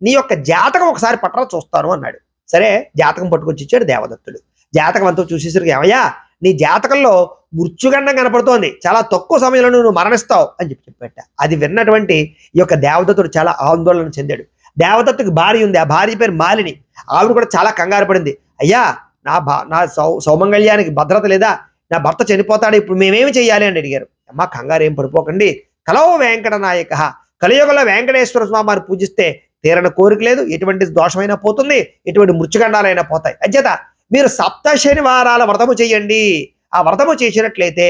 నీ యొక్క జాతకం ఒకసారి పట్టరా చూస్తాను అన్నాడు. సరే, జాతకం పట్టుకొచ్చి ఇచ్చాడు దేవదత్తుడు. జాతకం అంతా చూసేసరికి, ఏమయ్యా నీ జాతకంలో మృత్యుగండం కనపడుతోంది, చాలా తక్కువ సమయంలో నువ్వు మరణిస్తావు అని చెప్పేట. అది విన్నటువంటి ఈ యొక్క దేవదత్తుడు చాలా ఆందోళన చెందాడు. దేవదత్తుకి భార్య ఉంది. ఆ భార్య పేరు మాలిని. ఆవిడ కూడా చాలా కంగారు పడింది. అయ్యా నా సౌమంగళ్యానికి భద్రత లేదా, నా భర్త చనిపోతాడు, ఇప్పుడు మేమేమి చెయ్యాలి అని అడిగారు. అమ్మ కంగారు ఏం పడిపోకండి, కలవు వెంకట నాయక, కలియుగంలో వెంకటేశ్వర స్వామిని పూజిస్తే తీరని కోరిక లేదు, ఎటువంటి దోషమైనా పోతుంది, ఎటువంటి మృత్యుగండాలైనా పోతాయి. అంచేత మీరు 7 శనివారాల వ్రతము చేయండి. ఆ వ్రతము చేసినట్లయితే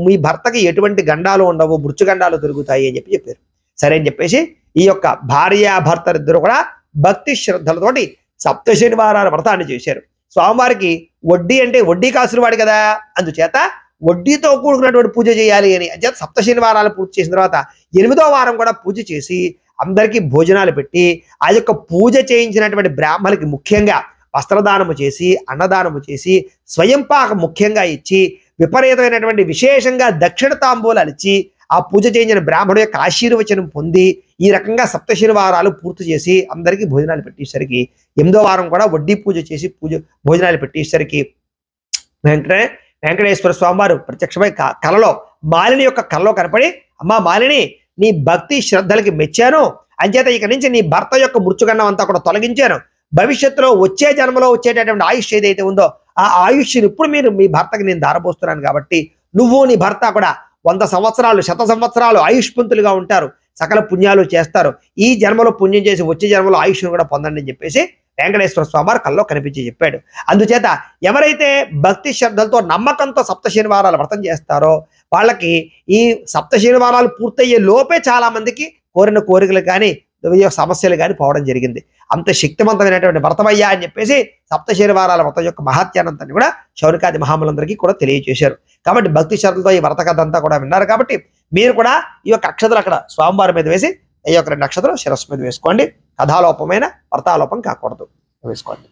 మీ భర్తకి ఎటువంటి గండాలు ఉండవు, మృత్యుగండాలు దొరుకుతాయి అని చెప్పారు. సరే అని చెప్పేసి ఈ యొక్క భార్యాభర్తలిద్దరూ కూడా భక్తి శ్రద్ధలతోటి 7 శనివారాల వ్రతాన్ని చేశారు. స్వామివారికి వడ్డీ అంటే వడ్డీ కాసులు వాడు కదా, అందుచేత వడ్డీతో కూడుకున్నటువంటి పూజ చేయాలి అని. అంచేత 7 శనివారాలు పూర్తి చేసిన తర్వాత 8వ వారం కూడా పూజ చేసి అందరికీ భోజనాలు పెట్టి ఆ యొక్క పూజ చేయించినటువంటి బ్రాహ్మణులకి ముఖ్యంగా వస్త్రదానము చేసి, అన్నదానము చేసి, స్వయం పాకం ముఖ్యంగా ఇచ్చి, విపరీతమైనటువంటి విశేషంగా దక్షిణ తాంబూలాలు ఇచ్చి ఆ పూజ చేయించిన బ్రాహ్మణుడు యొక్క ఆశీర్వచనం పొంది ఈ రకంగా 7 శనివారాలు పూర్తి చేసి అందరికీ భోజనాలు పెట్టేసరికి 8వ వారం కూడా వడ్డీ పూజ చేసి భోజనాలు పెట్టేసరికి వెంకటేశ్వర స్వామివారు ప్రత్యక్షమై మాలిని యొక్క కలలో కనపడి, అమ్మా మాలిని, నీ భక్తి శ్రద్ధలకి మెచ్చాను, అంచేత ఇక నుంచి నీ భర్త యొక్క మృత్యుగండం అంతా కూడా తొలగించాను. భవిష్యత్తులో వచ్చే జన్మలో వచ్చేటటువంటి ఆయుష్ ఏదైతే ఉందో ఆ ఆయుష్ని ఇప్పుడు మీ భర్తకి నేను దారపోస్తున్నాను కాబట్టి నువ్వు నీ భర్త కూడా 100 సంవత్సరాలు 100 సంవత్సరాలు ఆయుష్పంతులుగా ఉంటారు, సకల పుణ్యాలు చేస్తారు. ఈ జన్మలో పుణ్యం చేసి వచ్చే జన్మలో ఆయుష్ను కూడా పొందండి అని చెప్పేసి వెంకటేశ్వర స్వామి కల్లో కనిపించి చెప్పాడు. అందుచేత ఎవరైతే భక్తి శ్రద్ధలతో నమ్మకంతో 7 శనివారాలు వ్రతం చేస్తారో వాళ్ళకి ఈ 7 శనివారాలు పూర్తయ్యే లోపే చాలా మందికి కోరిన కోరికలు కానీ సమస్యలు కానీ పోవడం జరిగింది. అంత శక్తివంతమైనటువంటి వ్రతమయ్యా అని చెప్పేసి 7 శనివారాల వ్రతం యొక్క మహత్యానంతాన్ని కూడా శౌనకాది మహాములందరికీ కూడా తెలియజేశారు. కాబట్టి భక్తి శ్రద్ధలతో ఈ వ్రత కథ అంతా కూడా విన్నారు. కాబట్టి మీరు కూడా ఈ యొక్క అక్షతలు అక్కడ స్వామివారి మీద వేసి ఈ యొక్క 2 అక్షతలు శిరస్సు మీద వేసుకోండి. కథాలోపమైన వ్రతాలోపం కాకూడదు, వేసుకోండి.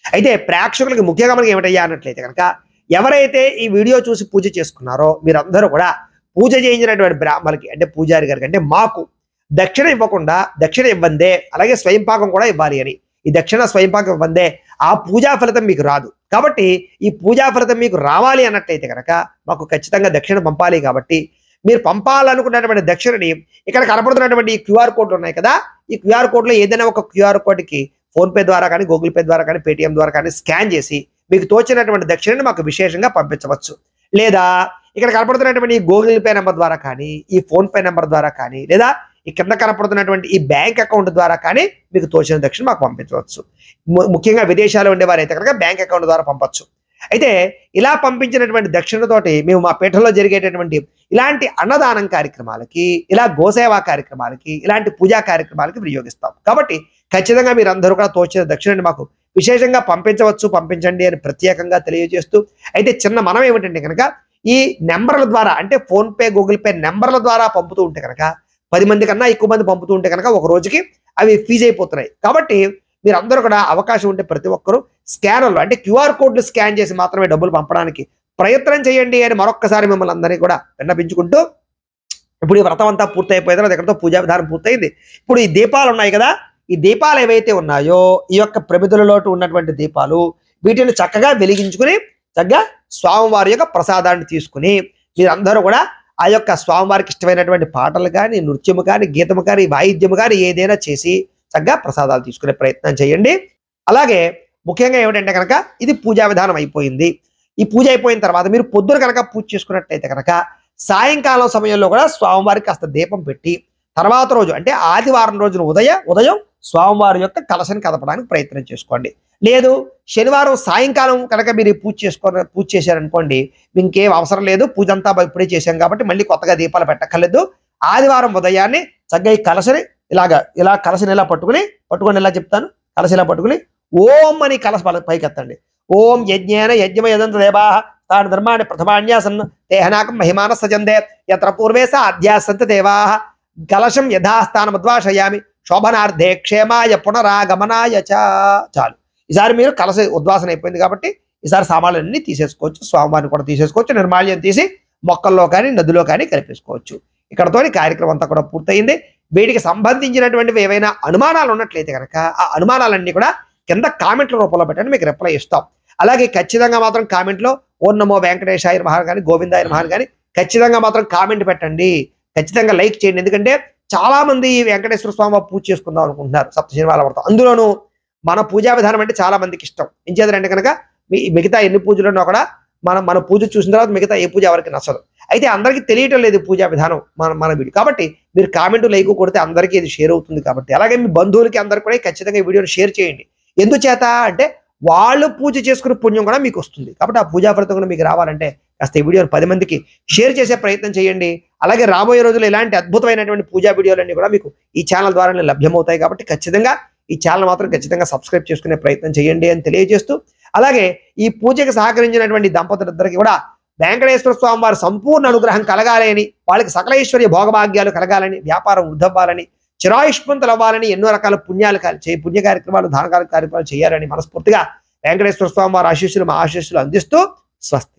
అయితే ప్రేక్షకులకి ముఖ్యంగా మనకి ఏమిటయ్యా అన్నట్లయితే కనుక ఎవరైతే ఈ వీడియో చూసి పూజ చేసుకున్నారో మీరందరూ కూడా పూజ చేయించినటువంటి బ్రాహ్మణులకి అంటే పూజారి గారికి అంటే మాకు దక్షిణ ఇవ్వకుండా, దక్షిణ ఇవ్వందే అలాగే స్వయంపాకం కూడా ఇవ్వాలి అని, ఈ దక్షిణ స్వయంపాకం ఇవ్వందే ఆ పూజా ఫలితం మీకు రాదు. కాబట్టి ఈ పూజా ఫలితం మీకు రావాలి అన్నట్లయితే కనుక మాకు ఖచ్చితంగా దక్షిణ పంపాలి. కాబట్టి మీరు పంపాలనుకున్నటువంటి దక్షిణని ఇక్కడ కనపడుతున్నటువంటి ఈ క్యూఆర్ కోడ్లు ఉన్నాయి కదా, ఈ క్యూఆర్ కోడ్లో ఏదైనా ఒక క్యూఆర్ కోడ్కి ఫోన్పే ద్వారా కానీ, గూగుల్ పే ద్వారా కానీ, పేటిఎం ద్వారా కానీ స్కాన్ చేసి మీకు తోచినటువంటి దక్షిణని మాకు విశేషంగా పంపించవచ్చు. లేదా ఇక్కడ కనపడుతున్నటువంటి ఈ గూగుల్ పే నెంబర్ ద్వారా కానీ, ఈ ఫోన్పే నెంబర్ ద్వారా కానీ, లేదా ఈ కింద కనపడుతున్నటువంటి ఈ బ్యాంక్ అకౌంట్ ద్వారా కానీ మీకు తోచిన దక్షిణ మాకు పంపించవచ్చు. ముఖ్యంగా విదేశాల్లో ఉండేవారైతే కనుక బ్యాంక్ అకౌంట్ ద్వారా పంపచ్చు. అయితే ఇలా పంపించినటువంటి దక్షిణతోటి మేము మా పీఠంలో జరిగేటటువంటి ఇలాంటి అన్నదానం కార్యక్రమాలకి, ఇలా గోసేవా కార్యక్రమాలకి, ఇలాంటి పూజా కార్యక్రమాలకి వినియోగిస్తాం. కాబట్టి ఖచ్చితంగా మీరందరూ కూడా తోచిన దక్షిణని మాకు విశేషంగా పంపించవచ్చు, పంపించండి అని ప్రత్యేకంగా తెలియజేస్తూ, అయితే చిన్న మనం ఏమిటంటే కనుక ఈ నెంబర్ల ద్వారా అంటే ఫోన్పే, గూగుల్ పే నెంబర్ల ద్వారా పంపుతూ ఉంటే కనుక 10 మంది కన్నా ఎక్కువ మంది పంపుతూ ఉంటే కనుక ఒక రోజుకి అవి ఫీజ్ అయిపోతున్నాయి. కాబట్టి మీరందరూ కూడా అవకాశం ఉంటే ప్రతి ఒక్కరూ స్కానర్లు అంటే క్యూఆర్ కోడ్లు స్కాన్ చేసి మాత్రమే డబ్బులు పంపడానికి ప్రయత్నం చేయండి అని మరొక్కసారి మిమ్మల్ని అందరినీ కూడా విన్నపించుకుంటూ, ఇప్పుడు ఈ వ్రతం అంతా పూర్తయిపోయిందో అది ఎక్కడితో పూజా విధానం పూర్తయింది. ఇప్పుడు ఈ దీపాలు ఉన్నాయి కదా, ఈ దీపాలు ఏవైతే ఉన్నాయో ఈ యొక్క ప్రమిదలలోటు ఉన్నటువంటి దీపాలు వీటిని చక్కగా వెలిగించుకుని చక్కగా స్వామివారి యొక్క ప్రసాదాన్ని తీసుకుని మీరందరూ కూడా ఆ యొక్క స్వామివారికి ఇష్టమైనటువంటి పాటలు కానీ, నృత్యము కానీ, గీతము కానీ, వాయిద్యము కానీ ఏదైనా చేసి చక్కగా ప్రసాదాలు తీసుకునే ప్రయత్నం చేయండి. అలాగే ముఖ్యంగా ఏమిటంటే కనుక ఇది పూజా విధానం అయిపోయింది. ఈ పూజ అయిపోయిన తర్వాత మీరు పొద్దున కనుక పూజ చేసుకున్నట్లయితే కనుక సాయంకాలం సమయంలో కూడా స్వామివారికి కాస్త దీపం పెట్టి తర్వాత రోజు అంటే ఆదివారం రోజున ఉదయం స్వామివారి యొక్క కలశని కదపడానికి ప్రయత్నం చేసుకోండి. లేదు శనివారం సాయంకాలం కనుక మీరు పూజ చేశారనుకోండి, ఇంకేం అవసరం లేదు, పూజ అంతా ఇప్పుడే చేశాం కాబట్టి మళ్ళీ కొత్తగా దీపాలు పెట్టక్కర్లేదు, ఆదివారం ఉదయాన్నే చక్కగా ఈ కలశని ఇలా కలశని ఇలా పట్టుకొని ఇలా చెప్తాను. కలశ ఇలా పట్టుకుని ఓం అని కలశ పైకి ఎత్తండి. ఓం యజ్ఞేన యజ్ఞమయదంత దేవాః తాని ధర్మాన్ని ప్రథమాన్యాసన్ తేహనాకం మహిమాన సజందే యత్ర పూర్వే స అధ్యాసంత దేవాః కలశం యథాస్థానముద్వాసయామి శోభనార్థే క్షేమాయ పునరాగమనాయ చాలు. ఈసారి మీరు కలశ ఉద్వాసన అయిపోయింది కాబట్టి ఈసారి సామాన్లన్నీ తీసేసుకోవచ్చు. స్వామివారిని కూడా తీసేసుకోవచ్చు. నిర్మాల్యం తీసి మొక్కల్లో కానీ నదిలో కానీ కలిపేసుకోవచ్చు. ఇక్కడతోని కార్యక్రమం అంతా కూడా పూర్తయింది. వీటికి సంబంధించినటువంటివి ఏవైనా అనుమానాలు ఉన్నట్లయితే కనుక ఆ అనుమానాలన్నీ కూడా కింద కామెంట్ల రూపంలో పెట్టండి, మీకు రిప్లై ఇస్తాం. అలాగే ఖచ్చితంగా మాత్రం కామెంట్లో ఓం నమో వెంకటేశాయ నమః కానీ గోవిందాయ నమః కానీ ఖచ్చితంగా మాత్రం కామెంట్ పెట్టండి. ఖచ్చితంగా లైక్ చేయండి. ఎందుకంటే చాలా మంది వెంకటేశ్వర స్వామి పూజ చేసుకుందాం అనుకుంటున్నారు సప్తశనివారాల వ్రతం. అందులోనూ మన పూజా విధానం అంటే చాలా మందికి ఇష్టం. ఏం చేద్దారంటే కనుక మిగతా ఎన్ని పూజలు ఉన్నా కూడా మన పూజ చూసిన తర్వాత మిగతా ఏ పూజ ఎవరికి నచ్చదు. అయితే అందరికీ తెలియటం లేదు పూజా విధానం మన వీడియో. కాబట్టి మీరు కామెంట్ లైక్ కొడితే అందరికీ ఇది షేర్ అవుతుంది. కాబట్టి అలాగే మీ బంధువులకి అందరికీ కూడా ఖచ్చితంగా ఈ వీడియోని షేర్ చేయండి. ఎందుచేత అంటే వాళ్ళు పూజ చేసుకునే పుణ్యం కూడా మీకు వస్తుంది. కాబట్టి ఆ పూజా ఫలితం కూడా మీకు రావాలంటే కాస్త ఈ వీడియోని 10 మందికి షేర్ చేసే ప్రయత్నం చేయండి. అలాగే రాబోయే రోజులు ఇలాంటి అద్భుతమైనటువంటి పూజా వీడియోలన్నీ కూడా మీకు ఈ ఛానల్ ద్వారానే లభ్యమవుతాయి. కాబట్టి ఖచ్చితంగా ఈ ఛానల్ మాత్రం ఖచ్చితంగా సబ్స్క్రైబ్ చేసుకునే ప్రయత్నం చేయండి అని తెలియజేస్తూ, అలాగే ఈ పూజకి సహకరించినటువంటి దంపతులిద్దరికీ కూడా వెంకటేశ్వర స్వామి వారి సంపూర్ణ అనుగ్రహం కలగాలని, వాళ్ళకి సకల ఐశ్వర్య భోగభాగ్యాలు కలగాలని, వ్యాపారం వృద్ధవ్వాలని, చిరాయుష్మంతులు అవ్వాలని, ఎన్నో రకాల పుణ్య కార్యక్రమాలు దాన కార్యక్రమాలు చేయాలని మనస్ఫూర్తిగా వెంకటేశ్వర స్వామి వారి ఆశీస్సులు మా ఆశీస్సులు అందిస్తూ స్వస్తి.